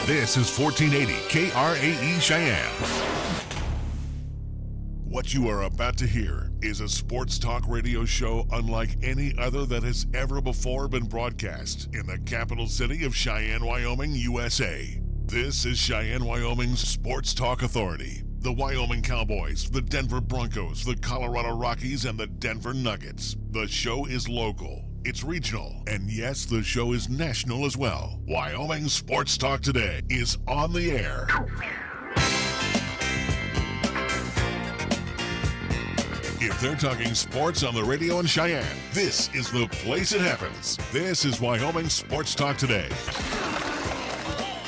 This is 1480 KRAE Cheyenne. What you are about to hear is a sports talk radio show unlike any other that has ever before been broadcast in the capital city of Cheyenne, Wyoming, USA. This is Cheyenne, Wyoming's Sports Talk Authority. The Wyoming Cowboys, the Denver Broncos, the Colorado Rockies, and the Denver Nuggets. The show is local. It's regional, and yes, the show is national as well. Wyoming Sports Talk Today is on the air. If they're talking sports on the radio in Cheyenne, this is the place it happens. This is Wyoming Sports Talk Today.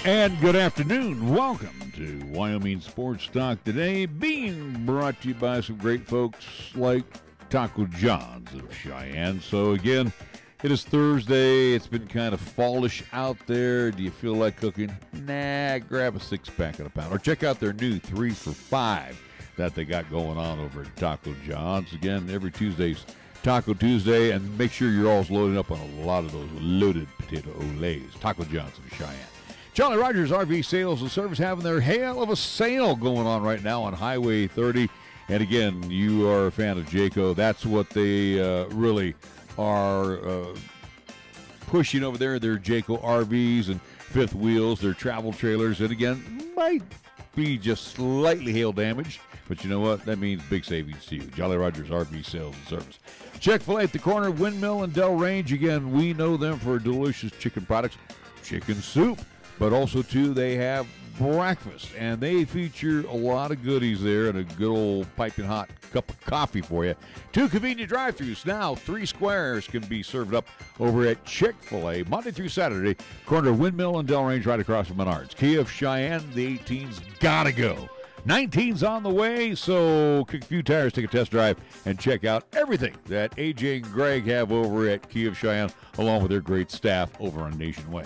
And good afternoon. Welcome to Wyoming Sports Talk Today, being brought to you by some great folks like Taco John's of Cheyenne. So again, it is Thursday. It's been kind of fallish out there. Do you feel like cooking? Nah, grab a six-pack and a pound. Or check out their new 3 for $5 that they got going on over at Taco John's. Again, every Tuesday's Taco Tuesday, and make sure you're always loading up on a lot of those loaded potato olays. Taco John's of Cheyenne. Jolly Rogers RV Sales and Service having their hell of a sale going on right now on Highway 30. And again, you are a fan of Jayco. That's what they really are pushing over there. Their Jayco RVs and fifth wheels, their travel trailers. And again, might be just slightly hail damaged, but you know what? That means big savings to you. Jolly Rogers RV Sales and Service. Chick-fil-A at the corner of Windmill and Del Range. Again, we know them for delicious chicken products, chicken soup. But also, too, they have breakfast, and they feature a lot of goodies there and a good old piping hot cup of coffee for you. 2 convenient drive-thrus now. 3 squares can be served up over at Chick-fil-A Monday through Saturday, corner of Windmill and Del Range, right across from Menards. Kia of Cheyenne, the 18's gotta go. 19's on the way, so kick a few tires, take a test drive, and check out everything that AJ and Greg have over at Kia of Cheyenne, along with their great staff over on Nation Way.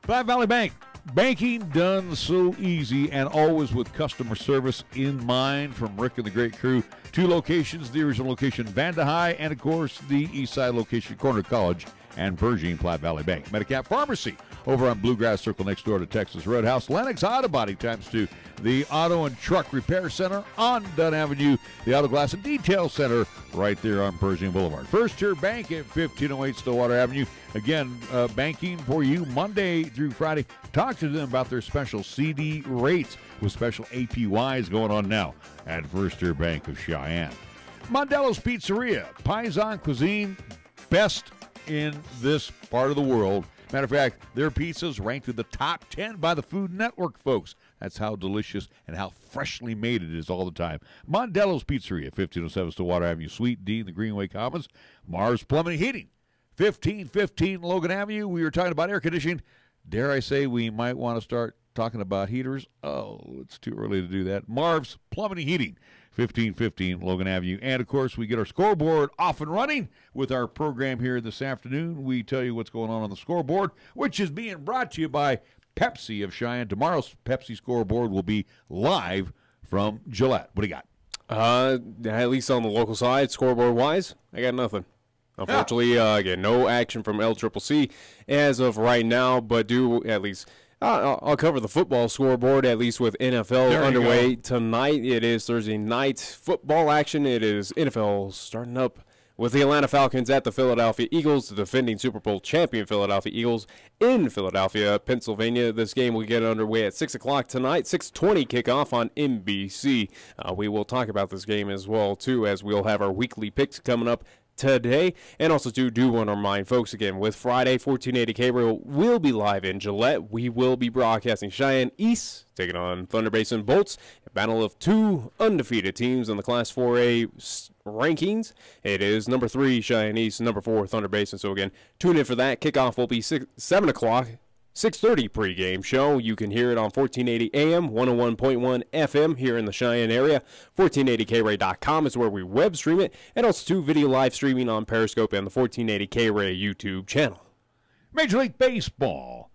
Platte Valley Bank. Banking done so easy and always with customer service in mind from Rick and the great crew. 2 locations, the original location, Vanda High, and, of course, the east side location, Corner College and Pershing Platte Valley Bank. Medicap Pharmacy over on Bluegrass Circle next door to Texas Roadhouse. Lennox Auto Body times 2. The Auto and Truck Repair Center on Dunn Avenue. The Auto Glass and Detail Center right there on Pershing Boulevard. First Tier Bank at 1508 Stillwater Avenue. Again, banking for you Monday through Friday. Talk to them about their special CD rates with special APYs going on now at First Tier Bank of Cheyenne. Mondello's Pizzeria, Paisan cuisine, best in this part of the world. Matter of fact, their pizzas ranked in the top 10 by the Food Network, folks. That's how delicious and how freshly made it is all the time. Mondello's Pizzeria, 1507 Stillwater Avenue, Suite D in the Greenway Commons. Mars Plumbing and Heating, 1515 Logan Avenue. We were talking about air conditioning. Dare I say we might want to start talking about heaters? Oh, it's too early to do that. Marv's Plumbing and Heating, 1515 Logan Avenue. And, of course, we get our scoreboard off and running with our program here this afternoon. We tell you what's going on the scoreboard, which is being brought to you by Pepsi of Cheyenne. Tomorrow's Pepsi scoreboard will be live from Gillette. What do you got? At least on the local side, scoreboard-wise, I got nothing. Unfortunately, again, no action from LCCC as of right now, but do at least I'll cover the football scoreboard, at least with NFL underway tonight. It is Thursday night football action. It is NFL starting up with the Atlanta Falcons at the Philadelphia Eagles, the defending Super Bowl champion Philadelphia Eagles in Philadelphia, Pennsylvania. This game will get underway at 6 o'clock tonight, 6:20 kickoff on NBC. We will talk about this game as well, too, as we'll have our weekly picks coming up today. And also do want to remind folks again, with Friday 1480 Cable will be live in Gillette. We will be broadcasting Cheyenne East taking on Thunder Basin Bolts, a battle of 2 undefeated teams in the Class 4A rankings. It is number 3 Cheyenne East, number 4 Thunder Basin. So again, tune in for that. Kickoff will be 7 o'clock. 6:30 pregame show. You can hear it on 1480 AM, 101.1 FM here in the Cheyenne area. 1480kray.com is where we web stream it, and also video live streaming on Periscope and the 1480kray YouTube channel. Major League Baseball.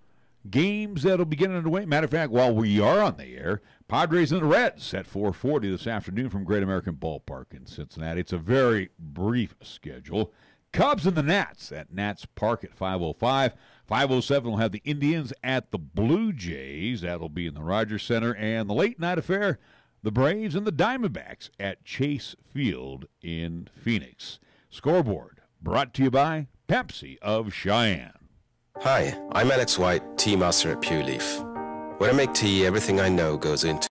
Games that'll be getting underway. Matter of fact, while we are on the air, Padres and the Reds at 4:40 this afternoon from Great American Ballpark in Cincinnati. It's a very brief schedule. Cubs and the Nats at Nats Park at 5:05. 5:07 we'll have the Indians at the Blue Jays. That'll be in the Rogers Center. And the late night affair, the Braves and the Diamondbacks at Chase Field in Phoenix. Scoreboard brought to you by Pepsi of Cheyenne. Hi, I'm Alex White, tea master at Pure Leaf. When I make tea, everything I know goes into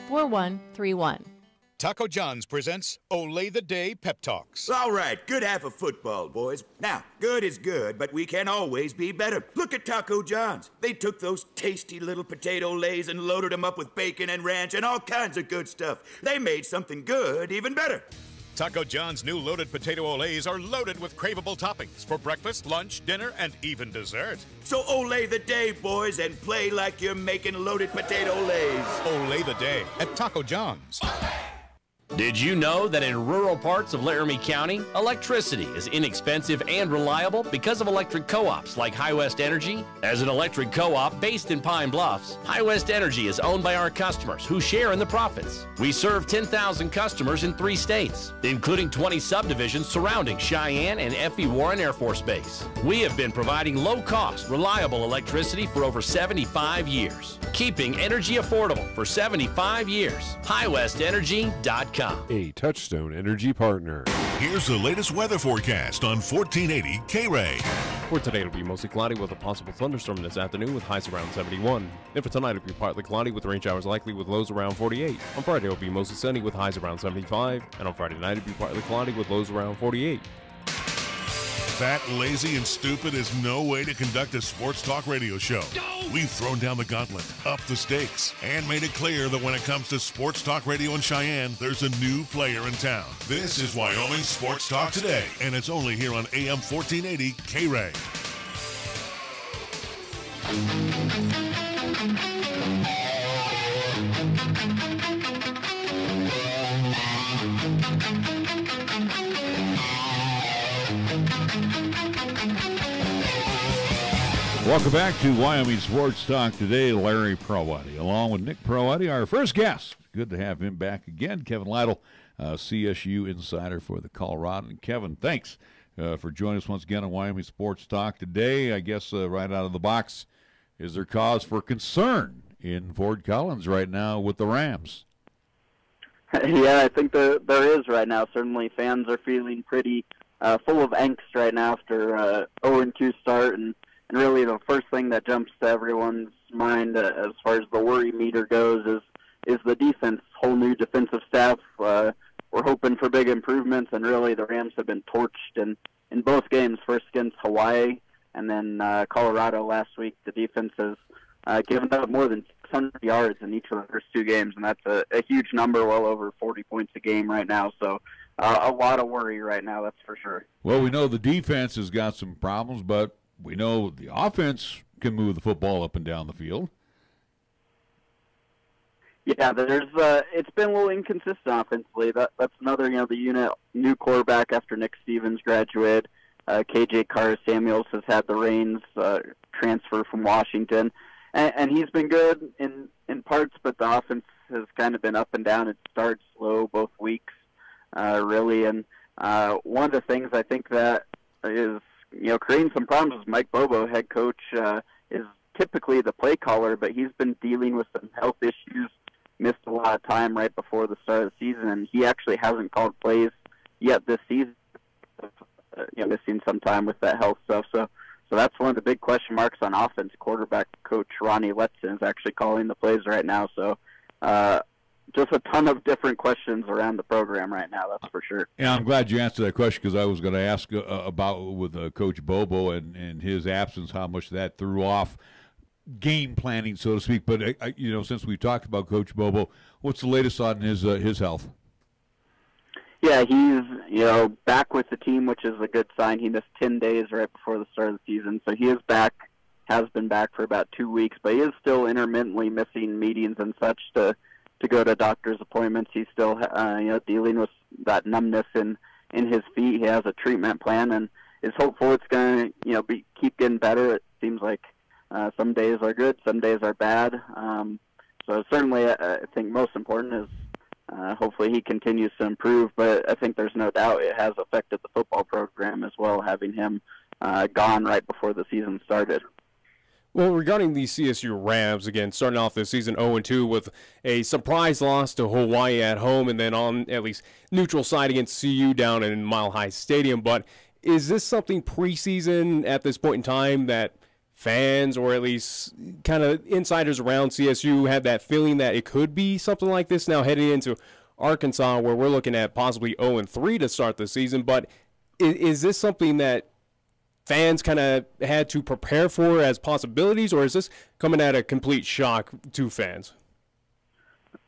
(4131). Taco John's presents Olay the Day Pep Talks. All right, good half of football, boys. Now, good is good, but we can always be better. Look at Taco John's. They took those tasty little potato lays and loaded them up with bacon and ranch and all kinds of good stuff. They made something good even better. Taco John's new loaded potato olays are loaded with craveable toppings for breakfast, lunch, dinner, and even dessert. So olay the day, boys, and play like you're making loaded potato lays. Olay the Day at Taco John's. Did you know that in rural parts of Laramie County, electricity is inexpensive and reliable because of electric co-ops like High West Energy? As an electric co-op based in Pine Bluffs, High West Energy is owned by our customers who share in the profits. We serve 10,000 customers in 3 states, including 20 subdivisions surrounding Cheyenne and F.E. Warren Air Force Base. We have been providing low-cost, reliable electricity for over 75 years, keeping energy affordable for 75 years. HighWestEnergy.com. A Touchstone Energy partner. Here's the latest weather forecast on 1480 K-Ray. For today, it'll be mostly cloudy with a possible thunderstorm this afternoon with highs around 71. And for tonight, it'll be partly cloudy with rain showers likely with lows around 48. On Friday, it'll be mostly sunny with highs around 75. And on Friday night, it'll be partly cloudy with lows around 48. Fat, lazy, and stupid is no way to conduct a sports talk radio show. We've thrown down the gauntlet, upped the stakes, and made it clear that when it comes to sports talk radio in Cheyenne, there's a new player in town. This is Wyoming Sports Talk Today, and it's only here on AM 1480 K-Ray. Welcome back to Wyoming Sports Talk Today. Larry Prowati, along with Nick Prowati, our first guest. Good to have him back again. Kevin Lytle, CSU insider for the Colorado. And Kevin, thanks for joining us once again on Wyoming Sports Talk Today. I guess right out of the box, is there cause for concern in Fort Collins right now with the Rams? Yeah, I think there is right now. Certainly fans are feeling pretty full of angst right now after 0-2 start, and really the first thing that jumps to everyone's mind as far as the worry meter goes is the defense. Whole new defensive staff. We're hoping for big improvements, and really the Rams have been torched in both games, first against Hawaii and then Colorado last week. The defense has given up more than 600 yards in each of the first 2 games, and that's a huge number, well over 40 points a game right now. So a lot of worry right now, that's for sure. Well, we know the defense has got some problems, but we know the offense can move the football up and down the field. Yeah, it's been a little inconsistent offensively. That's another, the unit, new quarterback after Nick Stevens graduated. KJ Carr-Samuels has had the reins, transfer from Washington, and he's been good in parts, but the offense has kind of been up and down. It starts slow both weeks, really, and one of the things I think that is creating some problems is Mike Bobo, head coach, is typically the play caller, but he's been dealing with some health issues, missed a lot of time right before the start of the season, and he actually hasn't called plays yet this season, missing some time with that health stuff. So that's one of the big question marks on offense. Quarterback coach Ronnie Letson is actually calling the plays right now. So just a ton of different questions around the program right now, that's for sure. Yeah, I'm glad you answered that question because I was going to ask about with Coach Bobo and his absence, how much that threw off game planning, so to speak. But, since we talked about Coach Bobo, what's the latest on his health? Yeah, he's, back with the team, which is a good sign. He missed 10 days right before the start of the season. So he is back, has been back for about 2 weeks, but he is still intermittently missing meetings and such to go to doctor's appointments. He's still, dealing with that numbness in his feet. He has a treatment plan and is hopeful it's going to, keep getting better. It seems like some days are good, some days are bad. So certainly I think most important is hopefully he continues to improve, but I think there's no doubt it has affected the football program as well, having him gone right before the season started. Well, regarding the CSU Rams, again, starting off this season 0-2 with a surprise loss to Hawaii at home and then on at least neutral side against CU down in Mile High Stadium. But is this something preseason at this point in time that fans or at least kind of insiders around CSU had that feeling that it could be something like this now heading into Arkansas where we're looking at possibly 0-3 to start the season? But is this something that fans kind of had to prepare for as possibilities, or is this coming at a complete shock to fans?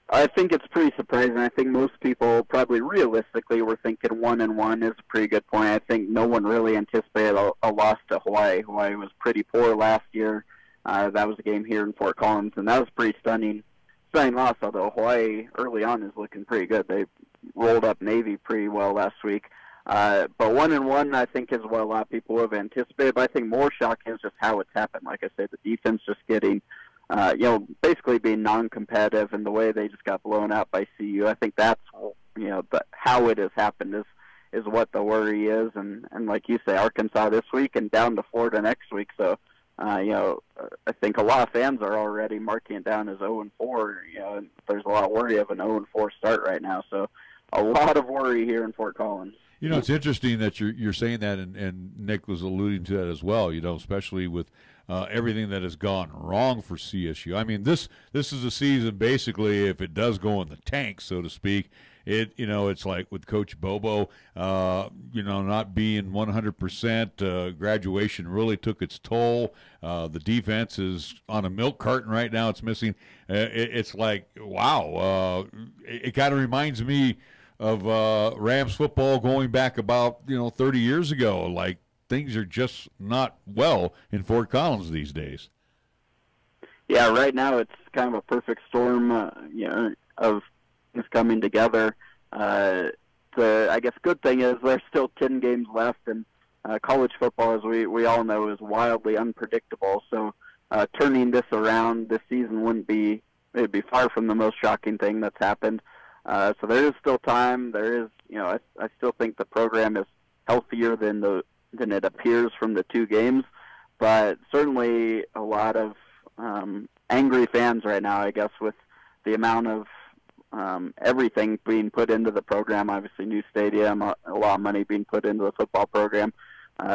I think it's pretty surprising. I think most people probably realistically were thinking 1-1 is a pretty good point. I think no one really anticipated a loss to Hawaii. Hawaii was pretty poor last year. That was a game here in Fort Collins, and that was a pretty stunning loss, although Hawaii early on is looking pretty good. They rolled up Navy pretty well last week. But 1-1, I think, is what a lot of people have anticipated. But I think more shocking is just how it's happened. Like I said, the defense just getting, basically being non-competitive, and the way they just got blown out by CU. I think that's, how it has happened is what the worry is. And like you say, Arkansas this week and down to Florida next week. So, I think a lot of fans are already marking it down as 0-4. And there's a lot of worry of an 0-4 start right now. So a lot of worry here in Fort Collins. It's interesting that you're saying that, and Nick was alluding to that as well, especially with everything that has gone wrong for CSU. I mean, this is a season, basically, if it does go in the tank, so to speak, it's like with Coach Bobo, not being 100%, graduation really took its toll. The defense is on a milk carton right now. It's missing. It's like, wow, it kind of reminds me of Rams football going back about 30 years ago. Like, things are just not well in Fort Collins these days. Yeah, right now it's kind of a perfect storm, of things coming together. I guess good thing is there's still 10 games left, and college football, as we all know, is wildly unpredictable. So turning this around this season it'd be far from the most shocking thing that's happened. So there is still time. There is, I still think the program is healthier than it appears from the two games, but certainly a lot of angry fans right now, I guess, with the amount of everything being put into the program. Obviously, new stadium, a lot of money being put into the football program.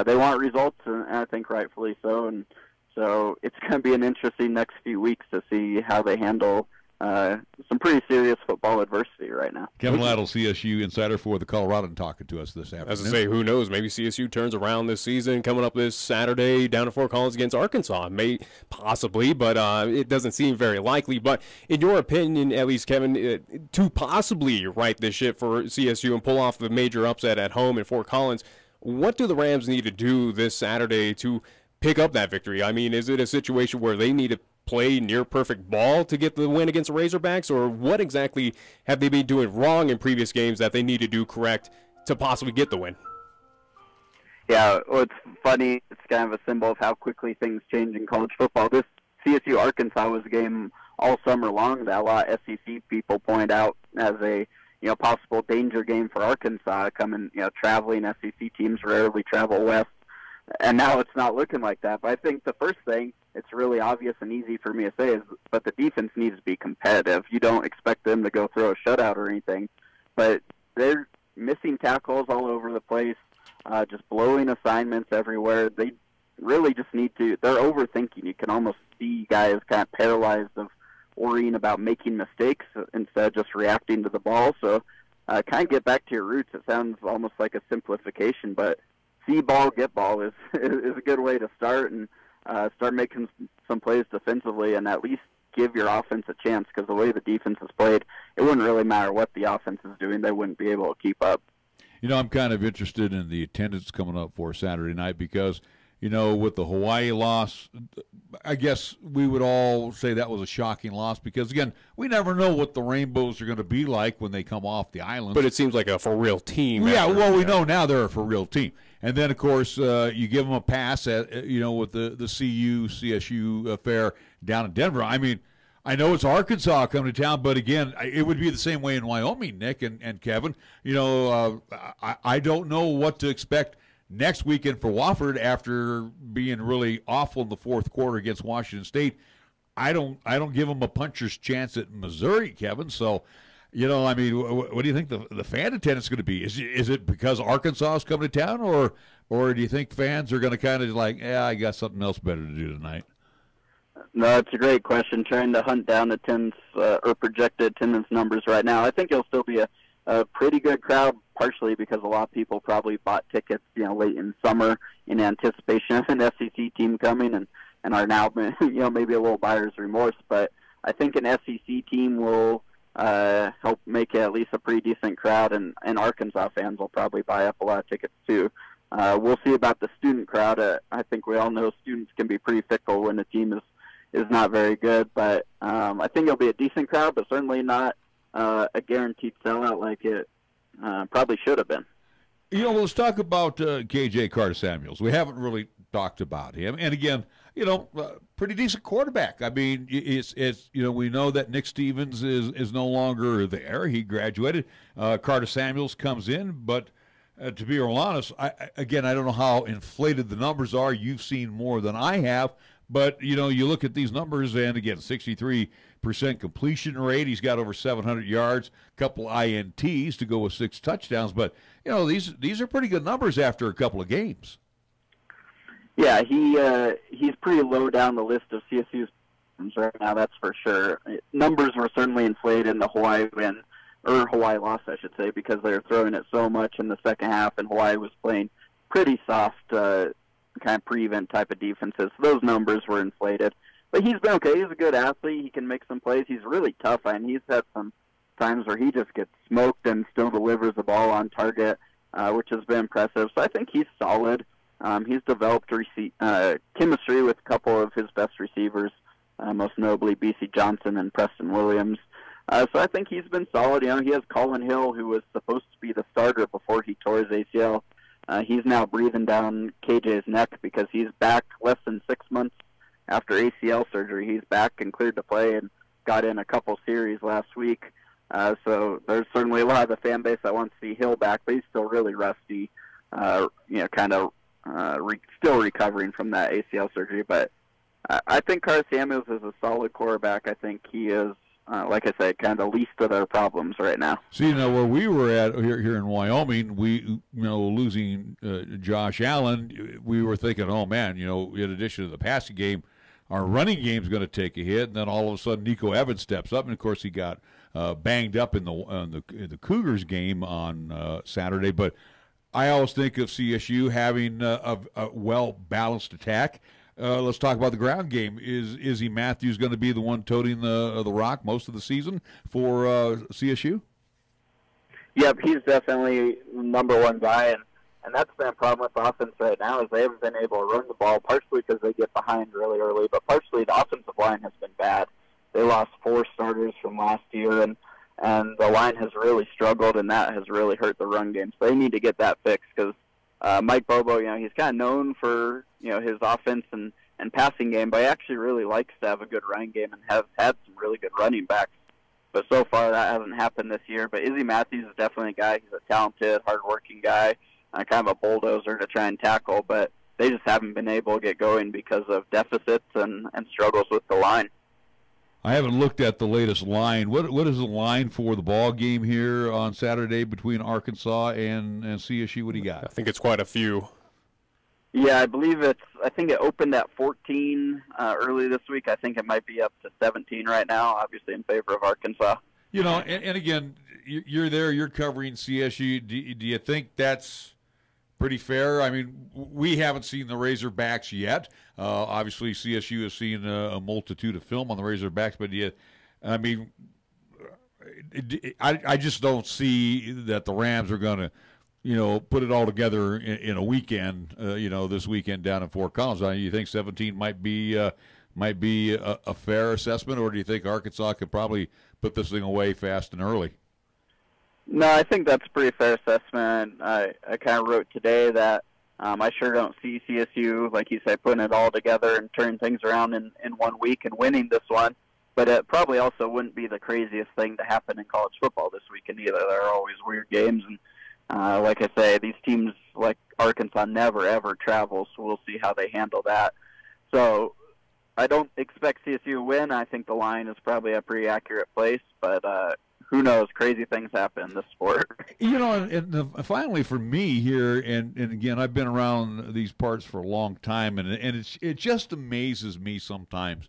They want results, and I think rightfully so. And so it's going to be an interesting next few weeks to see how they handle some pretty serious football adversity right now. Kevin Lytle, CSU insider for the Colorado, talking to us this afternoon. As I say, who knows? Maybe CSU turns around this season, coming up this Saturday down at Fort Collins against Arkansas. May possibly, but it doesn't seem very likely. But in your opinion, at least, Kevin, to possibly right this ship for CSU and pull off the major upset at home in Fort Collins, what do the Rams need to do this Saturday to pick up that victory? I mean, is it a situation where they need to play near perfect ball to get the win against the Razorbacks, or what exactly have they been doing wrong in previous games that they need to do correct to possibly get the win? Yeah, well, it's funny. It's kind of a symbol of how quickly things change in college football. This CSU-Arkansas was a game all summer long that a lot of SEC people point out as a possible danger game for Arkansas. Traveling SEC teams rarely travel west, and now it's not looking like that. But I think the first thing it's really obvious and easy for me to say, but the defense needs to be competitive. You don't expect them to go throw a shutout or anything, but they're missing tackles all over the place, just blowing assignments everywhere. They really just need to – they're overthinking. You can almost see guys kind of paralyzed of worrying about making mistakes instead of just reacting to the ball. So kind of get back to your roots. It sounds almost like a simplification, but see ball, get ball is a good way to start, and start making some plays defensively and at least give your offense a chance, because the way the defense is played, it wouldn't really matter what the offense is doing. They wouldn't be able to keep up. You know, I'm kind of interested in the attendance coming up for Saturday night because, you know, with the Hawaii loss, I guess we would all say that was a shocking loss because, again, we never know what the Rainbows are going to be like when they come off the island. But it seems like a for-real team. Yeah, well, we know now they're a for-real team. And then, of course, you give them a pass, you know, with the CSU affair down in Denver. I mean, I know it's Arkansas coming to town, but, again, it would be the same way in Wyoming, Nick and Kevin. You know, I don't know what to expect next weekend for Wofford after being really awful in the fourth quarter against Washington State. I don't give them a puncher's chance at Missouri, Kevin. So, you know, I mean, what do you think the fan attendance is going to be? Is it because Arkansas is coming to town, or do you think fans are going to kind of like, I got something else better to do tonight? No, it's a great question. Trying to hunt down attendance or projected attendance numbers right now. I think it'll still be a pretty good crowd, partially because a lot of people probably bought tickets, you know, late in summer in anticipation of an SEC team coming, and are now, you know, maybe a little buyer's remorse. But I think an SEC team will help make it at least a pretty decent crowd, and Arkansas fans will probably buy up a lot of tickets too. We'll see about the student crowd. I think we all know students can be pretty fickle when the team is not very good, but I think it'll be a decent crowd, but certainly not a guaranteed sellout like it probably should have been. You know, let's talk about KJ Carter-Samuels. We haven't really talked about him, and again, you know, pretty decent quarterback. I mean, it's you know, we know that Nick Stevens is no longer there. He graduated. Carter-Samuels comes in, but to be real honest, I don't know how inflated the numbers are. You've seen more than I have. But, you know, you look at these numbers, and, again, 63% completion rate. He's got over 700 yards, a couple INTs to go with 6 touchdowns. But, you know, these are pretty good numbers after a couple of games. Yeah, he's pretty low down the list of CSU's right now, that's for sure. Numbers were certainly inflated in the Hawaii win, or Hawaii loss, I should say, because they were throwing it so much in the second half, and Hawaii was playing pretty soft kind of pre-event type of defenses. So those numbers were inflated. But he's been okay. He's a good athlete. He can make some plays. He's really tough, and he's had some times where he just gets smoked and still delivers the ball on target, which has been impressive. So I think he's solid. He's developed chemistry with a couple of his best receivers, most notably B.C. Johnson and Preston Williams. So I think he's been solid. You know, he has Colin Hill, who was supposed to be the starter before he tore his ACL. He's now breathing down KJ's neck because he's back less than 6 months after ACL surgery. He's back and cleared to play and got in a couple series last week. So there's certainly a lot of the fan base that wants to see Hill back, but he's still really rusty, you know, kind of still recovering from that ACL surgery. But I think Carter-Samuels is a solid quarterback. I think he is, like I said, kind of the least of their problems right now. See, you know, where we were at here in Wyoming, you know, losing Josh Allen, we were thinking, oh, man, you know, in addition to the passing game, our running game's going to take a hit. And then all of a sudden, Nico Evans steps up. And, of course, he got banged up in the Cougars game on Saturday. But I always think of CSU having a well-balanced attack. Let's talk about the ground game. Is Izzy Matthews going to be the one toting the rock most of the season for CSU? Yep, he's definitely the number one guy, and that's been a problem with the offense right now is they haven't been able to run the ball, partially because they get behind really early, but partially the offensive line has been bad. They lost 4 starters from last year, and the line has really struggled, and that has really hurt the run game. So they need to get that fixed because Mike Bobo, you know, he's kind of known for, you know, his offense and passing game, but he actually really likes to have a good running game and have had some really good running backs. But so far that hasn't happened this year. But Izzy Matthews is definitely a guy. He's a talented, hardworking guy, kind of a bulldozer to try and tackle. But they just haven't been able to get going because of deficits and struggles with the line. I haven't looked at the latest line. What is the line for the ball game here on Saturday between Arkansas and CSU? What do you got? I think it's quite a few. Yeah, I believe I think it opened at 14 early this week. I think it might be up to 17 right now, obviously in favor of Arkansas. You know, and again, you're there, you're covering CSU. Do you think that's pretty fair? I mean, we haven't seen the Razorbacks yet. Obviously, CSU has seen a multitude of film on the Razorbacks, but I just don't see that the Rams are going to, put it all together in a weekend, this weekend down in Fort Collins. You think 17 might be a fair assessment, or do you think Arkansas could probably put this thing away fast and early? No, I think that's a pretty fair assessment. I kind of wrote today that I sure don't see CSU, like you said, putting it all together and turning things around in 1 week and winning this one. But it probably also wouldn't be the craziest thing to happen in college football this weekend either. There are always weird games, and like I say, these teams like Arkansas never, ever travel, so we'll see how they handle that. So I don't expect CSU to win. I think the line is probably a pretty accurate place, but who knows? Crazy things happen in this sport. And finally for me here, and again, I've been around these parts for a long time, and it just amazes me sometimes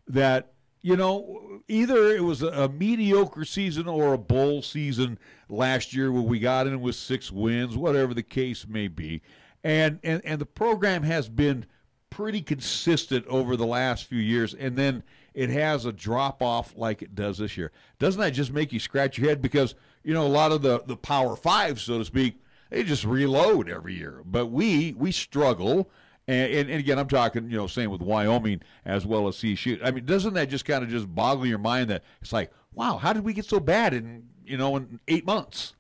that, either it was a mediocre season or a bowl season last year where we got in with 6 wins, whatever the case may be. And the program has been pretty consistent over the last few years, and then it has a drop-off like it does this year. Doesn't that just make you scratch your head? Because, a lot of the Power Five, so to speak, they just reload every year. But we struggle. And again, I'm talking, same with Wyoming as well as CSU. I mean, doesn't that just kind of just boggle your mind that it's like, wow, how did we get so bad in 8 months?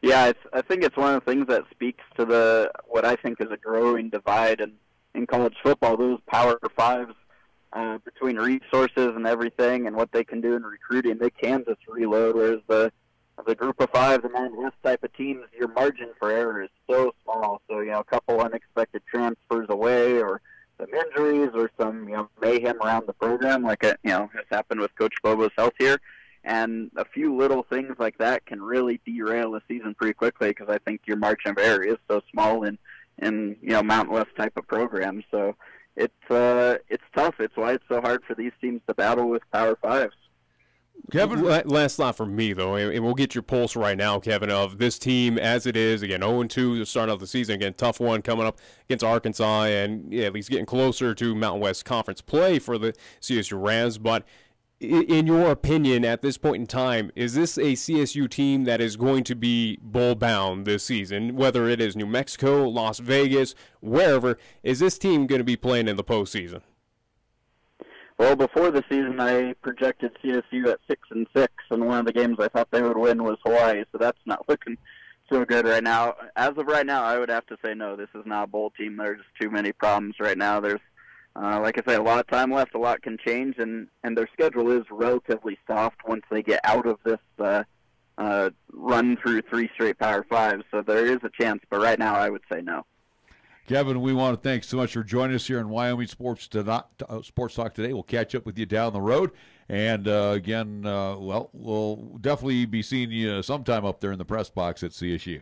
Yeah, I think it's one of the things that speaks to what I think is a growing divide in college football. Those Power Fives, between resources and everything and what they can do in recruiting, they can just reload, whereas the Group of Five, the non-S type of teams, your margin for error is so small. So, a couple unexpected transfers away or some injuries or some, mayhem around the program, like, has happened with Coach Bobo's health here. And a few little things like that can really derail a season pretty quickly because I think your margin of error is so small in Mountain West type of programs. So it's tough. It's why it's so hard for these teams to battle with Power Fives. Kevin, last thought from me, though, and we'll get your pulse right now, Kevin, of this team as it is. Again, 0-2 to start off the season. Again, tough one coming up against Arkansas and at least getting closer to Mountain West Conference play for the CSU Rams. But in your opinion, at this point in time, is this a CSU team that is going to be bowl-bound this season, whether it is New Mexico, Las Vegas, wherever? Is this team going to be playing in the postseason? Well, before the season, I projected CSU at 6-6, and one of the games I thought they would win was Hawaii, so that's not looking so good right now. As of right now, I would have to say no, this is not a bowl team. There's too many problems right now. There's, like I say, a lot of time left. A lot can change, and their schedule is relatively soft once they get out of this run through 3 straight Power Fives, so there is a chance, but right now I would say no. Kevin, we want to thank so much for joining us here on Wyoming Sports Talk today. We'll catch up with you down the road. And, again, we'll definitely be seeing you sometime up there in the press box at CSU.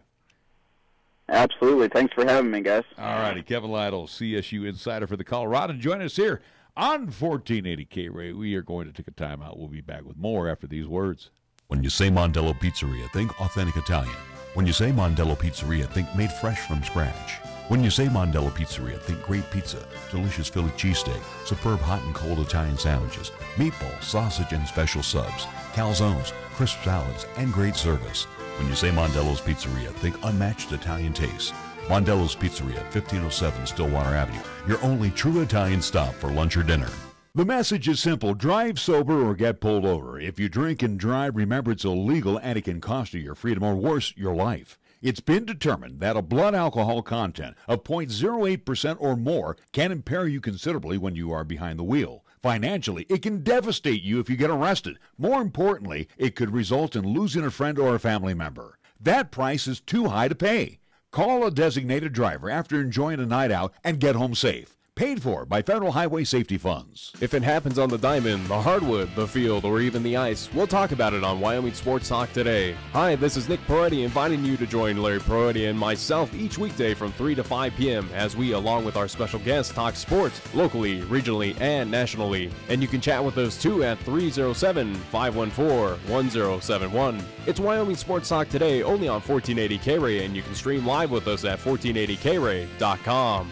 Absolutely. Thanks for having me, guys. All righty. Kevin Lytle, CSU insider for the Colorado. And join us here on 1480 K-Ray. We are going to take a timeout. We'll be back with more after these words. When you say Mondello Pizzeria, think authentic Italian. When you say Mondello Pizzeria, think made fresh from scratch. When you say Mondello Pizzeria, think great pizza, delicious Philly cheesesteak, superb hot and cold Italian sandwiches, meatballs, sausage, and special subs, calzones, crisp salads, and great service. When you say Mondello's Pizzeria, think unmatched Italian taste. Mondello's Pizzeria, 1507 Stillwater Avenue, your only true Italian stop for lunch or dinner. The message is simple. Drive sober or get pulled over. If you drink and drive, remember it's illegal and it can cost you your freedom or worse, your life. It's been determined that a blood alcohol content of 0.08% or more can impair you considerably when you are behind the wheel. Financially, it can devastate you if you get arrested. More importantly, it could result in losing a friend or a family member. That price is too high to pay. Call a designated driver after enjoying a night out and get home safe. Paid for by Federal Highway Safety Funds. If it happens on the diamond, the hardwood, the field, or even the ice, we'll talk about it on Wyoming Sports Talk today. Hi, this is Nick Peretti inviting you to join Larry Peretti and myself each weekday from 3 to 5 p.m. as we, along with our special guests, talk sports locally, regionally, and nationally. And you can chat with us too at 307-514-1071. It's Wyoming Sports Talk today only on 1480 K-Ray, and you can stream live with us at 1480kray.com.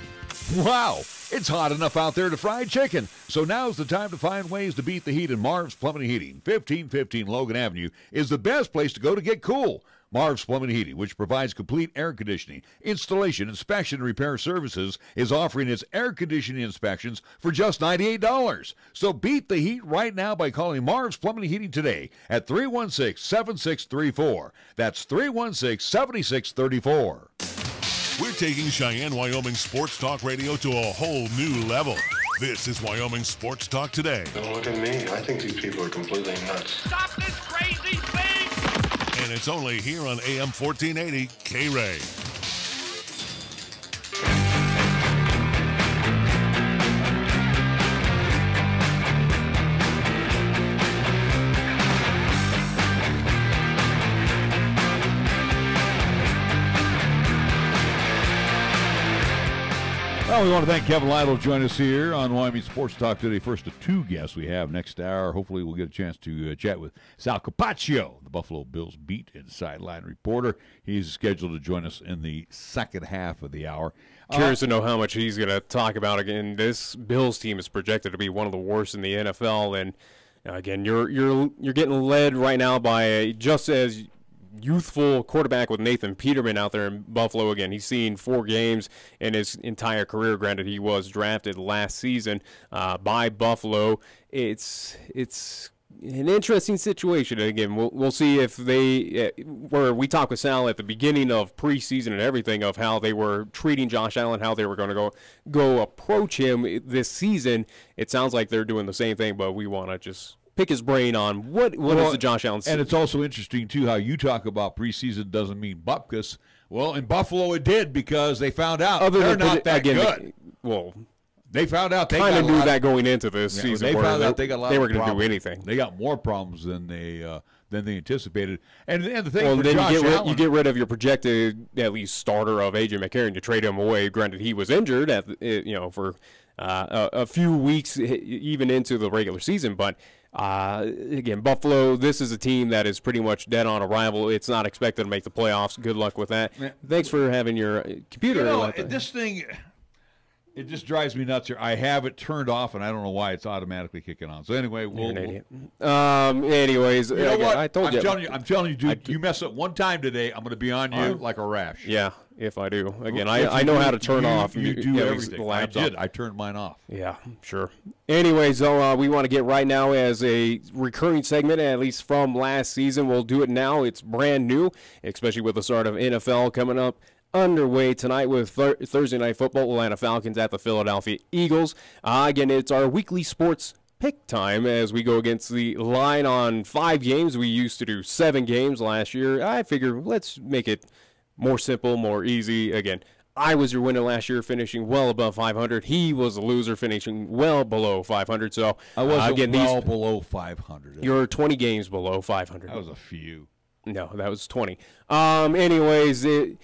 Wow! It's hot enough out there to fry chicken, so now's the time to find ways to beat the heat, and Marv's Plumbing and Heating, 1515 Logan Avenue, is the best place to go to get cool. Marv's Plumbing and Heating, which provides complete air conditioning, installation, inspection, and repair services, is offering its air conditioning inspections for just $98. So beat the heat right now by calling Marv's Plumbing and Heating today at 316-7634. That's 316-7634. We're taking Cheyenne, Wyoming Sports Talk Radio to a whole new level. This is Wyoming Sports Talk Today. Don't look at me. I think these people are completely nuts. Stop this crazy thing! And it's only here on AM 1480 K-Ray. Well, we want to thank Kevin Lytle joining us here on Wyoming Sports Talk today. First of two guests we have next hour. Hopefully we'll get a chance to chat with Sal Capaccio, the Buffalo Bills beat and sideline reporter. He's scheduled to join us in the second half of the hour. Curious to know how much he's going to talk about. Again, this Bills team is projected to be one of the worst in the NFL, and again, you're getting led right now by just as youthful quarterback with Nathan Peterman out there in Buffalo. Again, he's seen 4 games in his entire career. Granted, he was drafted last season by Buffalo. It's an interesting situation. Again, we'll see if they where we talked with Sal at the beginning of preseason and everything of how they were treating Josh Allen, how they were going to go approach him this season. It sounds like they're doing the same thing, but we want to just pick his brain on what is the Josh Allen. And it's also interesting, too, how you talk about preseason doesn't mean bupkis. Well, in Buffalo it did because they found out they're not that good. They found out they kind of knew that going into this season. They found out they got a lot they of were going to problems. do anything. They got more problems than they anticipated. And the thing well, for then Josh Allen, you get rid of your projected at least starter of A.J. McCarron. You trade him away. Granted, he was injured for a few weeks even into the regular season, but. Again, Buffalo, this is a team that is pretty much dead on arrival. It's not expected to make the playoffs. Good luck with that. Thanks for having your computer. This thing, it just drives me nuts here. I have it turned off, and I don't know why it's automatically kicking on. So anyway, you're an idiot. Anyways, you know what? I told I'm telling you, dude, you mess up one time today, I'm going to be on you like a rash. Yeah. If I do. Again, I know how to turn off. You do everything. I did. I turned mine off. Yeah, sure. Anyways, so we want to get right now as a recurring segment, at least from last season. We'll do it now. It's brand new, especially with the start of NFL coming up underway tonight with Thursday Night Football, Atlanta Falcons at the Philadelphia Eagles. Again, it's our weekly sports pick time as we go against the line on 5 games. We used to do 7 games last year. I figure let's make it more simple, more easy. Again, I was your winner last year, finishing well above 500. He was a loser, finishing well below 500. So I was below 500. You're 20 games below 500. That was a few. No, that was 20. Anyways, again,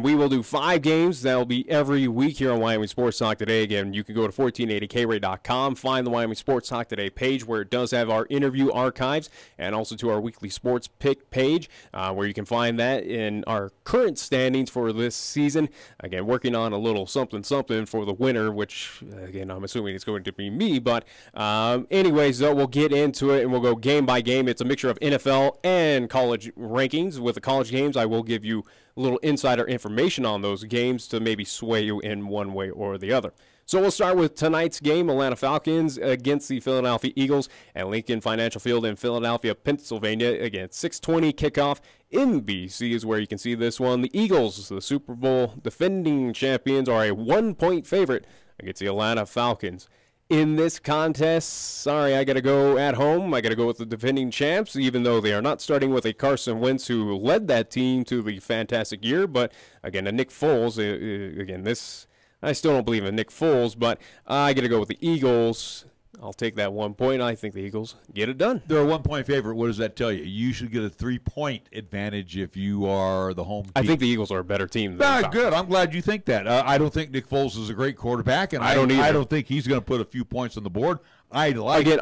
we will do 5 games. That will be every week here on Wyoming Sports Talk Today. Again, you can go to 1480kray.com, find the Wyoming Sports Talk Today page where it does have our interview archives, and also to our weekly sports pick page where you can find that in our current standings for this season. Again, working on a little something for the winner, which, again, I'm assuming it's going to be me. But anyways, though, we'll get into it, and we'll go game by game. It's a mixture of NFL and college rankings. With the college games, I will give you a little insider information on those games to maybe sway you in one way or the other. So we'll start with tonight's game, Atlanta Falcons against the Philadelphia Eagles at Lincoln Financial Field in Philadelphia, Pennsylvania. Again, 6:20 kickoff. NBC is where you can see this one. The Eagles, the Super Bowl defending champions, are a 1-point favorite against the Atlanta Falcons. in this contest, sorry, I got to go at home. I got to go with the defending champs, even though they are not starting with a Carson Wentz who led that team to the fantastic year. But, again, a Nick Foles, I still don't believe in Nick Foles, but I got to go with the Eagles. I'll take that 1 point. I think the Eagles get it done. They're a 1 point favorite. What does that tell you? You should get a 3 point advantage if you are the home team. I think the Eagles are a better team than the good. I'm glad you think that. I don't think Nick Foles is a great quarterback, and I don't think he's going to put a few points on the board. I think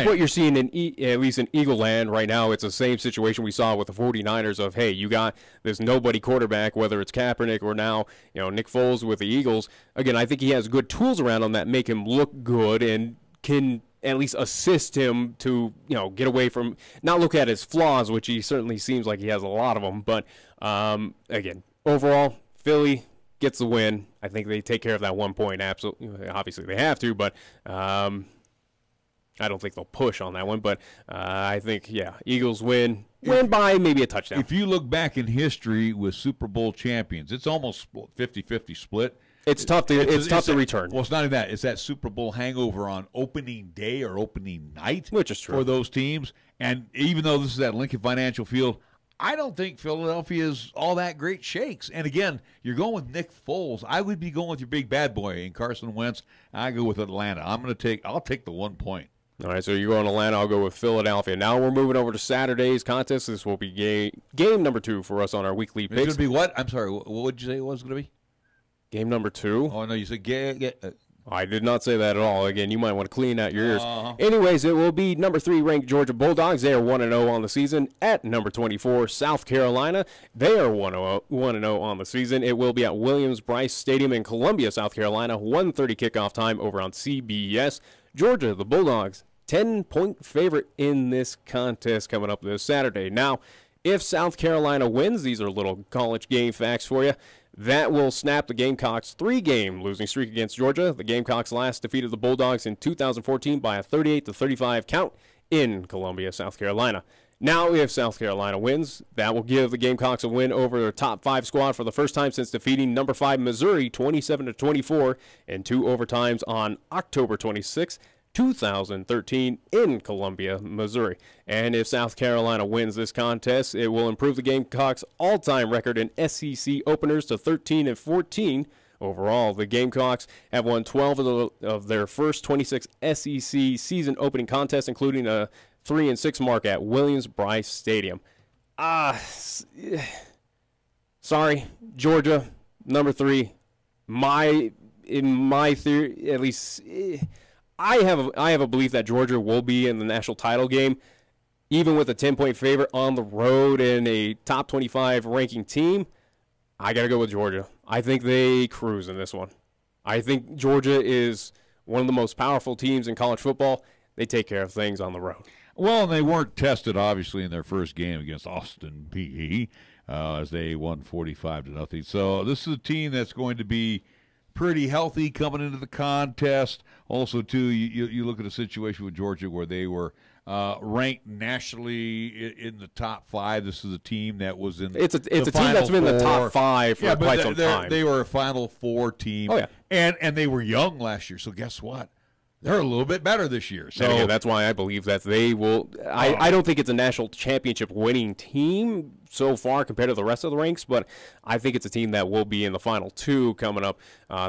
what you're seeing at least in Eagle Land right now, it's the same situation we saw with the 49ers of, hey, you got this nobody quarterback, whether it's Kaepernick or now, Nick Foles with the Eagles. Again, I think he has good tools around him that make him look good and can at least assist him to, get away from, not look at his flaws, which he certainly seems like he has a lot of them. But, again, overall, Philly gets the win. I think they take care of that 1 point. Absolutely, obviously they have to, but I don't think they'll push on that one. But I think, Eagles win by maybe a touchdown. If you look back in history with Super Bowl champions, it's almost 50-50 split. It's tough to return. Well, it's not even that. It's that Super Bowl hangover on opening day or opening night, which is true for those teams. And even though this is at Lincoln Financial Field, I don't think Philadelphia is all that great shakes. And again, you're going with Nick Foles. I would be going with your big bad boy in Carson Wentz. I go with Atlanta. I'll take the 1 point. All right, so you're going Atlanta. I'll go with Philadelphia. Now we're moving over to Saturday's contest. This will be game number 2 for us on our weekly picks. It's going to be what? I'm sorry. What would you say it was going to be? Game number 2. Oh, no, you said I did not say that at all. Again, you might want to clean out your ears. Anyways, it will be number 3 ranked Georgia Bulldogs. They are 1-0 on the season. At number 24, South Carolina. They are 1-0 on the season. It will be at Williams-Brice Stadium in Columbia, South Carolina. 1:30 kickoff time over on CBS. Georgia, the Bulldogs, 10-point favorite in this contest coming up this Saturday. Now, if South Carolina wins, these are little college game facts for you, that will snap the Gamecocks' 3-game losing streak against Georgia. The Gamecocks last defeated the Bulldogs in 2014 by a 38-35 count in Columbia, South Carolina. Now, if South Carolina wins, that will give the Gamecocks a win over their top 5 squad for the first time since defeating number 5 Missouri 27-24 in 2 overtimes on October 26, 2013 in Columbia, Missouri. And if South Carolina wins this contest, it will improve the Gamecocks' all-time record in SEC openers to 13-14. Overall, the Gamecocks have won 12 of their first 26 SEC season opening contests, including a 3-6 mark at Williams-Brice Stadium. Sorry, Georgia, number 3. In my theory, at least, I have a belief that Georgia will be in the national title game, even with a 10-point favorite on the road and a top 25 ranking team. I got to go with Georgia. I think they cruise in this one. I think Georgia is one of the most powerful teams in college football. They take care of things on the road. Well, they weren't tested, obviously, in their first game against Austin Peay as they won 45-0. So this is a team that's going to be pretty healthy coming into the contest. Also, too, you look at a situation with Georgia where they were ranked nationally in the top 5. This is a team that was in it's a team that's been in the top 5 for quite some time. They were a Final Four team. Oh, yeah. And they were young last year, so guess what? They're a little bit better this year. So again, that's why I believe that they will. I don't think it's a national championship winning team so far compared to the rest of the ranks, but I think it's a team that will be in the final 2 coming up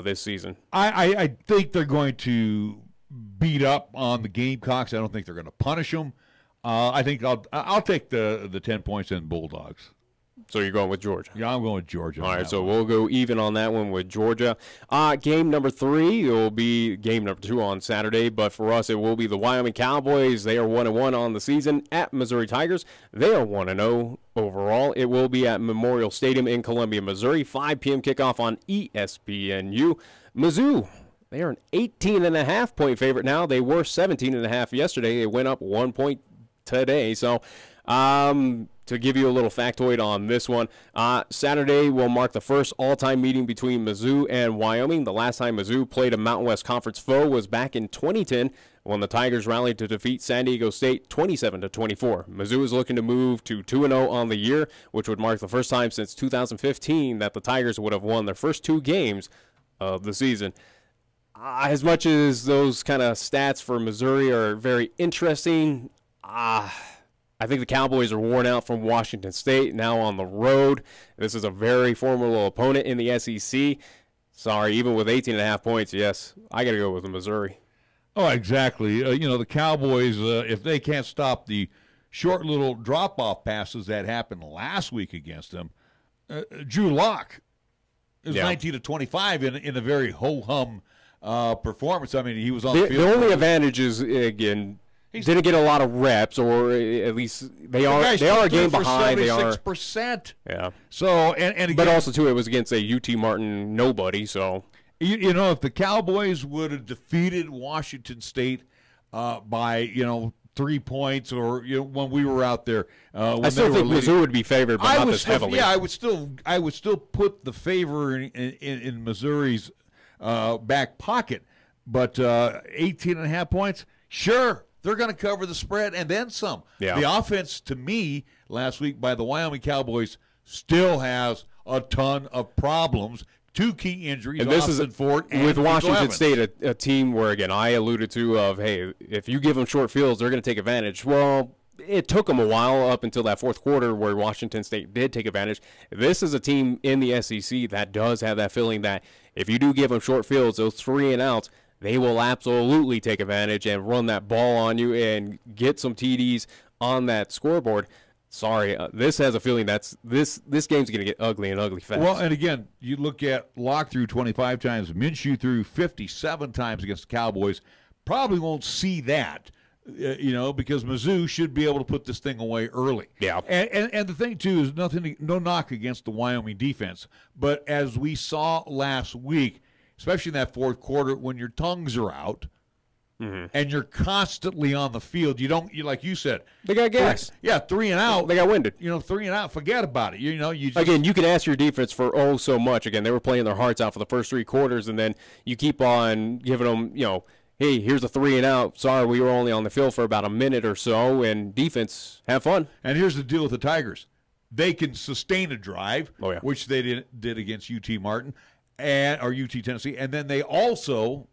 this season. I think they're going to beat up on the Gamecocks. I don't think they're going to punish them. I think I'll take the 10 points in Bulldogs. So you're going with Georgia? Yeah, I'm going with Georgia. All right, so we'll go even on that one with Georgia. Game number 3, it will be game number 2 on Saturday, but for us it will be the Wyoming Cowboys. They are 1-1 on the season at Missouri Tigers. They are 1-0 overall. It will be at Memorial Stadium in Columbia, Missouri. 5 p.m. kickoff on ESPNU. Mizzou, they are an 18.5-point favorite now. They were 17.5 yesterday. They went up 1 point today. So, to give you a little factoid on this one, Saturday will mark the first all-time meeting between Mizzou and Wyoming. The last time Mizzou played a Mountain West Conference foe was back in 2010 when the Tigers rallied to defeat San Diego State 27-24. Mizzou is looking to move to 2-0 on the year, which would mark the first time since 2015 that the Tigers would have won their first 2 games of the season. As much as those kind of stats for Missouri are very interesting, I think the Cowboys are worn out from Washington State, now on the road. This is a very formidable opponent in the SEC. Sorry, even with 18.5 points, yes, I got to go with Missouri. Oh, exactly. The Cowboys, if they can't stop the short little drop-off passes that happened last week against them, Drew Lock is 19 to 25 in a very ho-hum performance. I mean, he was on the field. The only advantage is, again, didn't get a lot of reps, or at least they are a game behind. They are 76%. Yeah. So and again, but also too, it was against a UT Martin nobody. So if the Cowboys would have defeated Washington State by 3 points, or when we were out there, I still think Mizzou would be favored, but not this heavily. Yeah, I would still put the favor in Missouri's back pocket, but 18.5 points, sure. They're going to cover the spread and then some. Yeah. The offense, to me, last week by the Wyoming Cowboys still has a ton of problems. 2 key injuries, and this Austin is Fort and with Washington Evans. State, a team where, again, I alluded to of, hey, if you give them short fields, they're going to take advantage. Well, it took them a while up until that fourth quarter where Washington State did take advantage. This is a team in the SEC that does have that feeling that if you do give them short fields, those 3 and outs, they will absolutely take advantage and run that ball on you and get some TDs on that scoreboard. Sorry, this has a feeling that's this game's going to get ugly and ugly fast. Well, and again, you look at Locke threw 25 times, Minshew threw 57 times against the Cowboys. Probably won't see that, because Mizzou should be able to put this thing away early. Yeah. And the thing, too, is no knock against the Wyoming defense. But as we saw last week, especially in that fourth quarter, when your tongues are out and you're constantly on the field, you like you said, they got gas. 3 and out. They got winded. 3 and out. Forget about it. You just, again, you can ask your defense for so much. Again, they were playing their hearts out for the first 3 quarters, and then you keep on giving them, hey, here's a 3 and out. Sorry, we were only on the field for about a minute or so, and defense, have fun. And here's the deal with the Tigers: they can sustain a drive, which they did against UT Martin. Or UT Tennessee, and then they also,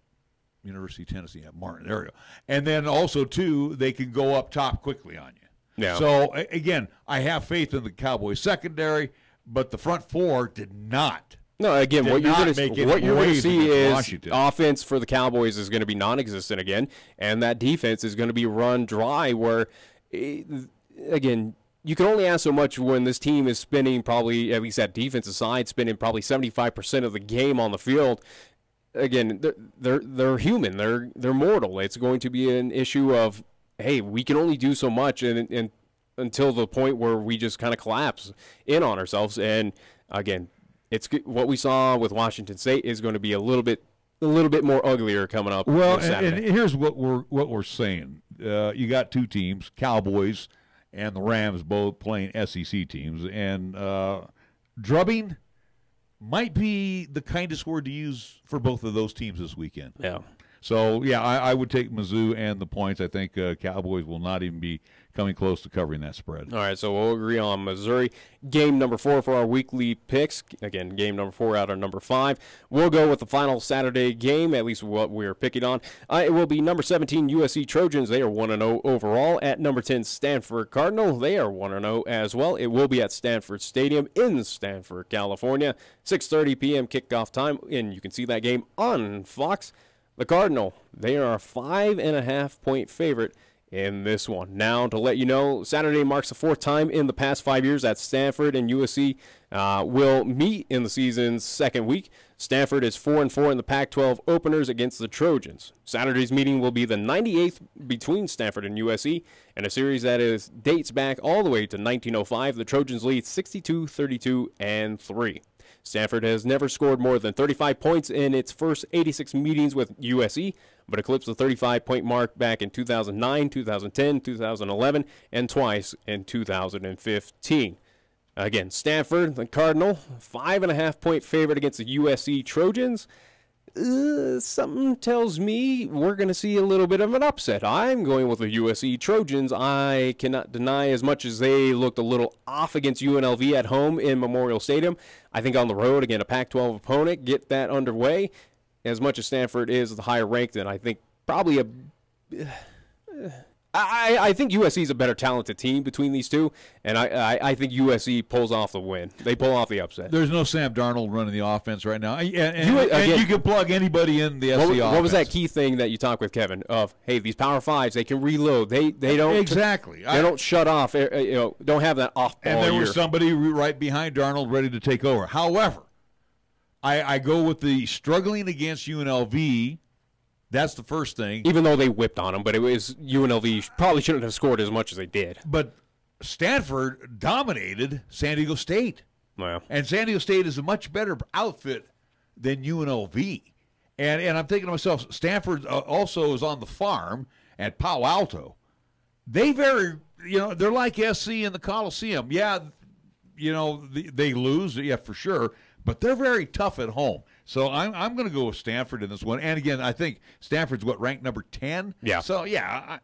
University of Tennessee at Martin area, and then also too, they can go up top quickly on you. Yeah. So again, I have faith in the Cowboys secondary, but the front 4 did not. No, again, what you're going to see is Washington. Offense for the Cowboys is going to be non-existent again, and that defense is going to be run dry. Where, again, you can only ask so much when this team is spending probably, at least that defensive side, spending probably 75% of the game on the field. Again, they're human. They're mortal. It's going to be an issue of, hey, we can only do so much and until the point where we just kind of collapse in on ourselves. And again, it's what we saw with Washington State is going to be a little bit more uglier coming up. Well, and here's what we're saying. You got 2 teams, Cowboys and the Rams, both playing SEC teams, and drubbing might be the kindest word to use for both of those teams this weekend. Yeah. So, I would take Mizzou and the points. I think Cowboys will not even be coming close to covering that spread. All right, so we'll agree on Missouri. Game number 4 for our weekly picks. Again, game number 4 out of number 5. We'll go with the final Saturday game, at least what we're picking on. It will be number 17, USC Trojans. They are 1-0 overall. At number 10, Stanford Cardinal. They are 1-0 as well. It will be at Stanford Stadium in Stanford, California. 6:30 p.m. kickoff time, and you can see that game on Fox. The Cardinal, they are a 5.5-point favorite in this one. Now, to let you know, Saturday marks the 4th time in the past 5 years that Stanford and USC will meet in the season's 2nd week. Stanford is 4-4 in the Pac-12 openers against the Trojans. Saturday's meeting will be the 98th between Stanford and USC, and a series that dates back all the way to 1905. The Trojans lead 62-32-3. Stanford has never scored more than 35 points in its first 86 meetings with USC, but eclipsed the 35-point mark back in 2009, 2010, 2011, and twice in 2015. Again, Stanford, the Cardinal, 5.5-point favorite against the USC Trojans. Something tells me we're going to see a little bit of an upset. I'm going with the USC Trojans. I cannot deny, as much as they looked a little off against UNLV at home in Memorial Stadium, I think on the road, again, a Pac-12 opponent, get that underway. as much as Stanford is the higher ranked, and I think probably I think USC is a better talented team between these two, and I think USC pulls off the win. They pull off the upset. There's no Sam Darnold running the offense right now, and you can plug anybody in the SC offense. What was that key thing that you talked with Kevin of? Hey, these Power Fives, they can reload. They don't exactly. They don't shut off. Don't have that off ball. And there was somebody right behind Darnold ready to take over. However, I go with the struggling against UNLV. That's the first thing. Even though they whipped on them, but it was UNLV probably shouldn't have scored as much as they did. But Stanford dominated San Diego State. Wow. And San Diego State is a much better outfit than UNLV. And I'm thinking to myself, Stanford also is on the farm at Palo Alto. They're like SC in the Coliseum. Yeah, they lose, yeah, for sure, but they're very tough at home. So I'm going to go with Stanford in this one. And again, I think Stanford's ranked number 10? Yeah. So, yeah,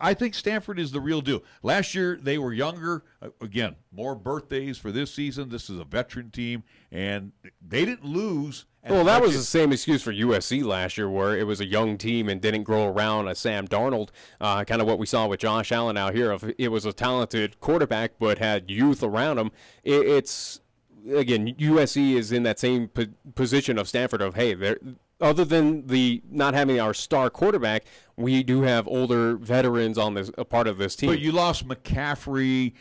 I think Stanford is the real deal. Last year, they were younger. Again, more birthdays for this season. This is a veteran team, and they didn't lose. Well, that was the same excuse for USC last year, where it was a young team and didn't grow around a Sam Darnold, kind of what we saw with Josh Allen out here. It was a talented quarterback but had youth around him. Again, USC is in that same position of Stanford of, hey, other than the not having our star quarterback, we do have older veterans on a part of this team. But you lost McCaffrey,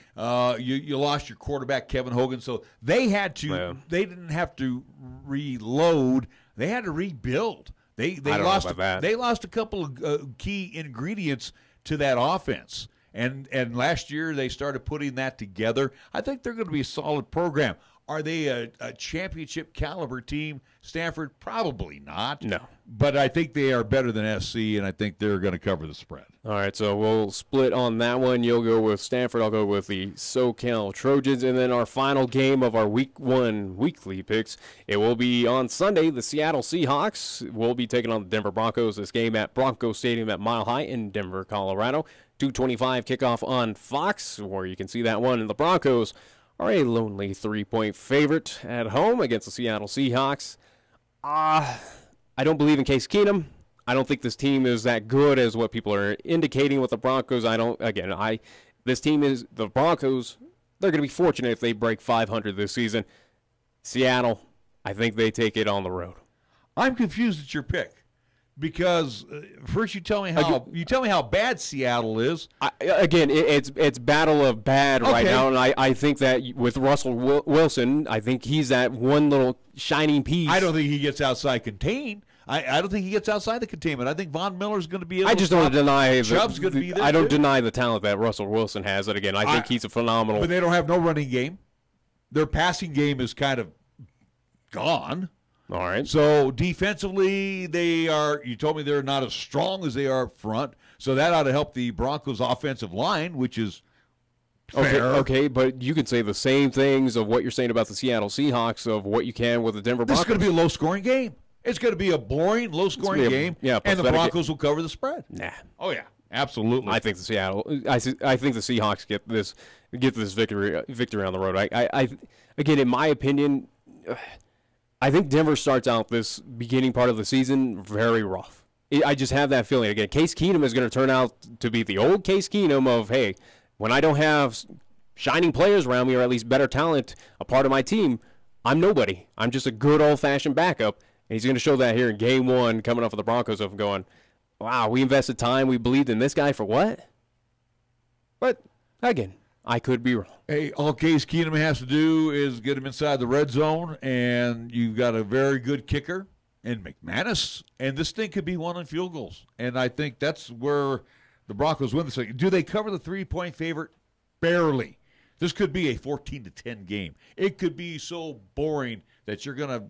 you lost your quarterback Kevin Hogan, so they had to. Yeah. They didn't have to reload; they had to rebuild. They lost a couple of key ingredients to that offense, and last year they started putting that together. I think they're going to be a solid program. Are they a championship caliber team? Stanford, probably not. No. But I think they are better than SC, and I think they're going to cover the spread. All right, so we'll split on that one. You'll go with Stanford. I'll go with the SoCal Trojans. And then our final game of our Week 1 weekly picks, it will be on Sunday. The Seattle Seahawks will be taking on the Denver Broncos. This game at Bronco Stadium at Mile High in Denver, Colorado. 2:25 kickoff on Fox, where you can see that one. And the Broncos are a lonely 3-point favorite at home against the Seattle Seahawks. I don't believe in Case Keenum. I don't think this team is that good as what people are indicating with the Broncos. This team is the Broncos. They're going to be fortunate if they break 500 this season. Seattle, I think they take it on the road. I'm confused at your pick. Because first you tell me how bad Seattle is. It's battle of bad right now, and I think that with Russell Wilson, I think he's that one little shining piece. I don't think he gets outside contained. I don't think he gets outside the containment. I think Von Miller's going to be able I just don't deny Chubb's going to be there. I don't deny the talent that Russell Wilson has. And again, I think he's a phenomenal. But they don't have no running game. Their passing game is kind of gone. All right. So defensively, you told me they're not as strong as they are up front. So that ought to help the Broncos' offensive line, which is fair. Okay, but you can say the same things of what you're saying about the Seattle Seahawks of what you can with the Denver Broncos. This is going to be a low-scoring game. It's going to be a boring, low-scoring game, and the Broncos will cover the spread. Nah. Oh, yeah. Absolutely. I think the Seahawks get this victory on the road. Again, in my opinion, I think Denver starts out this beginning part of the season very rough. I just have that feeling. Again, Case Keenum is going to turn out to be the old Case Keenum of, hey, when I don't have shining players around me or at least better talent a part of my team, I'm nobody. I'm just a good old-fashioned backup. And he's going to show that here in Game 1 coming off of the Broncos of going, wow, we invested time. We believed in this guy for what? But, again, I could be wrong. Hey, all Case Keenum has to do is get him inside the red zone, and you've got a very good kicker in McManus, and this thing could be won on field goals. And I think that's where the Broncos win this thing. Do they cover the 3-point favorite? Barely. This could be a 14-10 game. It could be so boring that you're going to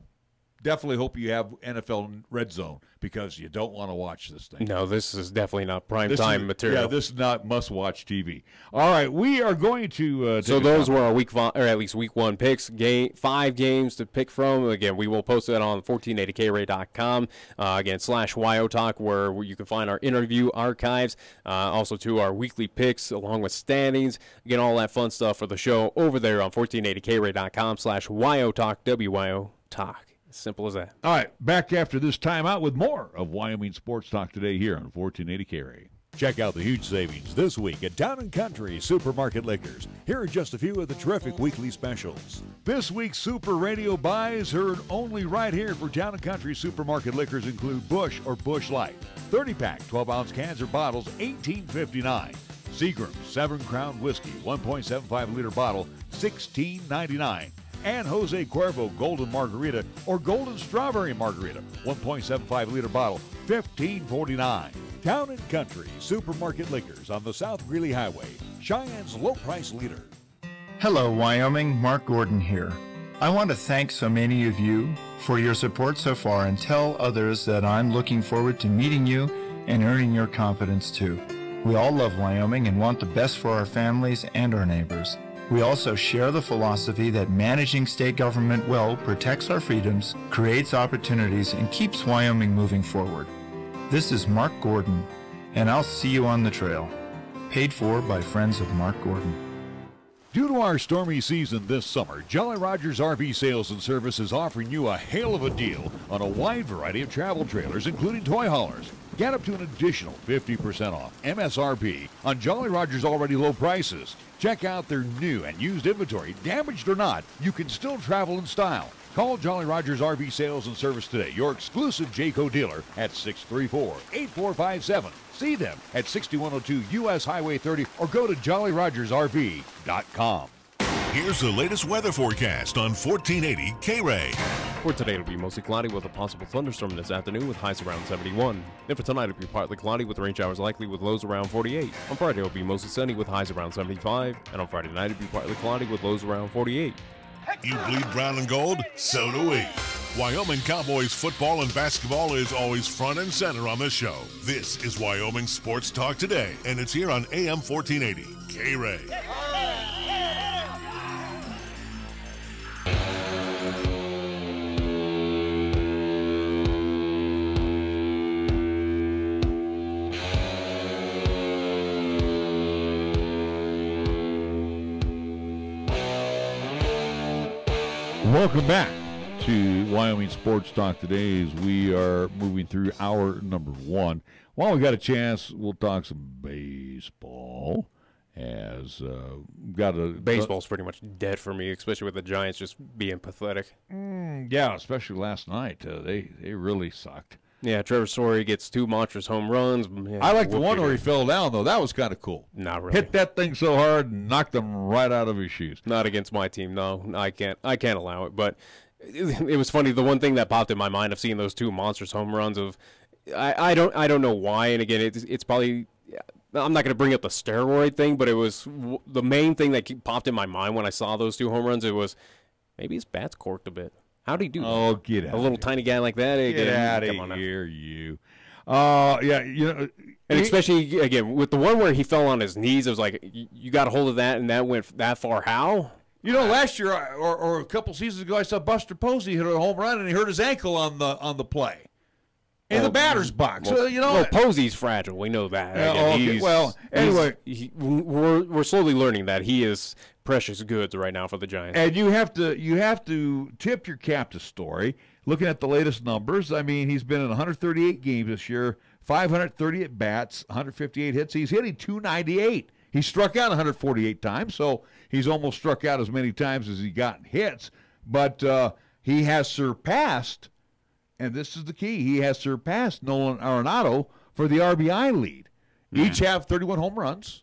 definitely hope you have NFL Red Zone because you don't want to watch this thing. No, this is definitely not prime time material. Yeah, this is not must-watch TV. All right, we are going to so those were our Week 5, or at least Week 1 picks. 5 games to pick from. Again, we will post that on 1480kray.com. Again, /YOTalk, where you can find our interview archives. Also, to our weekly picks along with standings. Again, all that fun stuff for the show over there on 1480kray.com /YOTalk, WYOTalk. Simple as that. All right, back after this timeout with more of Wyoming Sports Talk today here on 1480 KRA. Check out the huge savings this week at Town & Country Supermarket Liquors. Here are just a few of the terrific weekly specials. This week's Super Radio buys heard only right here for Town & Country Supermarket Liquors include Busch or Busch Light. 30-pack, 12-ounce cans or bottles, $18.59. Seagram 7 Crown Whiskey, 1.75-liter bottle, $16.99. And Jose Cuervo Golden Margarita or Golden Strawberry Margarita, 1.75-liter bottle, $15.49. Town & Country Supermarket Liquors on the South Greeley Highway, Cheyenne's low-price leader. Hello, Wyoming. Mark Gordon here. I want to thank so many of you for your support so far and tell others that I'm looking forward to meeting you and earning your confidence too. We all love Wyoming and want the best for our families and our neighbors. We also share the philosophy that managing state government well protects our freedoms, creates opportunities, and keeps Wyoming moving forward. This is Mark Gordon, and I'll see you on the trail. Paid for by friends of Mark Gordon. Due to our stormy season this summer, Jolly Rogers RV Sales and Service is offering you a hail of a deal on a wide variety of travel trailers, including toy haulers. Get up to an additional 50% off MSRP on Jolly Rogers' already low prices. Check out their new and used inventory. Damaged or not, you can still travel in style. Call Jolly Rogers RV Sales and Service today, your exclusive Jayco dealer at 634-8457. See them at 6102 U.S. Highway 30 or go to jollyrogersrv.com. Here's the latest weather forecast on 1480 K-Ray. For today, it'll be mostly cloudy with a possible thunderstorm this afternoon with highs around 71. Then for tonight, it'll be partly cloudy with rain showers likely with lows around 48. On Friday, it'll be mostly sunny with highs around 75. And on Friday night, it'll be partly cloudy with lows around 48. You bleed brown and gold? So do we. Wyoming Cowboys football and basketball is always front and center on the show. This is Wyoming Sports Talk Today, and it's here on AM 1480 K-Ray. Welcome back to Wyoming Sports Talk today as we are moving through hour number one. While we got a chance, we'll talk some baseball. As baseball's pretty much dead for me, especially with the Giants just being pathetic. Yeah, especially last night. They really sucked. Yeah, Trevor Story gets 2 monstrous home runs. Yeah, I like the one where he fell down, though. That was kind of cool. Not really. Hit that thing so hard and knocked him right out of his shoes. Not against my team, no. I can't allow it. But it was funny. The one thing that popped in my mind of seeing those 2 monstrous home runs of, I don't know why. And again, it's probably, I'm not going to bring up the steroid thing, but it was the main thing that popped in my mind when I saw those 2 home runs. It was maybe his bat's corked a bit. How'd he do? Oh, get out! A little tiny guy like that. Get out of here, you. Yeah, you know, and especially again with the one where he fell on his knees. It was like you got a hold of that, and that went that far. How? You know, last year or a couple seasons ago, I saw Buster Posey hit a home run, and he hurt his ankle on the play in the batter's box. Well, so, you know, Posey's fragile. We know that. Okay. Well, anyway, we're slowly learning that he is precious goods right now for the Giants. And you have to tip your cap to Story. Looking at the latest numbers, I mean, he's been in 138 games this year, 530 at bats, 158 hits. He's hitting .298. He struck out 148 times, so he's almost struck out as many times as he got hits. But he has surpassed, and this is the key, he has surpassed Nolan Arenado for the RBI lead. Each have 31 home runs.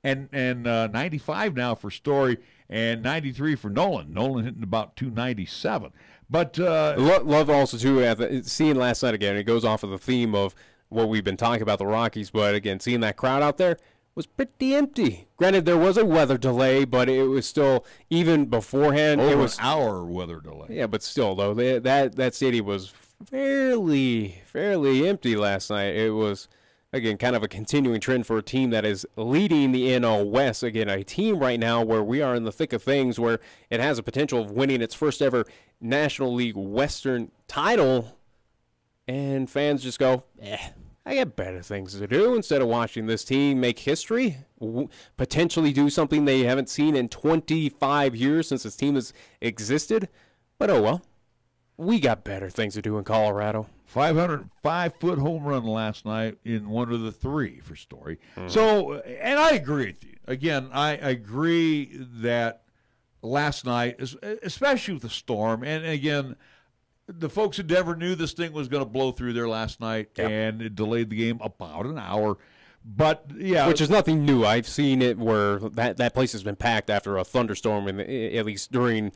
And 95 now for Story and 93 for Nolan. Nolan hitting about 297. But love also too seeing last night again. It goes off of the theme of what we've been talking about the Rockies. But again, seeing that crowd out there was pretty empty. Granted, there was a weather delay, but it was still even beforehand. Over it was an hour weather delay. Yeah, but still though, that city was fairly empty last night. It was. Again, kind of a continuing trend for a team that is leading the NL West. Again, a team right now where we are in the thick of things where it has a potential of winning its first ever National League Western title. And fans just go, I got better things to do instead of watching this team make history, potentially do something they haven't seen in 25 years since this team has existed. But oh well. We got better things to do in Colorado. 505-foot home run last night in one of the three for Story. So, and I agree with you. Again, I agree that last night, especially with the storm, and again, the folks in Denver knew this thing was going to blow through there last night, and it delayed the game about an hour. But, yeah. Which is nothing new. I've seen it where that place has been packed after a thunderstorm, at least during,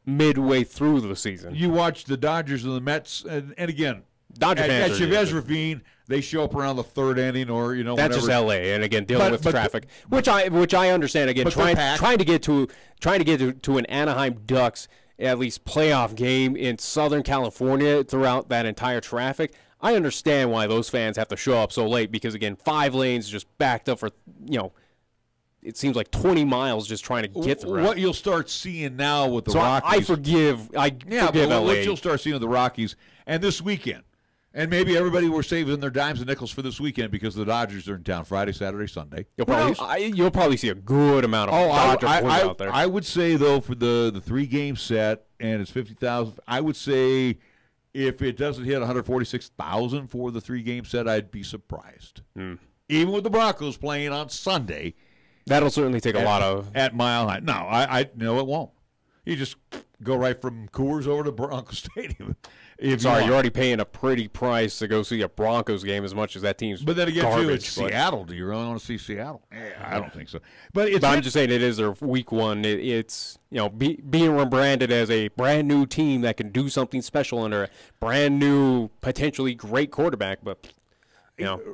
midway through the season. You watch the Dodgers and the Mets, and again, Dodger at fans Chavez Ravine, they show up around the third inning or, that's whenever. just L.A. and again dealing with traffic, which I understand. Again, trying to get to an Anaheim Ducks at least playoff game in Southern California throughout that entire traffic. I understand why those fans have to show up so late because, again, 5 lanes just backed up for, it seems like 20 miles just trying to get through. What you'll start seeing now with the Rockies. I forgive but LA. what you'll start seeing with the Rockies, and this weekend, and maybe everybody were saving their dimes and nickels for this weekend because the Dodgers are in town Friday, Saturday, Sunday. You'll probably see a good amount of Dodger boys out there. I would say, though, for the 3-game set, and it's 50,000, I would say if it doesn't hit 146,000 for the 3-game set, I'd be surprised. Even with the Broncos playing on Sunday. That'll certainly take a lot of. At Mile High. No, it won't. You just go right from Coors over to Broncos Stadium. You're already paying a pretty price to go see a Broncos game as much as that team's But then again, garbage, too, it's Seattle. Do you really want to see Seattle? I don't think so. But I'm just saying it is their week one. It's being rebranded as a brand new team that can do something special under a brand new, potentially great quarterback. But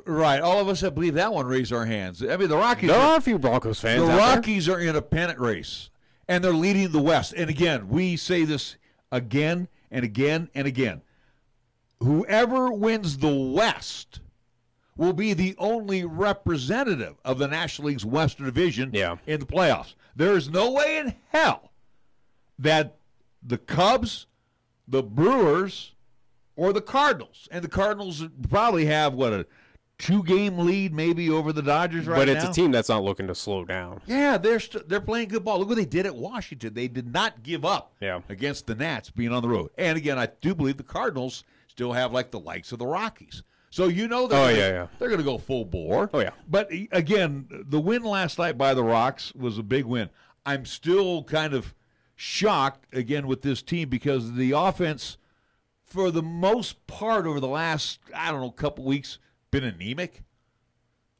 right, all of us that believe that one raise our hands. I mean, the Rockies. There are a few Broncos fans. The Rockies are in a pennant race, and they're leading the West. And again, we say this again and again and again. Whoever wins the West will be the only representative of the National League's Western Division in the playoffs. There is no way in hell that the Cubs, the Brewers, or the Cardinals, and the Cardinals probably have, a 2-game lead maybe over the Dodgers right now? But it's a team that's not looking to slow down. Yeah, they're playing good ball. Look what they did at Washington. They did not give up against the Nats being on the road. And again, I do believe the Cardinals still have the likes of the Rockies. So they're going to go full bore. Oh, yeah. But again, the win last night by the Rocks was a big win. I'm still kind of shocked, again, with this team because the offense, for the most part over the last, couple weeks, been anemic.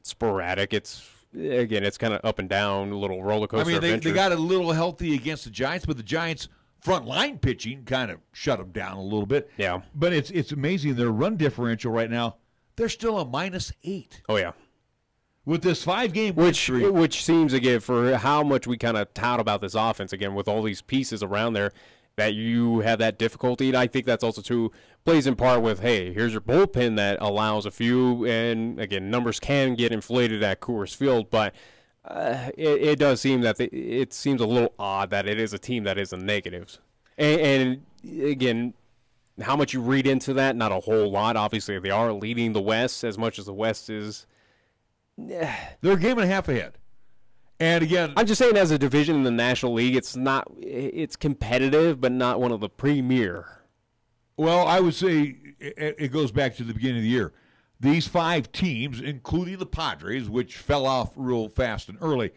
Sporadic. It's kind of up and down, a little roller coaster. I mean, they got a little healthy against the Giants, but the Giants' front line pitching kind of shut them down a little bit. Yeah. But it's amazing. Their run differential right now, they're still a -8. Oh, yeah. With this 5-game win streak. Which seems, again, for how much we kind of tout about this offense, again, with all these pieces around there, that you have that difficulty. And I think that's also, too, plays in part with, hey, here's your bullpen that allows a few, and, again, numbers can get inflated at Coors Field, but it does seem that it seems a little odd that it is a team that is in negatives. And again, how much you read into that, not a whole lot. Obviously, they are leading the West as much as the West is. They're a game and a half ahead. And again, I'm just saying as a division in the National League, it's competitive, but not one of the premier. Well, I would say it goes back to the beginning of the year. These 5 teams, including the Padres, which fell off real fast and early,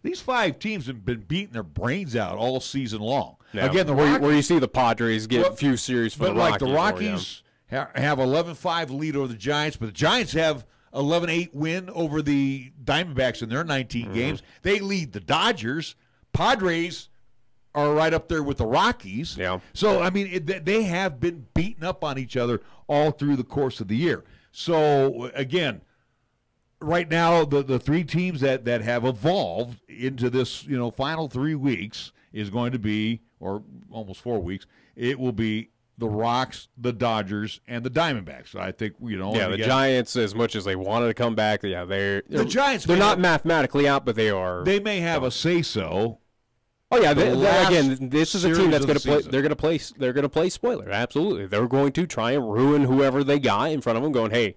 these 5 teams have been beating their brains out all season long. Yeah. Again, where you see the Padres get a few series for the Rockies. But the Rockies have 11-5 lead over the Giants, but the Giants have 11-8 win over the Diamondbacks in their 19 games. They lead the Dodgers. Padres are right up there with the Rockies. Yeah. So, I mean, they have been beating up on each other all through the course of the year. So, again, right now, the 3 teams that have evolved into this, final 3 weeks is going to be, or almost 4 weeks, it will be the Rocks, the Dodgers, and the Diamondbacks. So I think, the Giants, as much as they wanted to come back, the Giants, they're not mathematically out, but they are. They may have a say-so. Oh yeah, again, this is a team that's going to play. They're going to play spoiler. Absolutely, they're going to try and ruin whoever they got in front of them. Going, hey,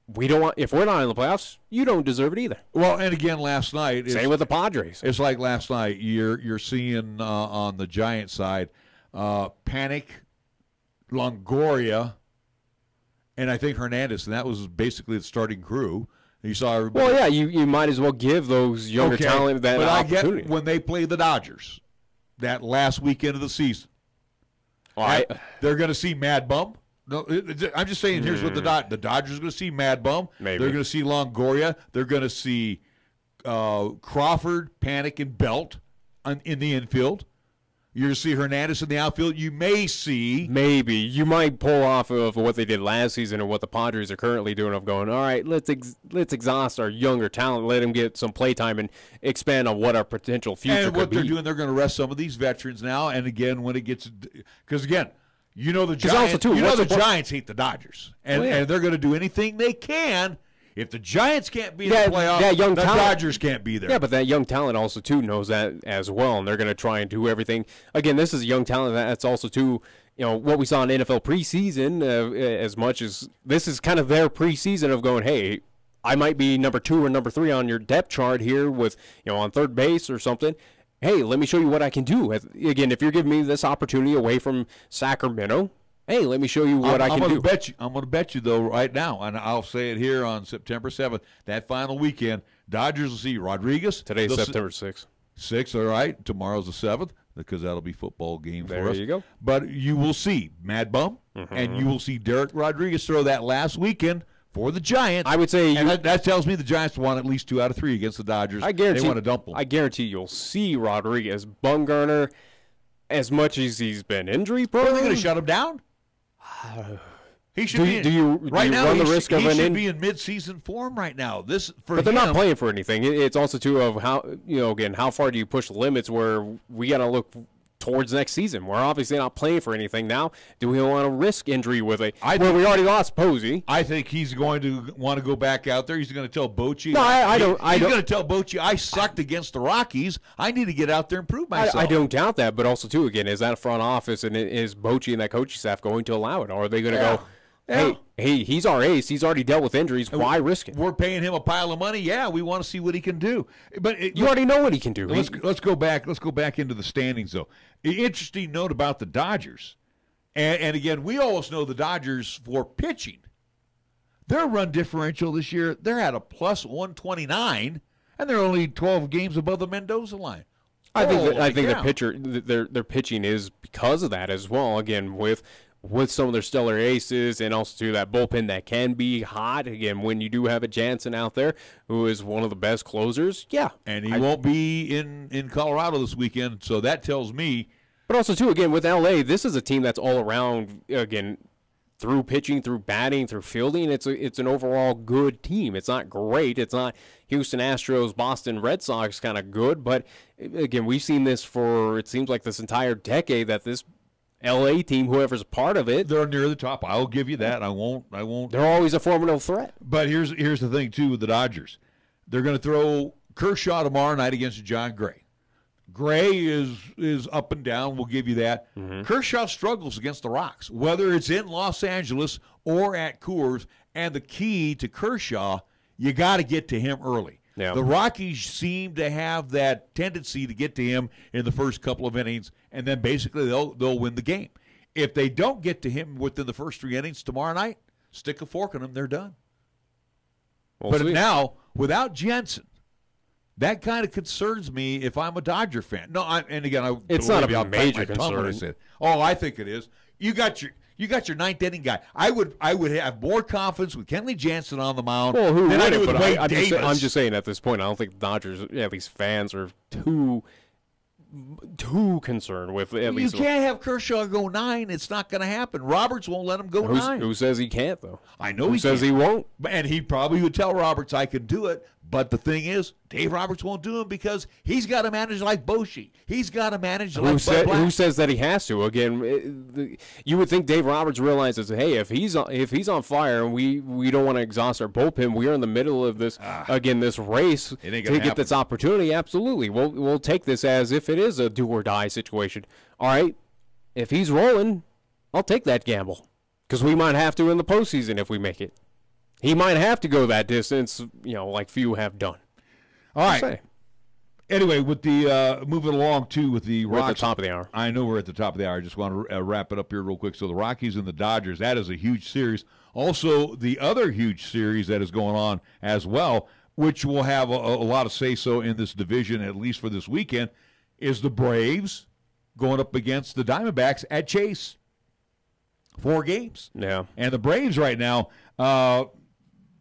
we don't want. If we're not in the playoffs, you don't deserve it either. Well, and again, last night, same with the Padres. It's like last night. You're seeing on the Giant side, panic Longoria, and I think Hernandez, and that was basically the starting crew. You saw everybody. Well, yeah, you might as well give those younger talent that opportunity. I get when they play the Dodgers that last weekend of the season. They're going to see Mad Bum. No, I'm just saying. Here's what the Dodgers are going to see: Mad Bum. Maybe. They're going to see Longoria. They're going to see Crawford, Panic, and Belt in the infield. You're going to see Hernandez in the outfield. You may see. Maybe. You might pull off of what they did last season or what the Padres are currently doing of going, all right, let's exhaust our younger talent, let them get some play time and expand on what our potential future could be. And what they're doing, they're going to rest some of these veterans now. And again, when it gets – because, again, you know the Giants, Giants hate the Dodgers. And they're going to do anything they can. If the Giants can't be in the playoffs, the Dodgers can't be there. Yeah, but that young talent also, too, knows that as well, and they're going to try and do everything. Again, this is a young talent that's also, too, what we saw in NFL preseason, as much as this is kind of their preseason of going, hey, I might be number 2 or number 3 on your depth chart here with, on third base or something. Hey, let me show you what I can do. Again, if you're giving me this opportunity away from Sacramento, hey, let me show you what I can do. I'm going to bet you, though, right now, and I'll say it here on September 7th, that final weekend, Dodgers will see Rodriguez. Today's September 6th. 6th, all right. Tomorrow's the 7th, because that'll be football game for us. There you go. But you will see Mad Bum, and you will see Derek Rodriguez throw that last weekend for the Giants. I would say, and that tells me the Giants won at least 2 out of 3 against the Dodgers. I guarantee they want to dump them. I guarantee you'll see Rodriguez, Bumgarner, as much as he's been injury prone. Are they going to shut him down? He should be. Do you run the risk of he should be in mid-season form right now. But they're not playing for anything. It's also too of how again how far do you push the limits where we got to look towards next season. We're obviously not playing for anything now. Do we want to risk injury with we already lost Posey? I think he's going to want to go back out there. He's going to tell Bochy. No, I don't. He's going to tell Bochy, I sucked against the Rockies. I need to get out there and prove myself. I don't doubt that, but also too again, is that a front office and is Bochy and that coaching staff going to allow it, or are they going to go? Hey, he's our ace. He's already dealt with injuries. Why risk it? We're paying him a pile of money. Yeah, we want to see what he can do. But you already know what he can do. Let's go back. Let's go back into the standings, though. Interesting note about the Dodgers, and again, we always know the Dodgers for pitching. Their run differential this year, they're at a plus 129, and they're only 12 games above the Mendoza line. I think their pitching is because of that as well. Again, with some of their stellar aces and also to that bullpen that can be hot. Again, when you do have a Jansen out there who is one of the best closers, yeah. And he won't be in Colorado this weekend, so that tells me. But also, too, again, with L.A., this is a team that's all around, again, through pitching, through batting, through fielding. It's an overall good team. It's not great. It's not Houston Astros, Boston Red Sox kind of good. But, again, we've seen this for, it seems like this entire decade that this L.A. team, whoever's a part of it, they're near the top. I'll give you that. I won't. They're always a formidable threat. But here's the thing too with the Dodgers. They're going to throw Kershaw tomorrow night against John Gray. Gray is up and down. We'll give you that. Mm-hmm. Kershaw struggles against the Rocks, whether it's in Los Angeles or at Coors. And the key to Kershaw, you got to get to him early. Yeah. The Rockies seem to have that tendency to get to him in the first couple of innings, and then basically they'll win the game. If they don't get to him within the first 3 innings tomorrow night, stick a fork in them, they're done. But now, without Jansen, that kind of concerns me if I'm a Dodger fan. No, it's not a major concern. I think it is. You got your ninth inning guy. I would have more confidence with Kenley Jansen on the mound than I do with Wade Davis. I'm just saying at this point, I don't think the Dodgers, at least fans, are too concerned with at least. You can't have Kershaw go 9. It's not going to happen. Roberts won't let him go 9. Who says he can't, though? I know he says he won't. And he probably would tell Roberts, I can do it. But the thing is, Dave Roberts won't do it because he's got to manage like Bochy. He's got to manage like Bud Black. Who says that he has to? Again, you would think Dave Roberts realizes, hey, if he's on fire and we don't want to exhaust our bullpen, we are in the middle of this this race to get this opportunity. Absolutely, we'll take this as if it is a do or die situation. All right, if he's rolling, I'll take that gamble because we might have to in the postseason if we make it. He might have to go that distance, like few have done. All right. Anyway, with the moving along, too, with the We're Rockies. at the top of the hour. I know we're at the top of the hour. I just want to wrap it up here real quick. So the Rockies and the Dodgers, that is a huge series. Also, the other huge series that is going on as well, which will have a lot of say-so in this division, at least for this weekend, is the Braves going up against the Diamondbacks at Chase. 4 games. Yeah. And the Braves right now,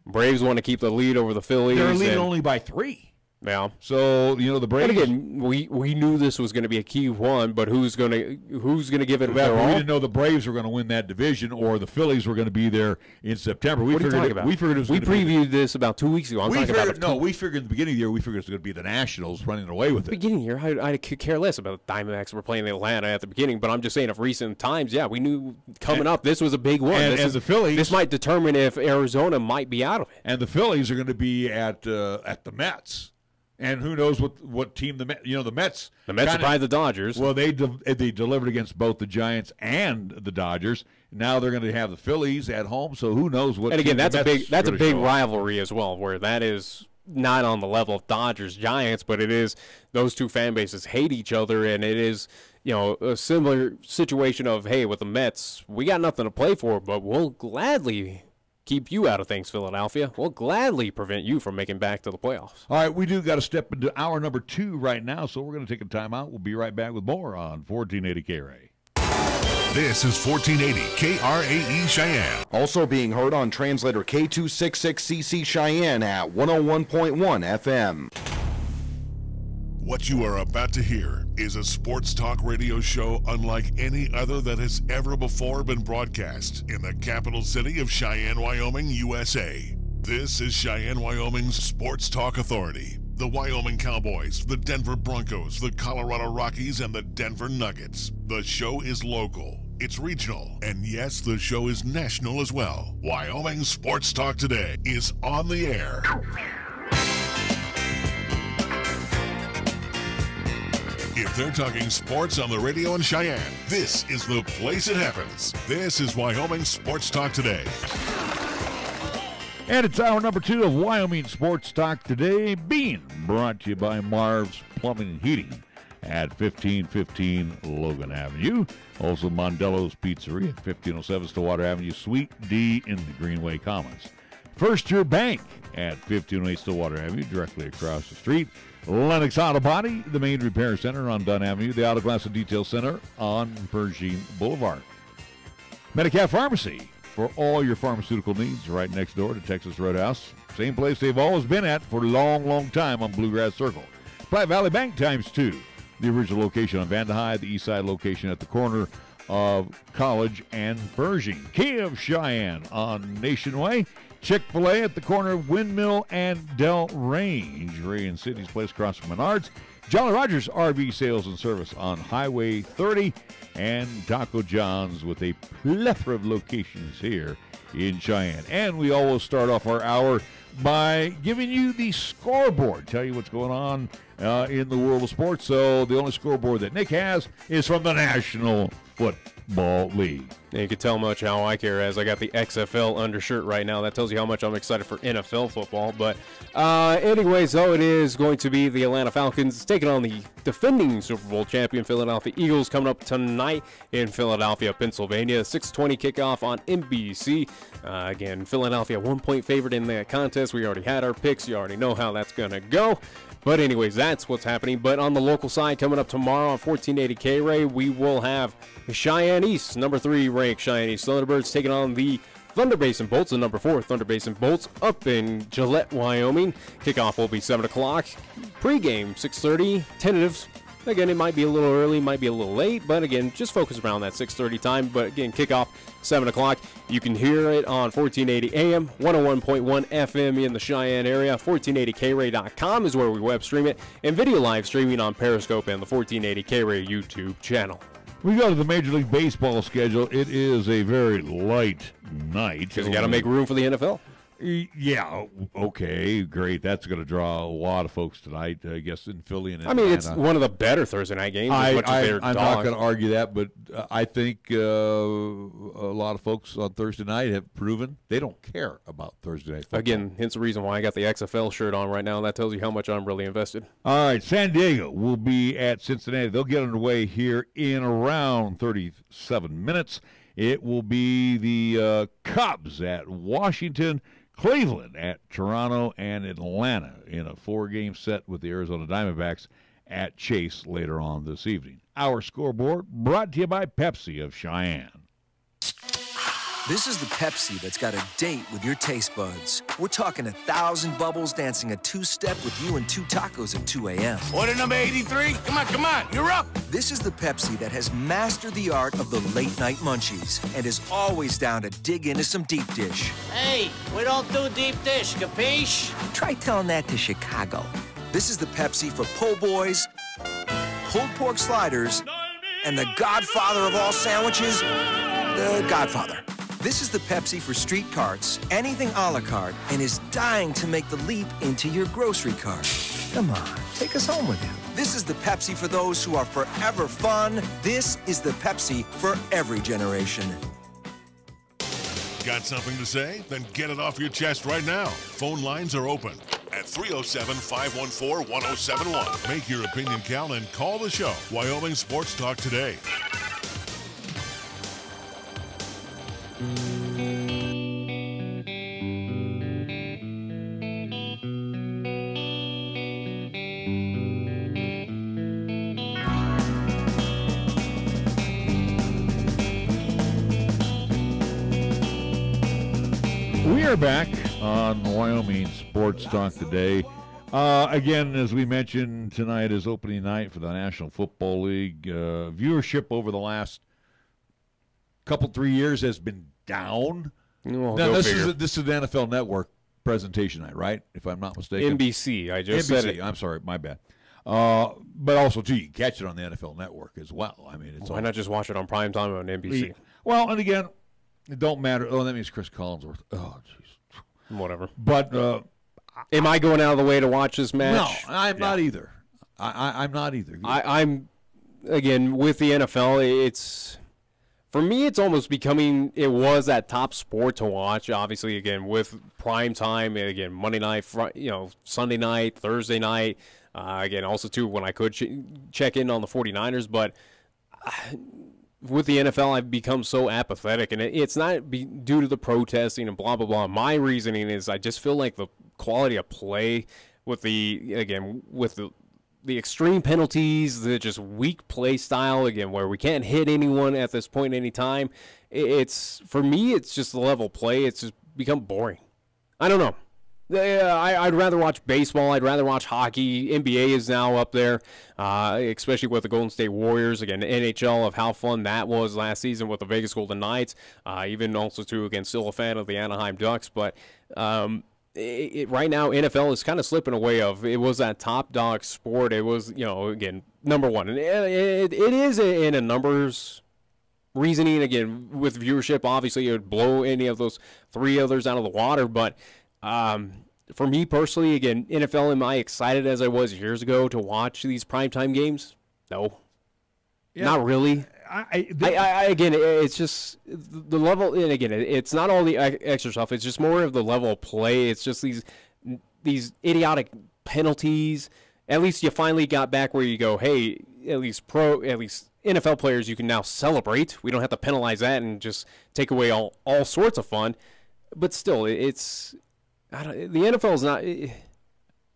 Braves want to keep the lead over the Phillies. they're leading only by 3. Yeah. So, the Braves. And again, we knew this was going to be a key one, but who's going to give it their all? We didn't know the Braves were going to win that division or the Phillies were going to be there in September. What are you talking about? We figured it was we previewed this about 2 weeks ago. we figured at the beginning of the year, we figured it was going to be the Nationals running away with it. Beginning of the year, I could care less about the Diamondbacks were playing Atlanta at the beginning, but I'm just saying of recent times, yeah, we knew coming up this was a big one. And the Phillies. This might determine if Arizona might be out of it. And the Phillies are going to be at the Mets. And who knows what team the Mets The Mets are probably the Dodgers. Well, they delivered against both the Giants and the Dodgers. Now they're going to have the Phillies at home. So who knows what? And again, that's a big show. rivalry as well, where that is not on the level of Dodgers Giants, but it is those two fan bases hate each other, and it is a similar situation of, hey, with the Mets, we got nothing to play for, but we'll gladly keep you out of things, Philadelphia. We'll gladly prevent you from making back to the playoffs. All right, we do got to step into hour number 2 right now, so we're going to take a timeout. We'll be right back with more on 1480 K-Ray. This is 1480 KRAE Cheyenne. Also being heard on translator K266CC Cheyenne at 101.1 FM. What you are about to hear is a sports talk radio show unlike any other that has ever before been broadcast in the capital city of Cheyenne, Wyoming, USA. This is Cheyenne, Wyoming's Sports Talk Authority. The Wyoming Cowboys, the Denver Broncos, the Colorado Rockies, and the Denver Nuggets. The show is local, it's regional, and yes, the show is national as well. Wyoming Sports Talk Today is on the air. If they're talking sports on the radio in Cheyenne, this is the place it happens. This is Wyoming Sports Talk Today. And it's hour number 2 of Wyoming Sports Talk Today, being brought to you by Marv's Plumbing and Heating at 1515 Logan Avenue. Also Mondello's Pizzeria at 1507 Stillwater Avenue, Suite D in the Greenway Commons. First Year Bank at 1508 Stillwater Avenue, directly across the street. Lennox Auto Body, the main repair center on Dunn Avenue. The Auto Glass and Detail Center on Pershing Boulevard. Medicare Pharmacy for all your pharmaceutical needs right next door to Texas Roadhouse. Same place they've always been at for a long, long time on Bluegrass Circle. Platte Valley Bank ×2. The original location on Vandehigh, the east side location at the corner of College and Pershing. Key of Cheyenne on Nation Way. Chick-fil-A at the corner of Windmill and Del Range. Ray and City's Place across from Menards. Jolly Rogers RV Sales and Service on Highway 30. And Taco John's with a plethora of locations here in Cheyenne. And we always start off our hour by giving you the scoreboard. Tell you what's going on in the world of sports. So the only scoreboard that Nick has is from the National Football League. And you can tell much how I care as I got the XFL undershirt right now. That tells you how much I'm excited for NFL football. But anyway, so it is going to be the Atlanta Falcons taking on the defending Super Bowl champion Philadelphia Eagles coming up tonight in Philadelphia, Pennsylvania. 6:20 kickoff on NBC. Again, Philadelphia 1-point favorite in that contest. We already had our picks. You already know how that's going to go. But anyways, that's what's happening. But on the local side, coming up tomorrow on 1480 K-Ray, we will have Cheyenne East, number 3 ranked Cheyenne East Thunderbirds taking on the Thunder Basin Bolts, the number 4 Thunder Basin Bolts up in Gillette, Wyoming. Kickoff will be 7 o'clock. Pre-game, 6:30. Tentatives. Again, it might be a little early, might be a little late, but again, just focus around that 6:30 time. But again, kickoff 7 o'clock. You can hear it on 1480 AM, 101.1 FM in the Cheyenne area. 1480kray.com is where we web stream it, and video live streaming on Periscope and the 1480 K-Ray YouTube channel. We go to the Major League Baseball schedule. It is a very light night. Because you got to make room for the NFL. Yeah, okay, great. That's going to draw a lot of folks tonight, I guess, in Philly and Atlanta. I mean, it's one of the better Thursday night games. I'm not going to argue that, but I think a lot of folks on Thursday night have proven they don't care about Thursday night football. Again, hence the reason why I got the XFL shirt on right now, and that tells you how much I'm really invested. All right, San Diego will be at Cincinnati. They'll get underway here in around 37 minutes. It will be the Cubs at Washington, Cleveland at Toronto, and Atlanta in a 4-game set with the Arizona Diamondbacks at Chase later on this evening. Our scoreboard brought to you by Pepsi of Cheyenne. This is the Pepsi that's got a date with your taste buds. We're talking 1,000 bubbles dancing a two-step with you and 2 tacos at 2 a.m. Order number 83? Come on, you're up! This is the Pepsi that has mastered the art of the late-night munchies and is always down to dig into some deep dish. Hey, we don't do deep dish, capiche? Try telling that to Chicago. This is the Pepsi for po' boys, pulled pork sliders, and the godfather of all sandwiches, the Godfather. This is the Pepsi for street carts, anything a la carte, and is dying to make the leap into your grocery cart. Come on, take us home with you. This is the Pepsi for those who are forever fun. This is the Pepsi for every generation. Got something to say? Then get it off your chest right now. Phone lines are open at 307-514-1071. Make your opinion count and call the show. Wyoming Sports Talk today. We are back on Wyoming Sports Talk today. Again, as we mentioned, tonight is opening night for the National Football League. Viewership over the last couple, 3 years has been down. Well, now, this is the NFL Network presentation night, right? If I'm not mistaken. NBC, I just said it. I'm sorry, my bad. But also, too, you can catch it on the NFL Network as well. I mean, it's why not just watch it on prime time on NBC? Well, and again, it don't matter. Oh, that means Chris Collinsworth. Oh, jeez. Whatever. But am I going out of the way to watch this match? No, I'm not either. I'm not either. I'm again with the NFL. It's for me. It's almost becoming. It was that top sport to watch. Obviously, again with prime time. Again, Monday night, Sunday night, Thursday night. Again, also too when I could check in on the 49ers, but. With the NFL, I've become so apathetic, and it's not due to the protesting and blah, blah, blah. My reasoning is I just feel like the quality of play with the extreme penalties, the just weak play style, again, where we can't hit anyone at this point any time. For me, it's just the level of play. It's just become boring. I don't know. I'd rather watch baseball. I'd rather watch hockey. NBA is now up there, especially with the Golden State Warriors. Again, NHL of how fun that was last season with the Vegas Golden Knights. Even also, too, again, still a fan of the Anaheim Ducks. But right now, NFL is kind of slipping away of it was that top dog sport. It was, again, number one. And it is in a numbers reasoning. Again, with viewership, obviously, it would blow any of those 3 others out of the water. But for me personally, again, NFL, am I excited as I was years ago to watch these primetime games? No. Yeah. Not really. Again, it's just the level, and again, it's not all the extra stuff. It's just more of the level of play. It's just these idiotic penalties. At least you finally got back where you go, hey, at least NFL players you can now celebrate. We don't have to penalize that and just take away all sorts of fun. But still, the NFL is not.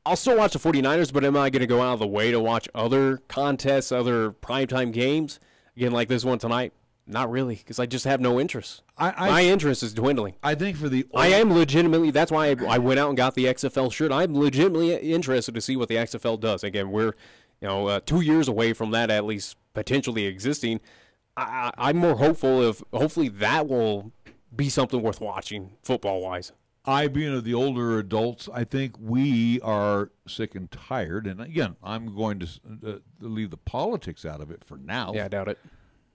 I'll still watch the 49ers, but am I going to go out of the way to watch other contests, other primetime games? Again, like this one tonight? Not really, because I just have no interest. My interest is dwindling. I think I am legitimately, that's why I went out and got the XFL shirt. I'm legitimately interested to see what the XFL does. Again, we're 2 years away from that at least potentially existing. I'm more hopeful of, hopefully that will be something worth watching football-wise. Being of the older adults, I think we are sick and tired. And again, I'm going to leave the politics out of it for now. Yeah, I doubt it.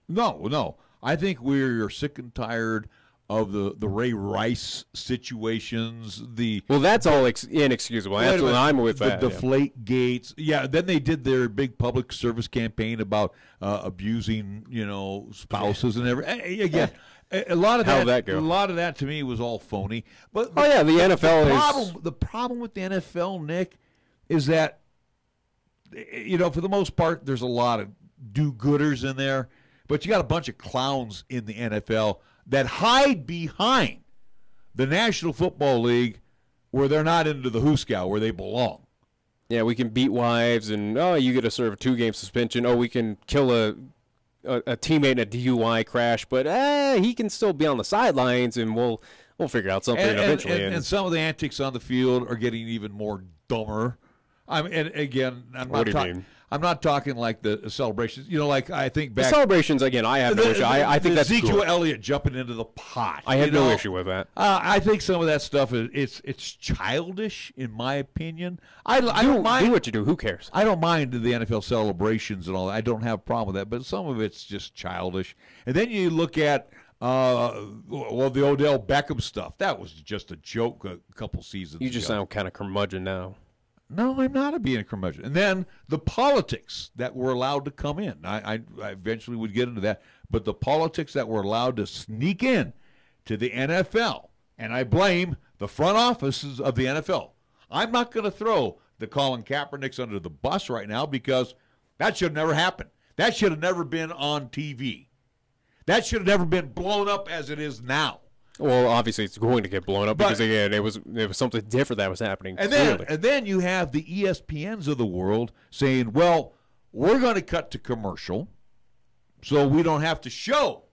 No. I think we're sick and tired of the Ray Rice situations. Well, that's all inexcusable. That's what I'm with. The deflate gates. Yeah. Then they did their big public service campaign about abusing, spouses and everything. Again, a lot of that. A lot of that to me was all phony. But the NFL the problem with the NFL, Nick, is that for the most part, there's a lot of do-gooders in there, but you got a bunch of clowns in the NFL that hide behind the National Football League where they're not into the hooskow, where they belong. Yeah, we can beat wives, and you get to serve a 2-game suspension. We can kill a teammate in a DUI crash, but he can still be on the sidelines, and we'll figure out something eventually. And some of the antics on the field are getting even more dumber. And again, I'm not talking like the celebrations. I think back. The celebrations, again, I have no issue. I think that's Ezekiel cool. Elliott jumping into the pot. I have no issue with that. I think some of that stuff it's childish, in my opinion. I don't mind. Do what you do. Who cares? I don't mind the NFL celebrations and all that. I don't have a problem with that. But some of it's just childish. And then you look at the Odell Beckham stuff. That was just a joke a couple seasons ago. You just sound kind of curmudgeon now. No, I'm not being a curmudgeon. And then the politics that were allowed to come in. I eventually would get into that. But the politics that were allowed to sneak in to the NFL, and I blame the front offices of the NFL. I'm not going to throw the Colin Kaepernicks under the bus right now because that should have never happened. That should have never been on TV. That should have never been blown up as it is now. Well, obviously it's going to get blown up because again, it was something different that was happening. And then you have the ESPNs of the world saying, "Well, we're going to cut to commercial, so we don't have to show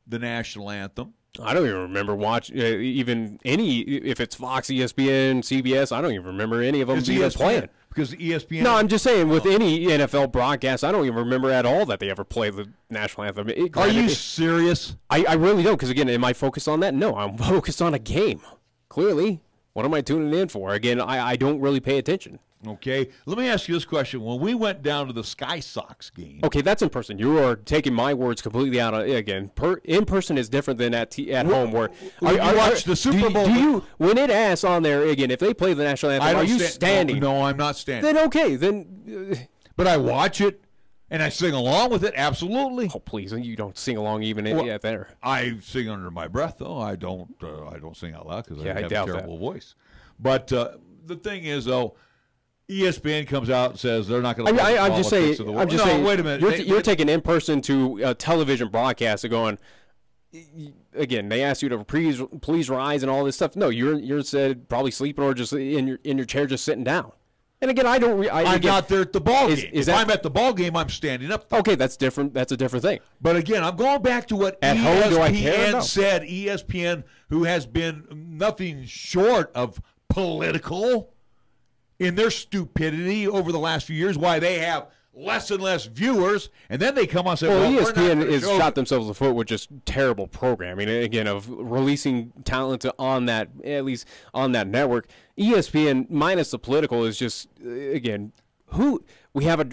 the national anthem." I don't even remember watching even any if it's Fox, ESPN, CBS. I don't even remember any of them even playing. Because ESPN. No, I'm just saying with any NFL broadcast, I don't even remember at all that they ever play the national anthem. Are you serious? I really don't. Because again, am I focused on that? No, I'm focused on a game. Clearly, what am I tuning in for? Again, I don't really pay attention. Okay, let me ask you this question. When we went down to the Sky Sox game. Okay, that's in person. You are taking my words completely out of it. Again, in person is different than at home. Where you watch the Super Bowl. Do you, when it asks on there, again, if they play the national anthem, are you standing? No, I'm not standing. Then okay, then. But I watch it, and I sing along with it, absolutely. Oh, please, you don't sing along even at there. I sing under my breath, though. I don't sing out loud because I have a terrible voice. But the thing is, though, ESPN comes out and says they're not going to. I'm just saying. Wait a minute. You're taking in person to a television broadcast and going. Again, they ask you to please rise and all this stuff. No, you're said probably sleeping or just in your chair, just sitting down. And again, I'm not there at the ball game. If I'm at the ball game, I'm standing up. Okay, that's different. That's a different thing. But again, I'm going back to what at ESPN home, do I care? No. said. ESPN, who has been nothing short of political in their stupidity over the last few years, why they have less and less viewers, and then they come on and say, well, ESPN has shot themselves in the foot with just terrible programming, again, of releasing talent on that, at least on that network. ESPN, minus the political, is just, again, we have a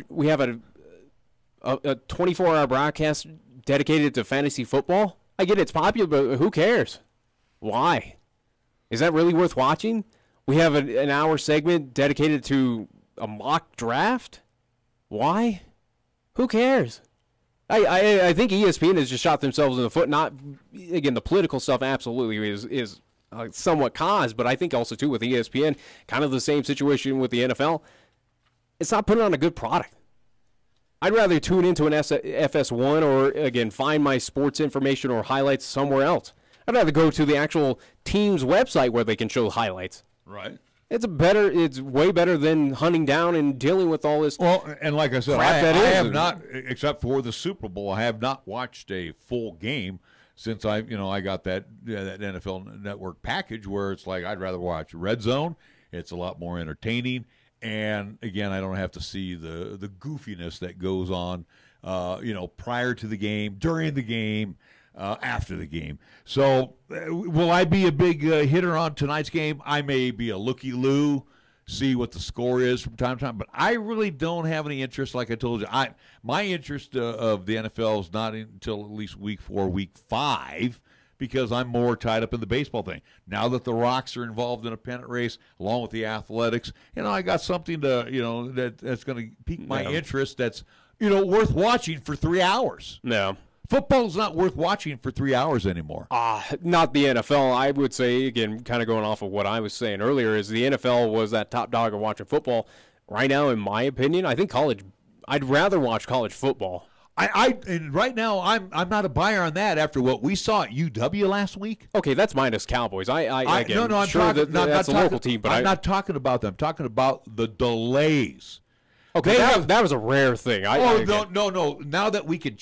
24-hour broadcast dedicated to fantasy football? I get it's popular, but who cares? Why? Is that really worth watching? We have an hour segment dedicated to a mock draft. Why? Who cares? I think ESPN has just shot themselves in the foot. Not again, the political stuff absolutely is somewhat caused, but I think also too with ESPN, kind of the same situation with the NFL. It's not putting on a good product. I'd rather tune into an FS1 or again find my sports information or highlights somewhere else. I'd rather go to the actual team's website where they can show highlights. Right. It's way better than hunting down and dealing with all this. Well, and like I said, I have not, except for the Super Bowl, I have not watched a full game since I got that NFL Network package where it's like I'd rather watch Red Zone. It's a lot more entertaining, and again, I don't have to see the goofiness that goes on, prior to the game, during the game. After the game. So will I be a big hitter on tonight's game? I may be a looky-loo, see what the score is from time to time, but I really don't have any interest. Like I told you, my interest of the NFL is not until at least week 4, week 5, because I'm more tied up in the baseball thing. Now that the Rocks are involved in a pennant race, along with the Athletics, I got something to, that's going to pique my interest that's, worth watching for 3 hours. No. Football's not worth watching for 3 hours anymore. Not the NFL. I would say, again, kind of going off of what I was saying earlier, is the NFL was that top dog of watching football. Right now, in my opinion, I think I'd rather watch college football. And right now, I'm not a buyer on that after what we saw at UW last week. Okay, that's minus Cowboys. I'm talking that's a local team, but I'm not talking about them. I'm talking about the delays. Okay, that was a rare thing. No. Now that we could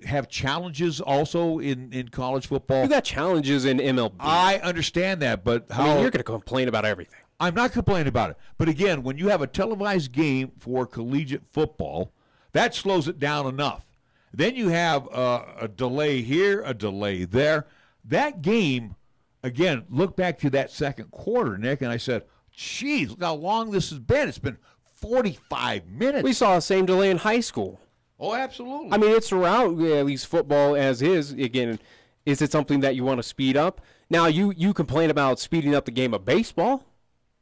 have challenges also in college football. You got challenges in MLB. I understand that, but you're going to complain about everything. I'm not complaining about it. But again, when you have a televised game for collegiate football, that slows it down enough. Then you have a delay here, a delay there. That game, again, look back to that second quarter, Nick, and I said, geez, look how long this has been. It's been 45 minutes. We saw the same delay in high school. Oh, absolutely. I mean, it's throughout at least football as is. Again, is it something that you want to speed up? Now, you complain about speeding up the game of baseball.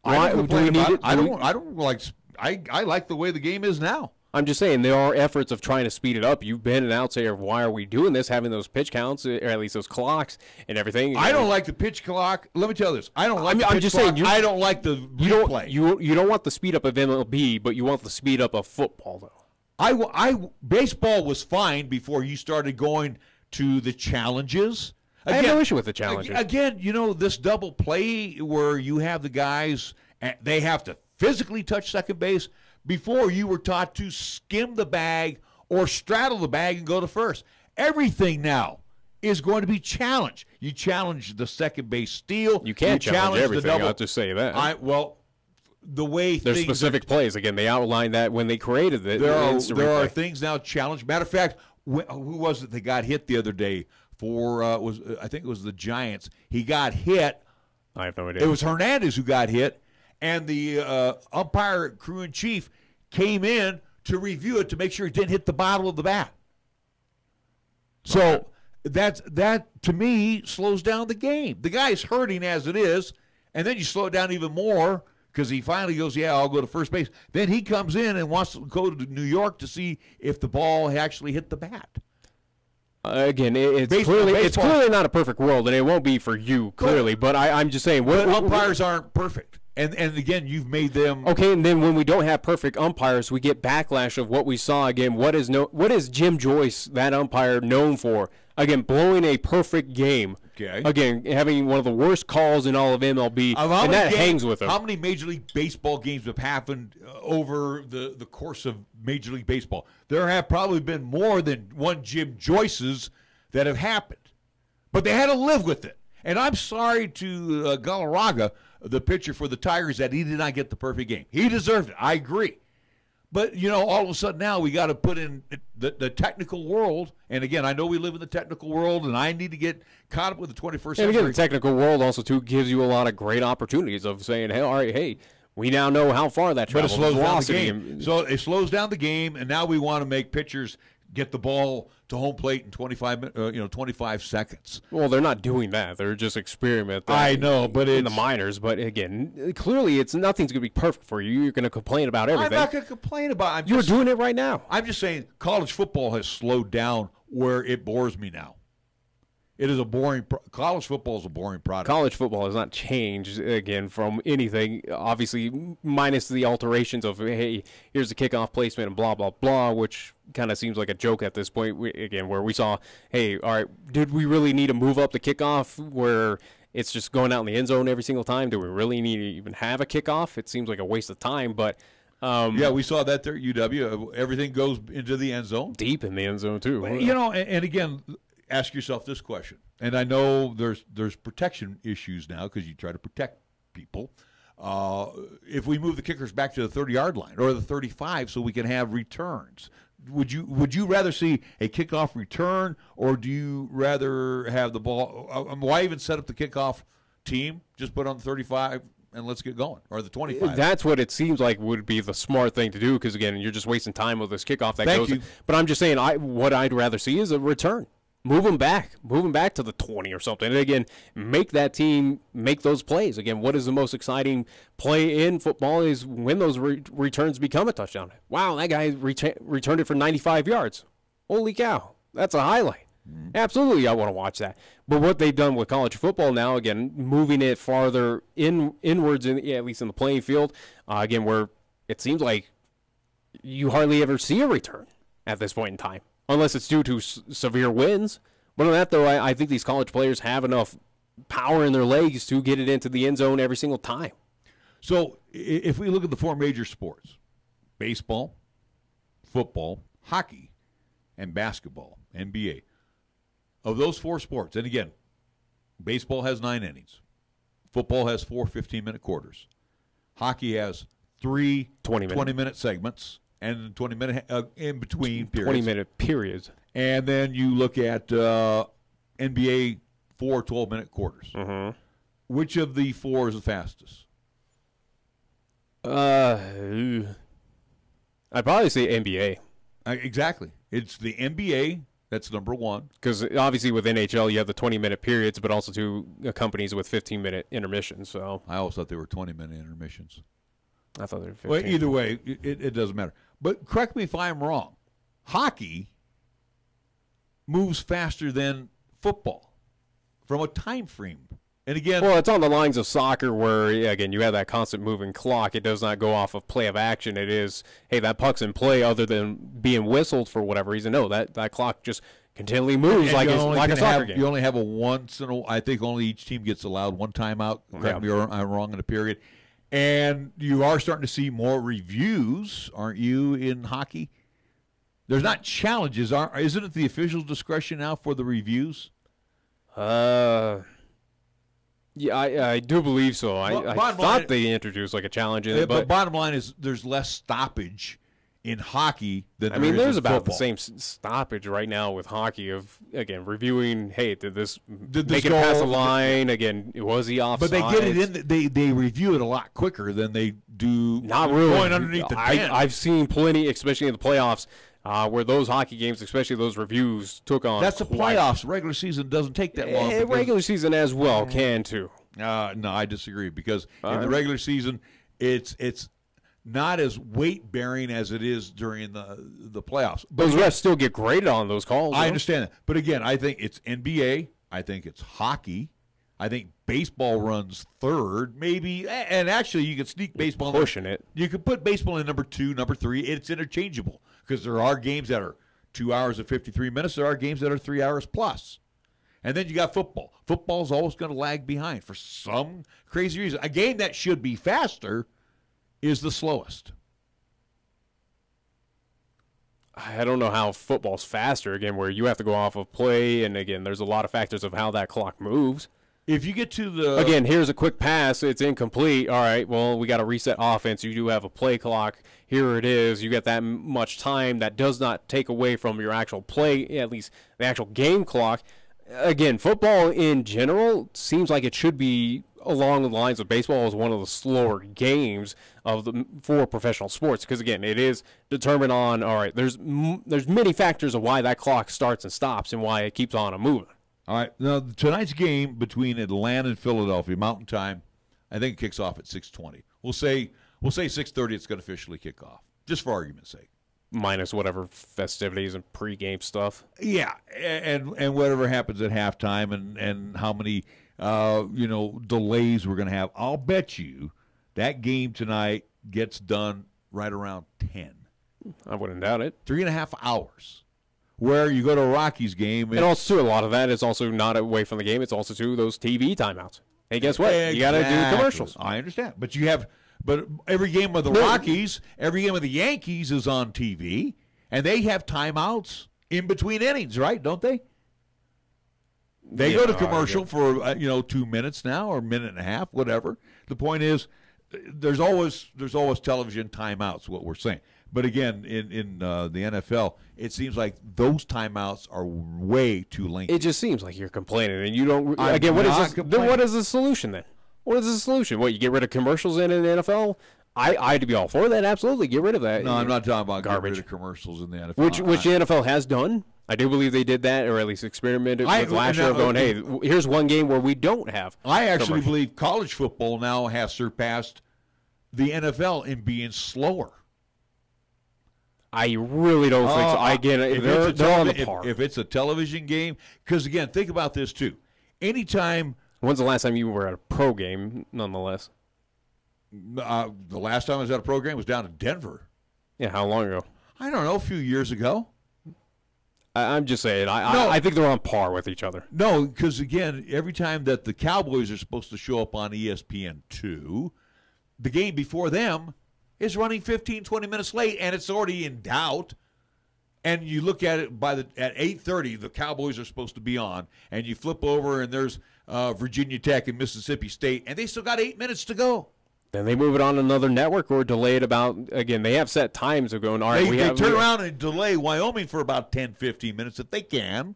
I don't complain about it. I like the way the game is now. I'm just saying there are efforts of trying to speed it up. You've been an outsider of why are we doing this, having those pitch counts, or at least those clocks and everything. I don't like the pitch clock. Let me tell you this. I don't like the pitch clock. I don't like the replay. You don't want the speed up of MLB, but you want the speed up of football, though. Baseball was fine before you started going to the challenges. I have no issue with the challenges. Again, this double play where you have the guys, they have to physically touch second base. Before, you were taught to skim the bag or straddle the bag and go to first. Everything now is going to be challenged. You challenge the second base steal. You can't challenge everything. I'll just say that. The way there's specific plays. Again, they outlined that when they created it. There are things now challenged. Matter of fact, who was it that got hit the other day for? I think it was the Giants. He got hit. I have no idea. It was Hernandez who got hit. And the umpire crew in chief came in to review it to make sure he didn't hit the bottle of the bat. So that to me slows down the game. The guy's hurting as it is, and then you slow it down even more because he finally goes, "Yeah, I'll go to first base." Then he comes in and wants to go to New York to see if the ball actually hit the bat. Again, it's clearly not a perfect world, and it won't be for you clearly. But I'm just saying, umpires aren't perfect. And again, you've made them okay. And then when we don't have perfect umpires, we get backlash of what we saw. Again, what is Jim Joyce, that umpire, known for? Again, blowing a perfect game. Okay. Again, having one of the worst calls in all of MLB, and that hangs with him. How many Major League Baseball games have happened over the course of Major League Baseball? There have probably been more than one Jim Joyce's that have happened, but they had to live with it. And I'm sorry to Galarraga, the pitcher for the Tigers, that he did not get the perfect game. He deserved it. I agree. But, all of a sudden now we got to put in the technical world. And, again, I know we live in the technical world, and I need to get caught up with the 21st century. And, again, the technical world also, too, gives you a lot of great opportunities of saying, hey, all right, hey, we now know how far that travels. But it slows down the game. So it slows down the game, and now we want to make pitchers get the ball to home plate in 25 seconds. Well, they're not doing that. They're just experimenting. I know, but in the minors. But again, clearly, nothing's going to be perfect for you. You're going to complain about everything. I'm not going to complain about it. You're doing it right now. I'm just saying college football has slowed down where it bores me now. It is a boring college football is a boring product. College football has not changed, again, from anything, obviously, minus the alterations of, hey, here's the kickoff placement and blah, blah, blah, which kind of seems like a joke at this point, again, where we saw, hey, all right, did we really need to move up the kickoff where it's just going out in the end zone every single time? Do we really need to even have a kickoff? It seems like a waste of time, but yeah, we saw that there at UW. Everything goes into the end zone. Deep in the end zone, too. And again, ask yourself this question, and I know there's protection issues now because you try to protect people. If we move the kickers back to the 30-yard line or the 35 so we can have returns, would you rather see a kickoff return, or do you rather have the ball? Why even set up the kickoff team? Just put on the 35 and let's get going, or the 25. That's what it seems like would be the smart thing to do, because, again, you're just wasting time with this kickoff that Thank goes. you. But I'm just saying, what I'd rather see is a return. move them back to the 20 or something. And again, make that team make those plays. Again, what is the most exciting play in football is when those returns become a touchdown. Wow, that guy returned it for 95 yards. Holy cow, that's a highlight. Absolutely, I want to watch that. But what they've done with college football now, again, moving it farther inwards, at least in the playing field, again, where it seems like you hardly ever see a return at this point in time, unless it's due to severe winds. But on that, though, I think these college players have enough power in their legs to get it into the end zone every single time. So if we look at the four major sports, baseball, football, hockey, and basketball, NBA, of those four sports, and again, baseball has 9 innings. Football has 4 15-minute quarters. Hockey has 3 20-minute segments and 20-minute in between periods. 20-minute periods. And then you look at NBA 4 12-minute quarters. Mm-hmm. Which of the four is the fastest? I'd probably say NBA. Exactly. It's the NBA. That's number one. Because obviously with NHL, you have the 20-minute periods, but also two companies with 15-minute intermissions. So I always thought they were 20-minute intermissions. I thought they were 15. Well, either way, it doesn't matter. But correct me if I'm wrong. Hockey moves faster than football from a time frame. And again, well, it's on the lines of soccer where, again, you have that constant moving clock. It does not go off of play of action. It is, hey, that puck's in play other than being whistled for whatever reason. No, that clock just continually moves like a soccer game. You only have I think only each team gets allowed one timeout. Correct me if I'm wrong in a period. And you are starting to see more reviews, aren't you, in hockey? There's not challenges. Isn't it the official's discretion now for the reviews? Yeah, I do believe so. I thought they introduced like a challenge in it. But bottom line is there's less stoppage in hockey than there is there's in about football. the same stoppage right now with hockey of, again, reviewing, hey, did this make it past the line? Again, was he offside? But they get it in. They review it a lot quicker than they do not really going underneath the tent. I've seen plenty, especially in the playoffs, where those hockey games, especially those reviews, took on. That's the playoffs. Regular season doesn't take that long. Regular season as well can too. No, I disagree because in the regular season, it's not as weight bearing as it is during the playoffs. But those refs still get graded on those calls. I understand that, but again, I think it's NBA. I think it's hockey. I think baseball runs third, maybe, and actually you could sneak baseball. Pushing it. You could put baseball in number 2, number 3. It's interchangeable because there are games that are 2 hours and 53 minutes. There are games that are 3 hours plus. And then you got football. Football's always going to lag behind for some crazy reason. A game that should be faster is the slowest. I don't know how football's faster, again, where you have to go off of play, and again, there's a lot of factors of how that clock moves. If you get to the... Again, here's a quick pass. It's incomplete. All right, well, we got to reset offense. You do have a play clock. Here it is. You get that much time. That does not take away from your actual play, at least the actual game clock. Again, football in general seems like it should be along the lines of baseball as one of the slower games of the 4 professional sports because, again, it is determined on, all right, there's many factors of why that clock starts and stops and why it keeps on moving. All right, now tonight's game between Atlanta and Philadelphia, Mountain Time, I think it kicks off at 6:20. We'll say 6:30 it's going to officially kick off, just for argument's sake. Minus whatever festivities and pregame stuff. Yeah, and whatever happens at halftime and how many delays we're going to have. I'll bet you that game tonight gets done right around 10. I wouldn't doubt it. 3.5 hours. Where you go to a Rockies game. And also, too, a lot of that is also not away from the game. It's also, too, those TV timeouts. Hey, guess what? Exactly. You got to do commercials. I understand. But every game of the Rockies, every game of the Yankees is on TV, and they have timeouts in between innings, right? Don't they? They go to commercial for 2 minutes now or a minute and a half, whatever. The point is, there's always television timeouts. What we're saying, but again, in the NFL, it seems like those timeouts are way too lengthy. It just seems like you're complaining, and you don't. Again, what is the solution then? What is the solution? What, you get rid of commercials in the NFL? I'd be all for that. Absolutely, get rid of that. No, I'm not talking about garbage. Get rid of commercials in the NFL. Which the NFL has done. I do believe they did that, or at least experimented with last year, going, hey, here's one game where we don't have. I actually believe college football now has surpassed the NFL in being slower. I really don't think so. Again, they're on the par. If it's a television game, because, again, think about this, too. Anytime. When's the last time you were at a pro game, nonetheless? The last time I was at a pro game was down in Denver. Yeah, how long ago? I don't know, a few years ago. I'm just saying, I think they're on par with each other. No, because, again, every time that the Cowboys are supposed to show up on ESPN2, the game before them is running 15, 20 minutes late, and it's already in doubt. And you look at it at 8:30, the Cowboys are supposed to be on, and you flip over, and there's Virginia Tech and Mississippi State, and they still got 8 minutes to go. Then they move it on another network or delay it about, again, they have set times of going, all right, they turn around and delay Wyoming for about 10, 15 minutes if they can.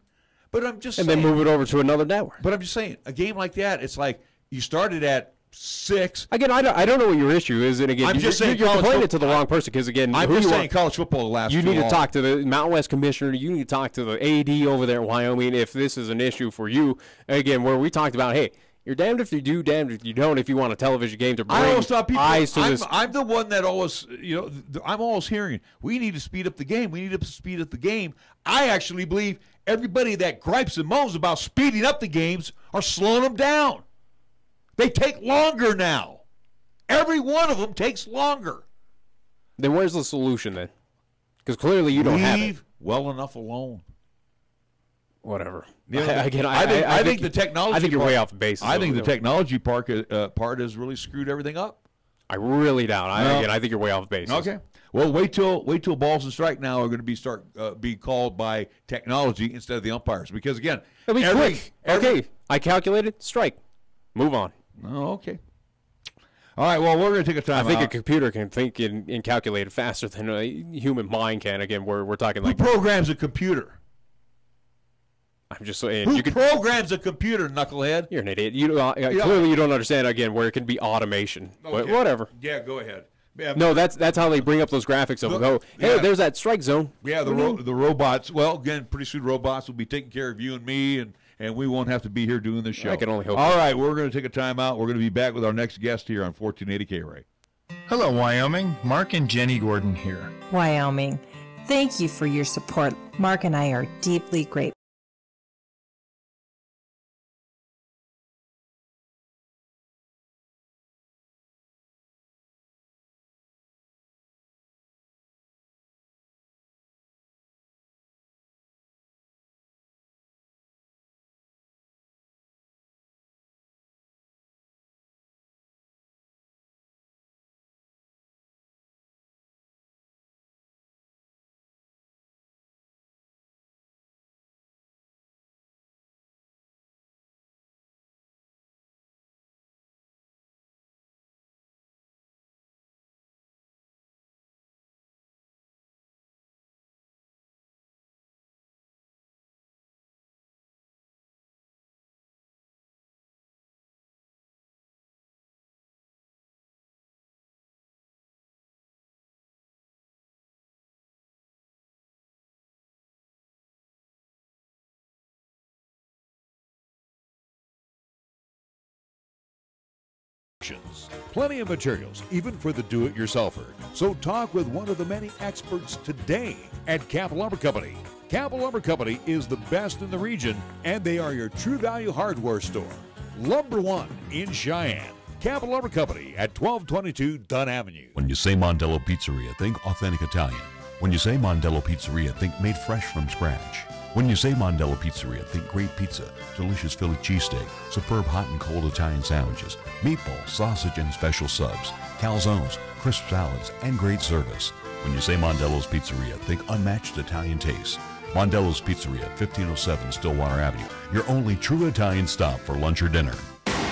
But I'm just saying. And then move it over to another network. But I'm just saying, a game like that, it's like you started at 6. Again, I don't know what your issue is. And again, I'm just saying you're complaining to the wrong person because, again, I'm just saying college football lasts. You need to talk to the Mountain West commissioner. You need to talk to the AD over there in Wyoming if this is an issue for you. Again, where we talked about, hey, you're damned if you do, damned if you don't. If you want a television game to bring eyes to this, I'm the one that always, I'm always hearing we need to speed up the game. We need to speed up the game. I actually believe everybody that gripes and moans about speeding up the games are slowing them down. They take longer now. Every one of them takes longer. Then where's the solution then? Because clearly you don't have it. Leave well enough alone. Whatever. Again, I think the technology. I think you're way off base. I think the technology part has really screwed everything up. I really doubt. I think you're way off base. Okay. Well, wait till balls and strike now are going to be called by technology instead of the umpires because again, it'll be quick. Okay, I calculated strike. Move on. Oh, okay. All right. Well, we're going to take a time. I think a computer can think and calculate faster than a human mind can. Again, we're talking like who programs a computer. I'm just saying. Who programs a computer, knucklehead? You're an idiot. Clearly, you don't understand, again, where it can be automation. Okay. But whatever. Yeah, go ahead. Yeah, no, that's how they bring up those graphics of hey, there's that strike zone. Yeah, the robots. Well, again, pretty soon robots will be taking care of you and me, and we won't have to be here doing this show. I can only hope. All right, we're going to take a time out. We're going to be back with our next guest here on 1480 K-Ray. Hello, Wyoming. Mark and Jenny Gordon here. Wyoming, thank you for your support. Mark and I are deeply grateful. Plenty of materials, even for the do-it-yourselfer. So talk with one of the many experts today at Capital Lumber Company. Capital Lumber Company is the best in the region, and they are your true value hardware store. Lumber One in Cheyenne. Capital Lumber Company at 1222 Dunn Avenue. When you say Mondello Pizzeria, think authentic Italian. When you say Mondello Pizzeria, think made fresh from scratch. When you say Mondello Pizzeria, think great pizza, delicious Philly cheesesteak, superb hot and cold Italian sandwiches, meatballs, sausage, and special subs, calzones, crisp salads, and great service. When you say Mondello's Pizzeria, think unmatched Italian taste. Mondello's Pizzeria, 1507 Stillwater Avenue, your only true Italian stop for lunch or dinner.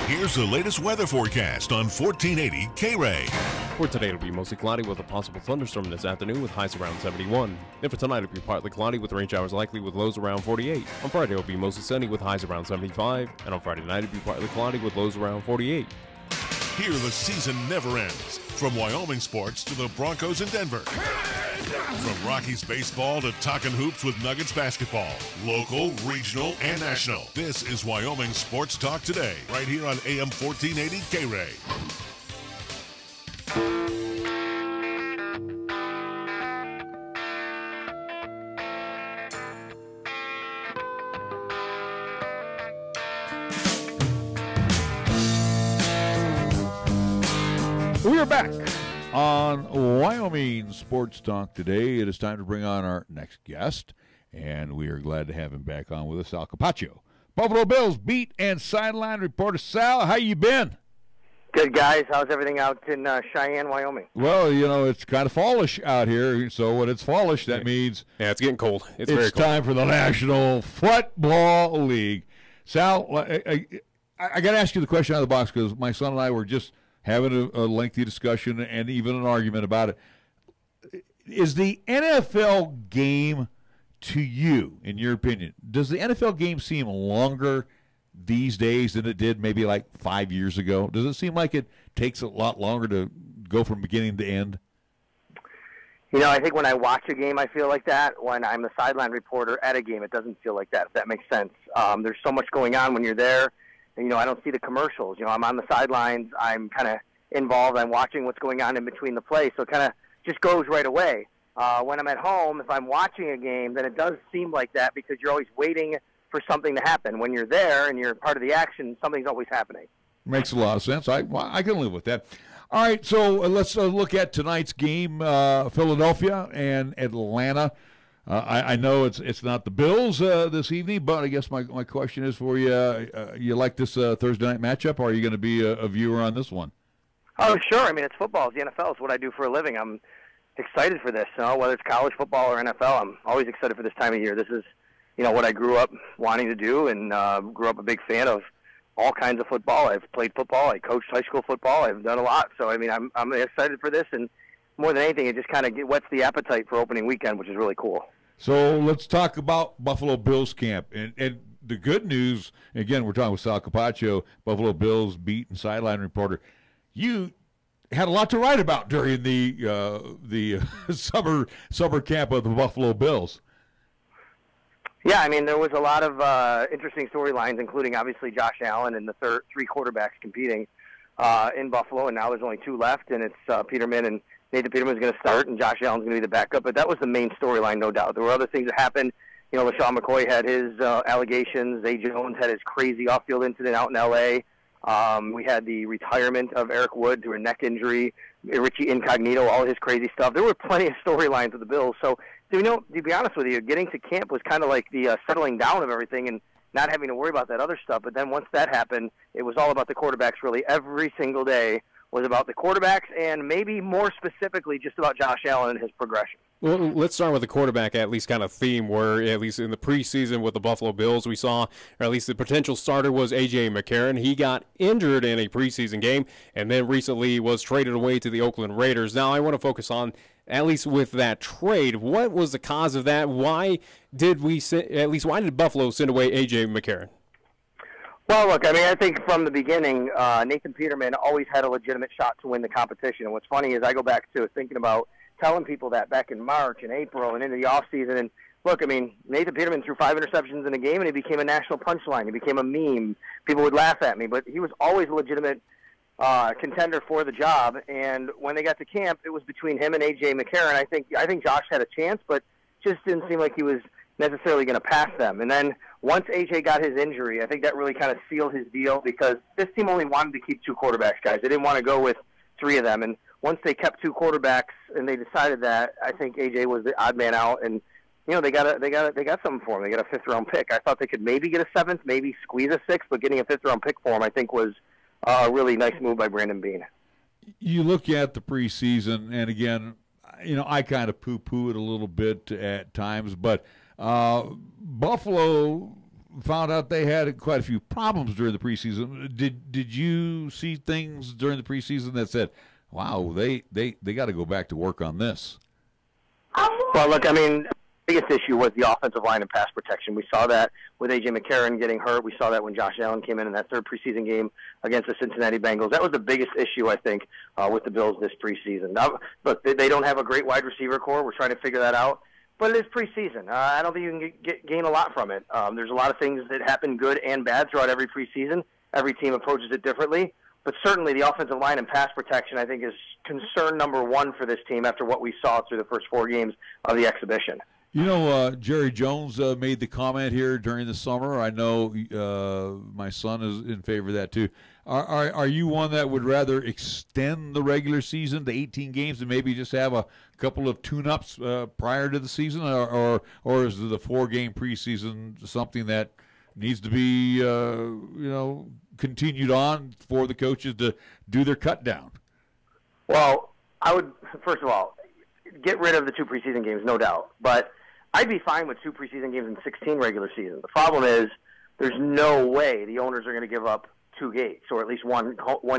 Here's the latest weather forecast on 1480 K-Ray. For today, it'll be mostly cloudy with a possible thunderstorm this afternoon with highs around 71. Then for tonight, it'll be partly cloudy with rain showers likely with lows around 48. On Friday, it'll be mostly sunny with highs around 75. And on Friday night, it'll be partly cloudy with lows around 48. Here, the season never ends. From Wyoming sports to the Broncos in Denver. From Rockies baseball to talking hoops with Nuggets basketball, local, regional, and national. This is Wyoming Sports Talk Today, right here on AM 1480 K-Ray. We are back on Wyoming Sports Talk Today. It is time to bring on our next guest, and we are glad to have him back on with us, Sal Capaccio, Buffalo Bills beat and sideline reporter. Sal, how you been? Good, guys. How's everything out in Cheyenne, Wyoming? Well, you know, it's kind of fallish out here, so when it's fallish, that means it's getting cold. It's very cold. Time for the National Football League. Sal, I got to ask you the question out of the box because my son and I were just having a lengthy discussion and even an argument about it. Is the NFL game, to you, in your opinion, does the NFL game seem longer these days than it did maybe like 5 years ago? Does it seem like it takes a lot longer to go from beginning to end? You know, I think when I watch a game, I feel like that. When I'm the sideline reporter at a game, it doesn't feel like that, if that makes sense. There's so much going on when you're there. And, you know, I don't see the commercials. You know, I'm on the sidelines. I'm kind of involved. I'm watching what's going on in between the plays. So it kind of just goes right away. When I'm at home, if I'm watching a game, then it does seem like that because you're always waiting for something to happen. When you're there and you're part of the action, something's always happening. Makes a lot of sense. I can live with that. All right, so let's look at tonight's game, Philadelphia and Atlanta. I know it's not the Bills this evening, but I guess my question is for you, you like this Thursday night matchup, or are you going to be a viewer on this one? Oh, sure. I mean, it's football. It's the NFL. It's what I do for a living. I'm excited for this. You know, whether it's college football or NFL, I'm always excited for this time of year. This is, you know, what I grew up wanting to do and grew up a big fan of all kinds of football. I've played football. I coached high school football. I've done a lot. So, I mean, I'm excited for this, and more than anything, it just kind of whets the appetite for opening weekend, which is really cool. So let's talk about Buffalo Bills camp. And the good news, again, we're talking with Sal Capaccio, Buffalo Bills beat and sideline reporter. You had a lot to write about during the summer camp of the Buffalo Bills. Yeah, I mean, there was a lot of interesting storylines, including obviously Josh Allen and the three quarterbacks competing in Buffalo, and now there's only two left, and it's Peterman and Nathan Peterman's going to start, and Josh Allen's going to be the backup. But that was the main storyline, no doubt. There were other things that happened. You know, LaShawn McCoy had his allegations. Zay Jones had his crazy off-field incident out in L.A. We had the retirement of Eric Wood through a neck injury, Richie Incognito, all his crazy stuff. There were plenty of storylines with the Bills. So, you know, to be honest with you, getting to camp was kind of like the settling down of everything and not having to worry about that other stuff. But then once that happened, it was all about the quarterbacks really. Every single day was about the quarterbacks and maybe more specifically just about Josh Allen and his progression. Well, let's start with the quarterback, at least kind of theme, where at least in the preseason with the Buffalo Bills we saw, or at least the potential starter was A.J. McCarron. He got injured in a preseason game and then recently was traded away to the Oakland Raiders. Now I want to focus on, at least with that trade, what was the cause of that? Why did Buffalo send away A.J. McCarron? Well, look, I mean, I think from the beginning, Nathan Peterman always had a legitimate shot to win the competition. And what's funny is I go back to thinking about telling people that back in March and April and into the offseason. And look, I mean, Nathan Peterman threw 5 interceptions in a game, and he became a national punchline. He became a meme. People would laugh at me, but he was always a legitimate contender for the job. And when they got to camp, it was between him and A.J. McCarron. I think Josh had a chance, but just didn't seem like he was necessarily going to pass them. And then once A.J. got his injury, I think that really kind of sealed his deal because this team only wanted to keep 2 quarterbacks, guys. They didn't want to go with 3 of them. And once they kept 2 quarterbacks and they decided that, I think A.J. was the odd man out. And, you know, they got something for him. They got a 5th-round pick. I thought they could maybe get a 7th, maybe squeeze a 6th, but getting a 5th-round pick for him, I think, was a really nice move by Brandon Beane. You look at the preseason, and again, you know, I kind of poo-poo it a little bit at times, but Buffalo found out they had quite a few problems during the preseason. Did you see things during the preseason that said, wow, they got to go back to work on this? Well, look, I mean, biggest issue was the offensive line and pass protection. We saw that with A.J. McCarron getting hurt. We saw that when Josh Allen came in that third preseason game against the Cincinnati Bengals. That was the biggest issue, I think, with the Bills this preseason. Now, look, they don't have a great wide receiver core. We're trying to figure that out. But it is preseason. I don't think you can gain a lot from it. There's a lot of things that happen good and bad throughout every preseason. Every team approaches it differently. But certainly the offensive line and pass protection, I think, is concern number one for this team after what we saw through the first 4 games of the exhibition. You know, Jerry Jones made the comment here during the summer. I know my son is in favor of that too. Are you one that would rather extend the regular season to 18 games and maybe just have a couple of tune-ups prior to the season, or is the 4-game preseason something that needs to be continued on for the coaches to do their cut down? Well, I would, first of all, get rid of the 2 preseason games, no doubt. But I'd be fine with 2 preseason games and 16 regular season. The problem is there's no way the owners are going to give up 2 gates, or at least one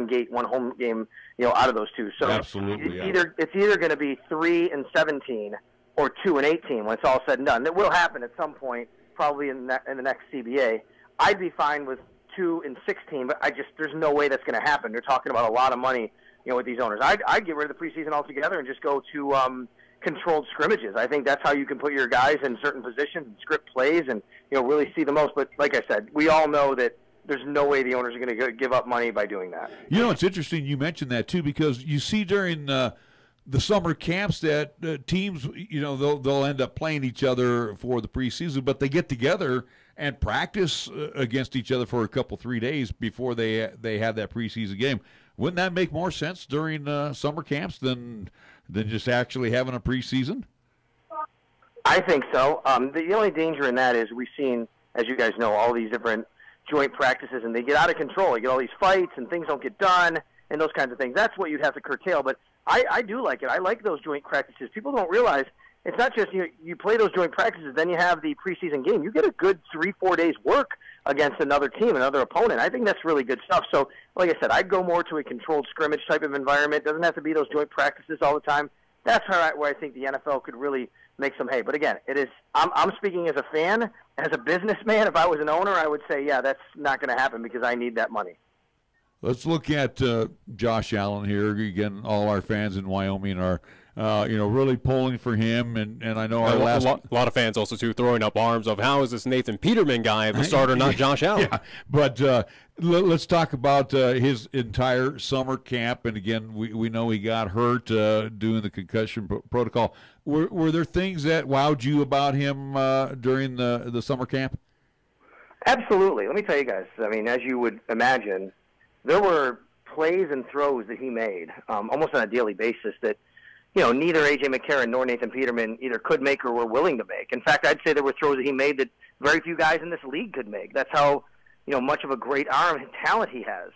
gate, one home game, out of those 2. So absolutely, it's either going to be 3 and 17 or 2 and 18 when it's all said and done. That will happen at some point, probably in the next CBA. I'd be fine with 2 and 16, but there's no way that's going to happen. They're talking about a lot of money, with these owners. I'd get rid of the preseason altogether and just go to controlled scrimmages. I think that's how you can put your guys in certain positions and script plays and really see the most. But like I said, we all know that there's no way the owners are going to give up money by doing that. It's interesting you mentioned that too, because you see during the summer camps that teams, they'll end up playing each other for the preseason, but they get together and practice against each other for a couple 3 days before they have that preseason game. Wouldn't that make more sense during summer camps than just actually having a preseason? I think so. The only danger in that is we've seen, as you guys know, all these different joint practices, and they get out of control. You get all these fights, and things don't get done, and those kinds of things. That's what you'd have to curtail. But I do like it. I like those joint practices. People don't realize it's not just you play those joint practices, then you have the preseason game. You get a good 3-4 days work against another team, another opponent. I think that's really good stuff. So, like I said, I'd go more to a controlled scrimmage type of environment. It doesn't have to be those joint practices all the time. That's where I think the NFL could really make some hay. But again, it is. I'm speaking as a fan, as a businessman. If I was an owner, I would say, yeah, that's not going to happen because I need that money. Let's look at Josh Allen here. Again, all our fans in Wyoming are really pulling for him, and I know our a lot of fans also too throwing up arms of how is this Nathan Peterman guy the starter, not Josh Allen? Yeah, but let's talk about his entire summer camp. And again, we know he got hurt doing the concussion protocol. Were there things that wowed you about him during the summer camp? Absolutely. Let me tell you guys. I mean, as you would imagine, there were plays and throws that he made almost on a daily basis that neither A.J. McCarron nor Nathan Peterman either could make or were willing to make. In fact, I'd say there were throws that he made that very few guys in this league could make. That's how, much of a great arm and talent he has.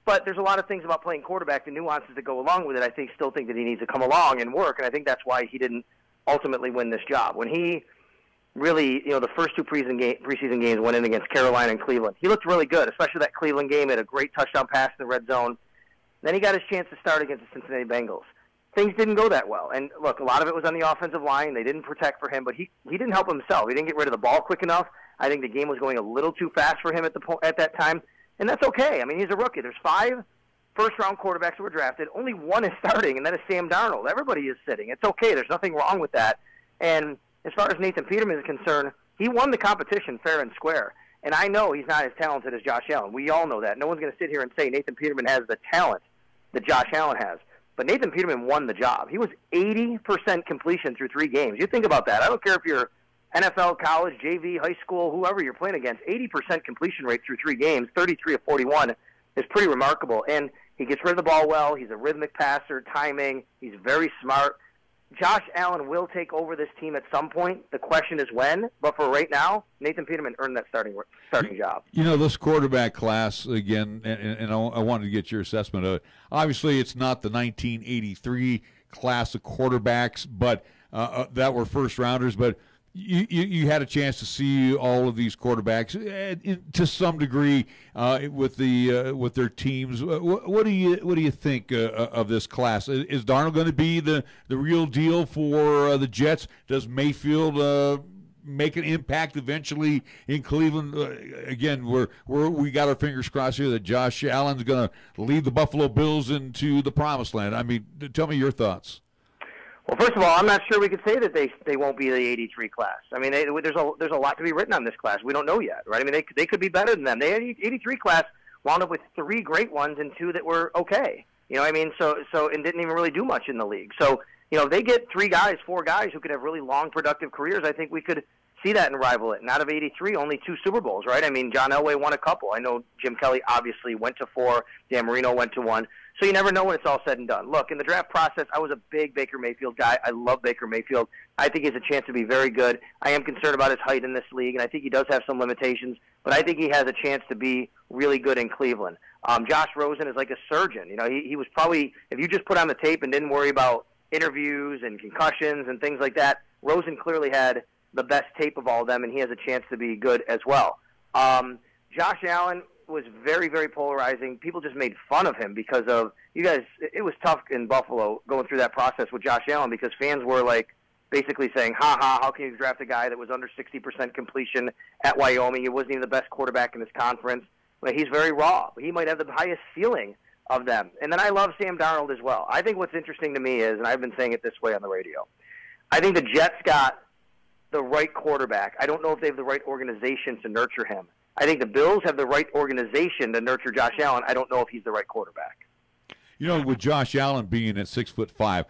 But there's a lot of things about playing quarterback, the nuances that go along with it. Still think that he needs to come along and work, and I think that's why he didn't ultimately win this job. When he really, the first 2 preseason games went in against Carolina and Cleveland, he looked really good, especially that Cleveland game. He had a great touchdown pass in the red zone. Then he got his chance to start against the Cincinnati Bengals. Things didn't go that well. And, look, a lot of it was on the offensive line. They didn't protect for him, but he didn't help himself. He didn't get rid of the ball quick enough. I think the game was going a little too fast for him at that time, and that's okay. I mean, he's a rookie. There's 5 first-round quarterbacks who were drafted. Only 1 is starting, and that is Sam Darnold. Everybody is sitting. It's okay. There's nothing wrong with that. And as far as Nathan Peterman is concerned, he won the competition fair and square. And I know he's not as talented as Josh Allen. We all know that. No one's going to sit here and say Nathan Peterman has the talent that Josh Allen has. But Nathan Peterman won the job. He was 80% completion through 3 games. You think about that. I don't care if you're NFL, college, JV, high school, whoever you're playing against. 80% completion rate through 3 games, 33 of 41 is pretty remarkable. And he gets rid of the ball well. He's a rhythmic passer, timing. He's very smart. Josh Allen will take over this team at some point. The question is when. But for right now, Nathan Peterman earned that starting job. This quarterback class, again, and I wanted to get your assessment of it. Obviously, it's not the 1983 class of quarterbacks, but that were first-rounders. But You had a chance to see all of these quarterbacks to some degree with their teams. What do you think of this class? Is Darnold going to be the real deal for the Jets? Does Mayfield make an impact eventually in Cleveland? Again, we got our fingers crossed here that Josh Allen's going to lead the Buffalo Bills into the promised land. I mean, tell me your thoughts. Well, first of all, I'm not sure we could say that they won't be the 83 class. I mean, there's a lot to be written on this class. We don't know yet, right? I mean, they could be better than them. The 83 class wound up with 3 great ones and 2 that were okay. You know what I mean? So and didn't even really do much in the league. So, you know, if they get 4 guys who could have really long, productive careers, I think we could see that and rival it. And out of 83, only 2 Super Bowls, right? I mean, John Elway won a couple. I know Jim Kelly obviously went to 4. Dan Marino went to 1. So you never know when it's all said and done. Look, in the draft process, I was a big Baker Mayfield guy. I love Baker Mayfield. I think he has a chance to be very good. I am concerned about his height in this league, and I think he does have some limitations, but I think he has a chance to be really good in Cleveland. Josh Rosen is like a surgeon. You know, he was probably, if you just put on the tape and didn't worry about interviews and concussions and things like that, Rosen clearly had the best tape of all of them, and he has a chance to be good as well. Josh Allen was very, very polarizing. People just made fun of him because of, you guys, it was tough in Buffalo going through that process with Josh Allen because fans were like basically saying, how can you draft a guy that was under 60% completion at Wyoming? He wasn't even the best quarterback in his conference. But he's very raw. He might have the highest ceiling of them. And then I love Sam Darnold as well. I think what's interesting to me is, and I've been saying it this way on the radio, I think the Jets got the right quarterback. I don't know if they have the right organization to nurture him. I think the Bills have the right organization to nurture Josh Allen. I don't know if he's the right quarterback. You know, with Josh Allen being at 6'5",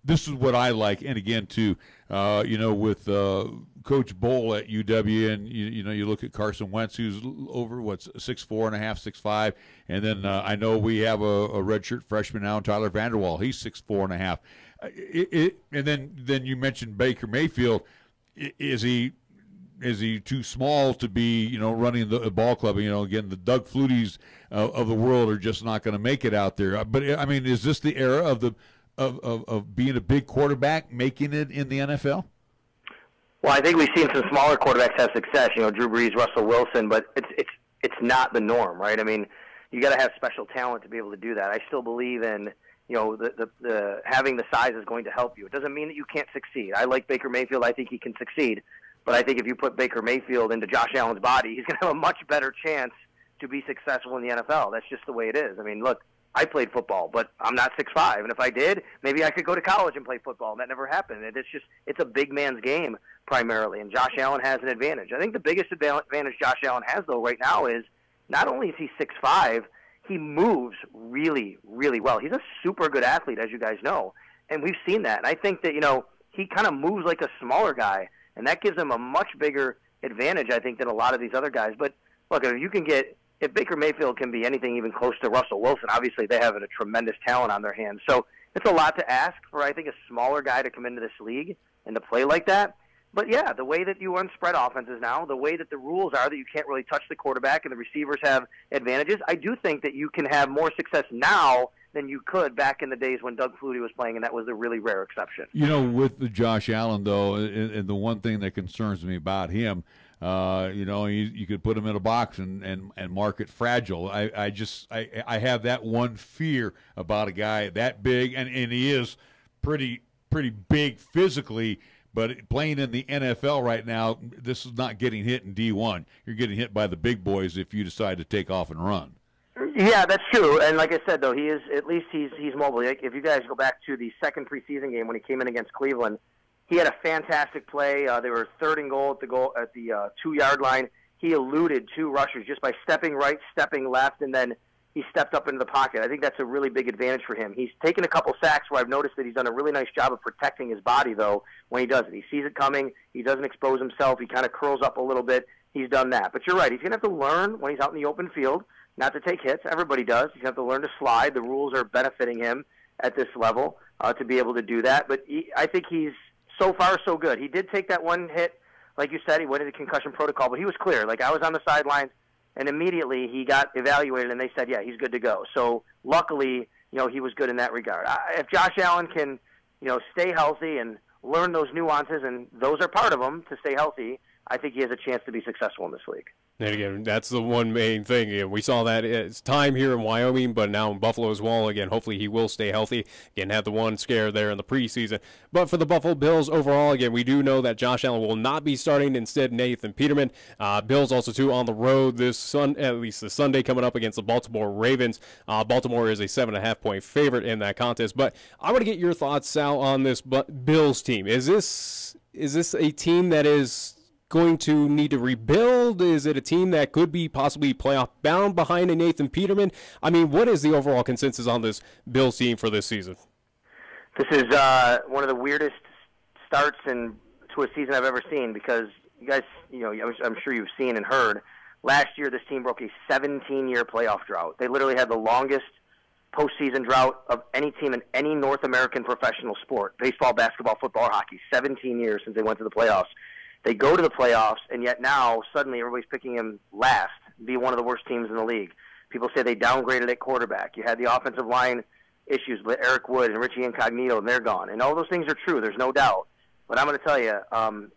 this is what I like. And again, too, you know, with Coach Bowl at UW, and you look at Carson Wentz, who's over 6'4.5", 6'5", and then I know we have a redshirt freshman now, Tyler Vanderwall. He's 6'4.5". And then you mentioned Baker Mayfield. Is he too small to be, running the ball club? Again, the Doug Flutys of the world are just not going to make it out there. But I mean, is this the era of being a big quarterback, making it in the NFL? Well, I think we've seen some smaller quarterbacks have success. Drew Brees, Russell Wilson, but it's not the norm, right? I mean, you got to have special talent to be able to do that. I still believe in the having the size is going to help you. It doesn't mean that you can't succeed. I like Baker Mayfield. I think he can succeed. But I think if you put Baker Mayfield into Josh Allen's body, he's going to have a much better chance to be successful in the NFL. That's just the way it is. I mean, look, I played football, but I'm not 6'5", and if I did, maybe I could go to college and play football. And that never happened. It's a big man's game primarily, and Josh Allen has an advantage. I think the biggest advantage Josh Allen has, though, right now is not only is he 6'5", he moves really, really well. He's a super good athlete, as you guys know, and we've seen that. And I think that, he kind of moves like a smaller guy, and that gives him a much bigger advantage, I think, than a lot of these other guys. But, look, if Baker Mayfield can be anything even close to Russell Wilson, obviously they have a tremendous talent on their hands. So it's a lot to ask for, I think, a smaller guy to come into this league and to play like that. But, yeah, the way that you run spread offenses now, the way that the rules are that you can't really touch the quarterback and the receivers have advantages, I do think that you can have more success now than you could back in the days when Doug Flutie was playing, and that was the really rare exception. With the Josh Allen, though, and the one thing that concerns me about him, you could put him in a box and mark it fragile. I have that one fear about a guy that big, and he is pretty big physically, but playing in the NFL right now, this is not getting hit in D1. You're getting hit by the big boys if you decide to take off and run. Yeah, that's true. And like I said, though, he is, at least he's mobile. Like, if you guys go back to the second preseason game when he came in against Cleveland, he had a fantastic play. They were 3rd and goal at the 2-yard line. He eluded 2 rushers just by stepping right, stepping left, and then he stepped up into the pocket. I think that's a really big advantage for him. He's taken a couple sacks where I've noticed that he's done a really nice job of protecting his body, though, when he does it. He sees it coming. He doesn't expose himself. He kind of curls up a little bit. He's done that. But you're right. He's going to have to learn when he's out in the open field not to take hits. Everybody does. He's going to have to learn to slide. The rules are benefiting him at this level to be able to do that. But I think he's so far so good. He did take that one hit. Like you said, he went into concussion protocol, but he was clear. Like, I was on the sidelines, and immediately he got evaluated, and they said, yeah, he's good to go. So luckily, he was good in that regard. If Josh Allen can, stay healthy and learn those nuances, and those are part of them to stay healthy, I think he has a chance to be successful in this league. And again, that's the one main thing. Again, we saw that it's time here in Wyoming, but now in Buffalo as well. Again, hopefully he will stay healthy. Again, had the one scare there in the preseason. But for the Buffalo Bills overall, again, we do know that Josh Allen will not be starting. Instead, Nathan Peterman. Bills also, too, on the road at least this Sunday coming up against the Baltimore Ravens. Baltimore is a 7.5-point favorite in that contest. But I want to get your thoughts, Sal, on this Bills team. Is this a team that is going to need to rebuild? Is it a team that could be possibly playoff bound behind a Nathan Peterman? I mean, what is the overall consensus on this Bills team for this season? This is one of the weirdest starts to a season I've ever seen, because you guys, I'm sure you've seen and heard, last year this team broke a 17-year playoff drought. They literally had the longest postseason drought of any team in any North American professional sport, baseball, basketball, football, or hockey. 17 years since they went to the playoffs. They go to the playoffs, and yet now suddenly everybody's picking him last, be one of the worst teams in the league. People say they downgraded at quarterback. You had the offensive line issues with Eric Wood and Richie Incognito, and they're gone. And all those things are true. There's no doubt. But I'm going to tell you,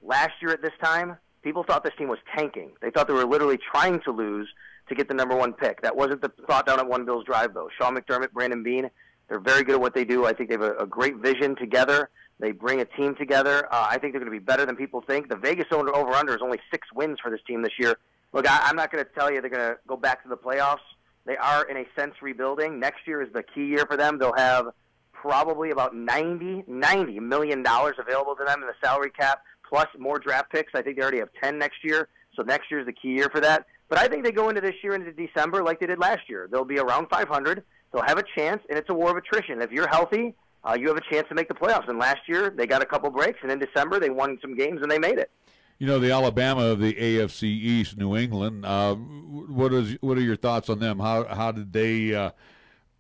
last year at this time, people thought this team was tanking. They thought they were literally trying to lose to get the number one pick. That wasn't the thought down at One Bills Drive, though. Sean McDermott, Brandon Beane, they're very good at what they do. I think they have a great vision together. They bring a team together. I think they're going to be better than people think. The Vegas over-under is only 6 wins for this team this year. Look, I'm not going to tell you they're going to go back to the playoffs. They are, in a sense, rebuilding. Next year is the key year for them. They'll have probably about $90 million available to them in the salary cap, plus more draft picks. I think they already have 10 next year, so next year is the key year for that. But I think they go into this year, into December, like they did last year. They'll be around 500. They'll have a chance, and it's a war of attrition. If you're healthy, you have a chance to make the playoffs. And last year, they got a couple breaks, and in December, they won some games, and they made it. The Alabama of the AFC East, New England, what are your thoughts on them? How did they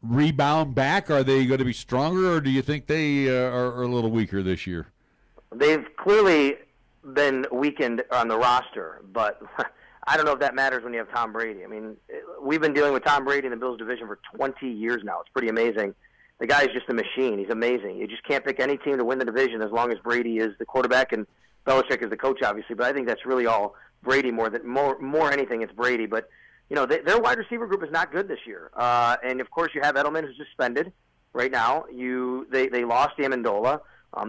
rebound back? Are they going to be stronger, or do you think they are a little weaker this year? They've clearly been weakened on the roster, but I don't know if that matters when you have Tom Brady. I mean, we've been dealing with Tom Brady in the Bills division for 20 years now. It's pretty amazing. The guy is just a machine. He's amazing. You just can't pick any team to win the division as long as Brady is the quarterback and Belichick is the coach, obviously. But I think that's really all Brady more anything. It's Brady. But their wide receiver group is not good this year. And of course, you have Edelman, who's suspended right now. They lost Amendola.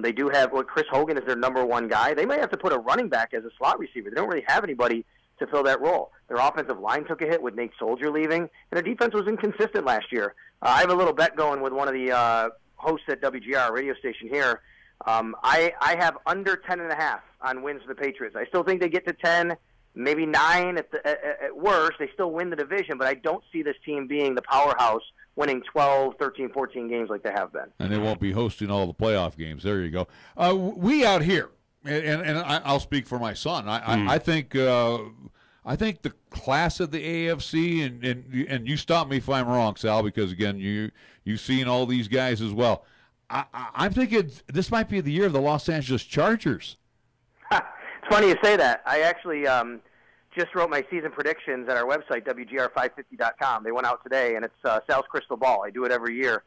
They do have Chris Hogan is their number one guy. They might have to put a running back as a slot receiver. They don't really have anybody to fill that role. Their offensive line took a hit with Nate Soldier leaving, and their defense was inconsistent last year. I have a little bet going with one of the hosts at WGR radio station here. I have under 10.5 on wins for the Patriots. I still think they get to 10, maybe 9 at worst. They still win the division, but I don't see this team being the powerhouse, winning 12, 13, 14 games like they have been. And they won't be hosting all the playoff games. There you go. We out here, and I'll speak for my son. I think the class of the AFC, and you stop me if I'm wrong, Sal, because again you've seen all these guys as well. I'm thinking this might be the year of the Los Angeles Chargers. It's funny you say that. I actually just wrote my season predictions at our website, WGR550.com. They went out today, and it's Sal's Crystal Ball. I do it every year.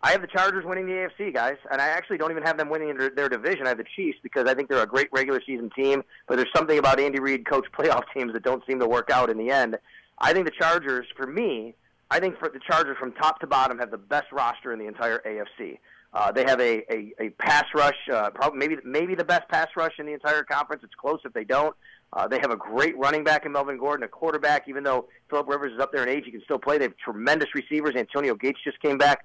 I have the Chargers winning the AFC, guys, and I actually don't even have them winning their division. I have the Chiefs because I think they're a great regular season team, but there's something about Andy Reid coach playoff teams that don't seem to work out in the end. I think the Chargers, for the Chargers from top to bottom have the best roster in the entire AFC. They have a pass rush, probably maybe the best pass rush in the entire conference. It's close if they don't. They have a great running back in Melvin Gordon, a quarterback. Even though Phillip Rivers is up there in age, he can still play. They have tremendous receivers. Antonio Gates just came back.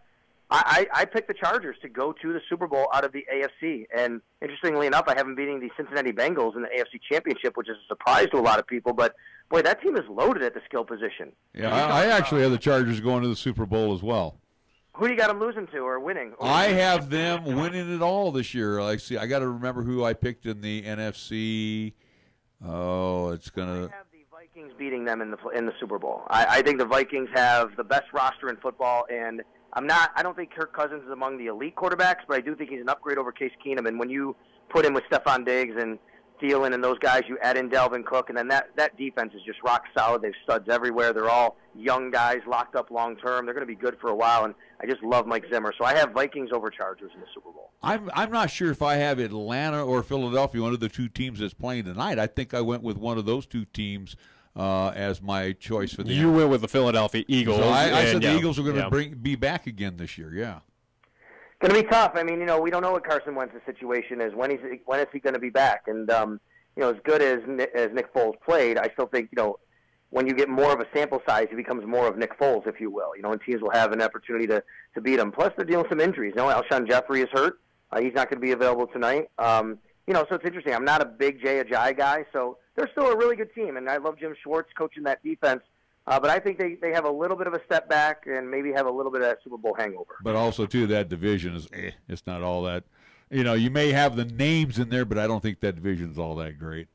I picked the Chargers to go to the Super Bowl out of the AFC. And interestingly enough, I have them beating the Cincinnati Bengals in the AFC Championship, which is a surprise to a lot of people. But, boy, that team is loaded at the skill position. Yeah, I actually have the Chargers going to the Super Bowl as well. Who do you got them losing to or winning? I have them winning it all this year. I got to remember who I picked in the NFC. Oh, it's going to... I have the Vikings beating them in the Super Bowl. I think the Vikings have the best roster in football, and I don't think Kirk Cousins is among the elite quarterbacks, but I do think he's an upgrade over Case Keenum. And when you put him with Stephon Diggs and Thielen and those guys, you add in Dalvin Cook, and then that defense is just rock solid. They have studs everywhere. They're all young guys locked up long term. They're going to be good for a while, and I just love Mike Zimmer. So I have Vikings over Chargers in the Super Bowl. I'm not sure if I have Atlanta or Philadelphia, one of the two teams that's playing tonight. I think I went with one of those two teams as my choice for the You went with the Philadelphia Eagles. So I said the Eagles are going to be back again this year, yeah. Going to be tough. I mean, we don't know what Carson Wentz's situation is. When is he going to be back? And, as good as Nick Foles played, I still think, when you get more of a sample size, he becomes more of Nick Foles, if you will. And teams will have an opportunity to beat him. Plus, they're dealing with some injuries. Alshon Jeffrey is hurt. He's not going to be available tonight. So it's interesting. I'm not a big Jay Ajayi guy, so they're still a really good team. And I love Jim Schwartz coaching that defense. But I think they have a little bit of a step back and maybe have a little bit of that Super Bowl hangover. But also, too, that division is it's not all that. You may have the names in there, but I don't think that division is all that great.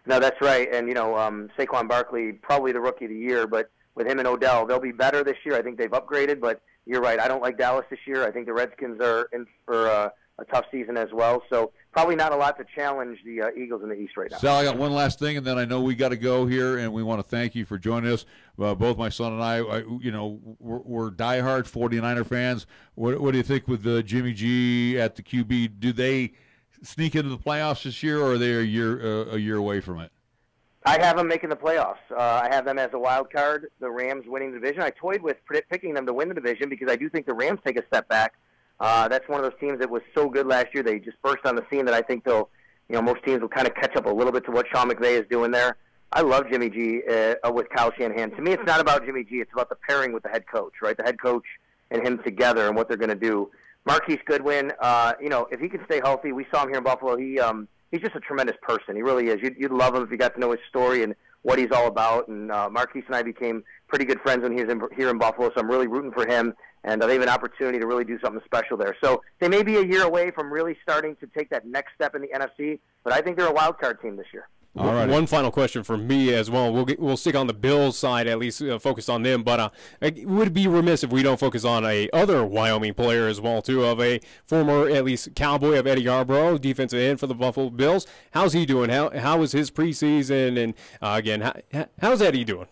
No, that's right. And, Saquon Barkley, probably the Rookie of the Year, but with him and Odell, they'll be better this year. I think they've upgraded, but you're right. I don't like Dallas this year. I think the Redskins are in for a tough season as well. So probably not a lot to challenge the Eagles in the East right now. Sal, I got one last thing, and then I know we got to go here, and we want to thank you for joining us. Both my son and I we're diehard 49er fans. What do you think with Jimmy G at the QB? Do they sneak into the playoffs this year, or are they a year away from it? I have them making the playoffs. I have them as a wild card, the Rams winning the division. I toyed with picking them to win the division because I do think the Rams take a step back. That's one of those teams that was so good last year. They just burst on the scene that I think most teams will kind of catch up a little bit to what Sean McVay is doing there. I love Jimmy G with Kyle Shanahan. To me, it's not about Jimmy G. It's about the pairing with the head coach, right? The head coach and him together and what they're going to do. Marquise Goodwin, if he can stay healthy, we saw him here in Buffalo. He's just a tremendous person. He really is. You'd love him if you got to know his story and what he's all about. And Marquise and I became pretty good friends when he was here in Buffalo, so I'm really rooting for him. And they have an opportunity to really do something special there. So they may be a year away from really starting to take that next step in the NFC, but I think they're a wild card team this year. All right. One final question for me as well. We'll stick on the Bills side, at least focus on them. But it would be remiss if we don't focus on a other Wyoming player as well, too, of a former, at least, Cowboy of Eddie Yarbrough, defensive end for the Buffalo Bills. How's he doing? How was his preseason? And, again, how's Eddie doing?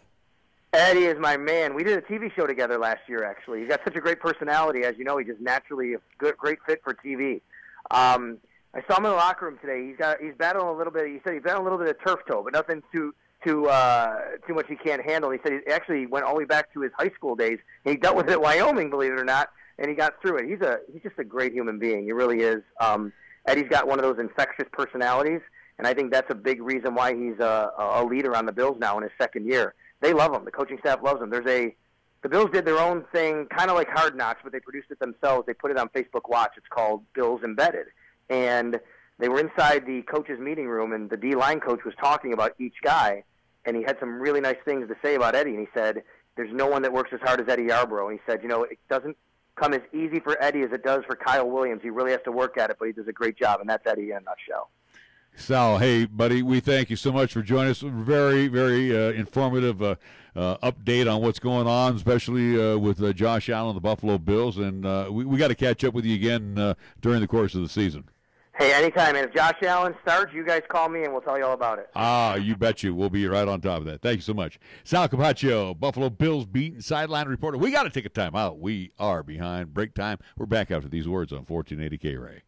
Eddie is my man. We did a TV show together last year, actually. He's got such a great personality. As you know, he's just naturally a great fit for TV. I saw him in the locker room today. He's battling a little bit. He said he's battling a little bit of turf toe, but nothing too much he can't handle. He said he actually went all the way back to his high school days. And he dealt with it at Wyoming, believe it or not, and he got through it. He's just a great human being. He really is. Eddie's got one of those infectious personalities, and I think that's a big reason why he's a leader on the Bills now in his second year. They love him. The coaching staff loves him. The Bills did their own thing, kind of like Hard Knocks, but they produced it themselves. They put it on Facebook Watch. It's called Bills Embedded. And they were inside the coach's meeting room, and the D-line coach was talking about each guy, and he had some really nice things to say about Eddie. And he said, there's no one that works as hard as Eddie Yarbrough. And he said, it doesn't come as easy for Eddie as it does for Kyle Williams. He really has to work at it, but he does a great job, and that's Eddie in a nutshell. Sal, hey, buddy, we thank you so much for joining us. Very, very informative update on what's going on, especially with Josh Allen and the Buffalo Bills. And we got to catch up with you again during the course of the season. Hey, anytime. And if Josh Allen starts, you guys call me and we'll tell you all about it. You bet you. We'll be right on top of that. Thank you so much. Sal Capaccio, Buffalo Bills beat sideline reporter. We got to take a time out. We are behind break time. We're back after these words on 1480 K-Ray.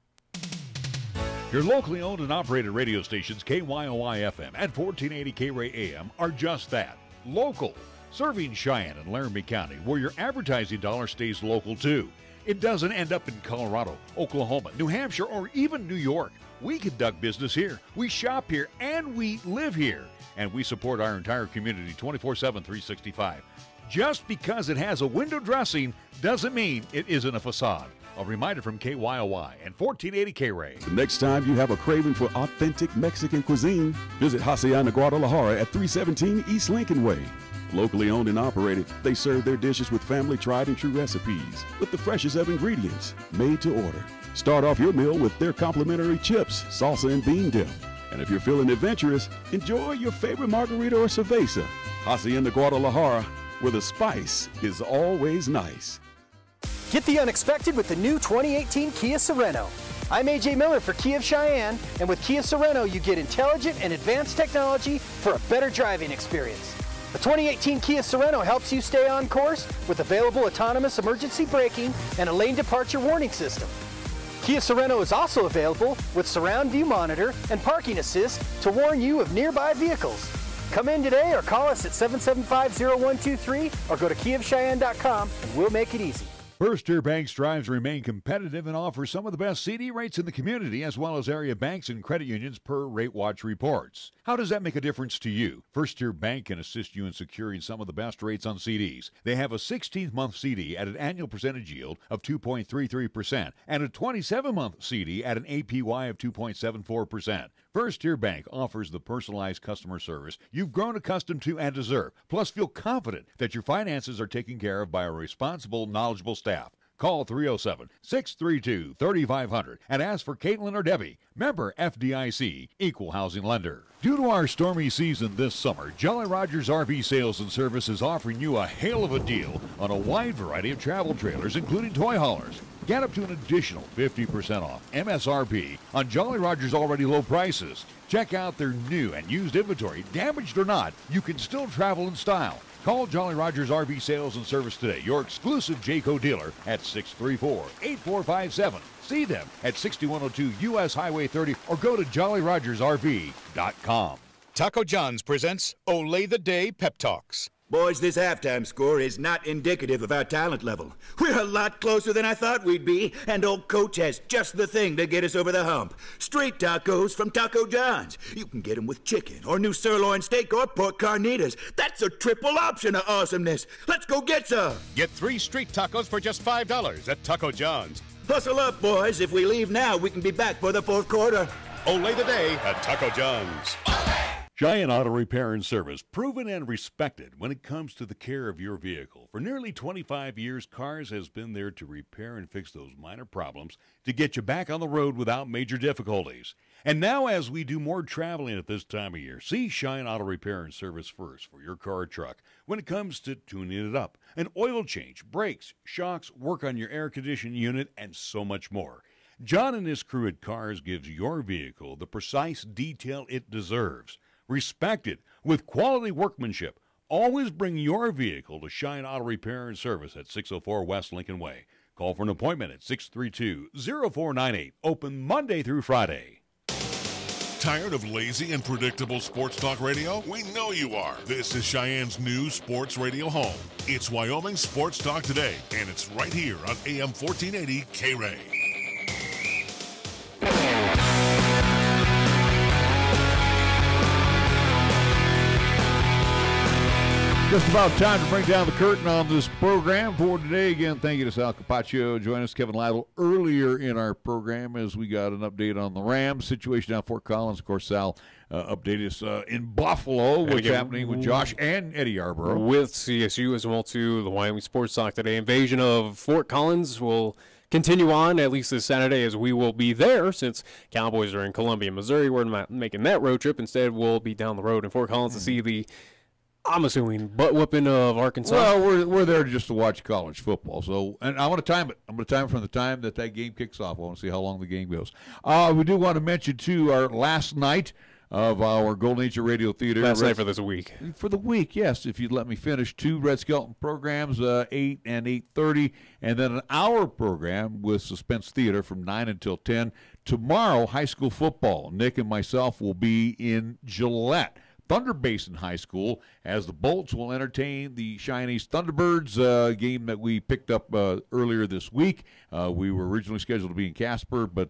Your locally owned and operated radio stations, KYOI FM and 1480 K-Ray AM, are just that, local. Serving Cheyenne and Laramie County, where your advertising dollar stays local, too. It doesn't end up in Colorado, Oklahoma, New Hampshire, or even New York. We conduct business here. We shop here, and we live here. And we support our entire community 24/7, 365. Just because it has a window dressing doesn't mean it isn't a facade. A reminder from KYOI and 1480 K-Ray. The next time you have a craving for authentic Mexican cuisine, visit Hacienda Guadalajara at 317 East Lincoln Way. Locally owned and operated, they serve their dishes with family tried and true recipes, with the freshest of ingredients, made to order. Start off your meal with their complimentary chips, salsa, and bean dip. And if you're feeling adventurous, enjoy your favorite margarita or cerveza. Hacienda Guadalajara, where the spice is always nice. Get the unexpected with the new 2018 Kia Sorento. I'm AJ Miller for Kia of Cheyenne, and with Kia Sorento, you get intelligent and advanced technology for a better driving experience. The 2018 Kia Sorento helps you stay on course with available autonomous emergency braking and a lane departure warning system. Kia Sorento is also available with surround view monitor and parking assist to warn you of nearby vehicles. Come in today or call us at 775-0123 or go to KiaofCheyenne.com and we'll make it easy. First Tier Bank strives to remain competitive and offers some of the best CD rates in the community, as well as area banks and credit unions per Rate Watch reports. How does that make a difference to you? First Tier Bank can assist you in securing some of the best rates on CDs. They have a 16-month CD at an annual percentage yield of 2.33% and a 27-month CD at an APY of 2.74%. First Tier Bank offers the personalized customer service you've grown accustomed to and deserve. Plus, feel confident that your finances are taken care of by a responsible, knowledgeable staff. Call 307-632-3500 and ask for Caitlin or Debbie. Member FDIC, Equal Housing Lender. Due to our stormy season this summer, Jolly Rogers RV Sales and Service is offering you a hail of a deal on a wide variety of travel trailers, including toy haulers. Get up to an additional 50% off MSRP on Jolly Rogers' already low prices. Check out their new and used inventory. Damaged or not, you can still travel in style. Call Jolly Rogers RV Sales and Service today, your exclusive Jayco dealer, at 634-8457. See them at 6102 U.S. Highway 30 or go to jollyrogersrv.com. Taco John's presents Olay the Day Pep Talks. Boys, this halftime score is not indicative of our talent level. We're a lot closer than I thought we'd be, and old Coach has just the thing to get us over the hump. Street tacos from Taco John's. You can get them with chicken or new sirloin steak or pork carnitas. That's a triple option of awesomeness. Let's go get some. Get 3 street tacos for just $5 at Taco John's. Hustle up, boys. If we leave now, we can be back for the fourth quarter. Olay the Day at Taco John's. Giant Auto Repair and Service, proven and respected when it comes to the care of your vehicle. For nearly 25 years, Cars has been there to repair and fix those minor problems to get you back on the road without major difficulties. And now, as we do more traveling at this time of year, see Giant Auto Repair and Service first for your car or truck when it comes to tuning it up. An oil change, brakes, shocks, work on your air conditioning unit, and so much more. John and his crew at Cars gives your vehicle the precise detail it deserves. Respected with quality workmanship. Always bring your vehicle to Shine Auto Repair and Service at 604 West Lincoln Way. Call for an appointment at 632-0498. Open Monday through Friday. Tired of lazy and predictable sports talk radio? We know you are. This is Cheyenne's new sports radio home. It's Wyoming Sports Talk Today, and it's right here on AM 1480 K-Ray. Just about time to bring down the curtain on this program for today. Again, thank you to Sal Capaccio. Join us, Kevin Lytle, earlier in our program as we got an update on the Rams situation down Fort Collins. Of course, Sal updated us in Buffalo, what's happening with Josh and Eddie Yarborough. With CSU as well, too, the Wyoming Sports Talk Today. Invasion of Fort Collins will continue on, at least this Saturday, as we will be there since Cowboys are in Columbia, Missouri. We're not making that road trip. Instead, we'll be down the road in Fort Collins to see the, I'm assuming, butt whooping of Arkansas. Well, we're there just to watch college football. So, and I want to time it. I'm going to time it from the time that game kicks off. I want to see how long the game goes. We do want to mention, too, our last night of our Golden Age Radio Theater. Last night for this week. For the week, yes, if you'd let me finish. 2 Red Skelton programs, 8 and 8:30, and then an hour program with Suspense Theater from 9 until 10. Tomorrow, high school football. Nick and myself will be in Gillette, Thunder Basin High School, as the Bolts will entertain the Cheyenne East Thunderbirds, game that we picked up earlier this week. We were originally scheduled to be in Casper, but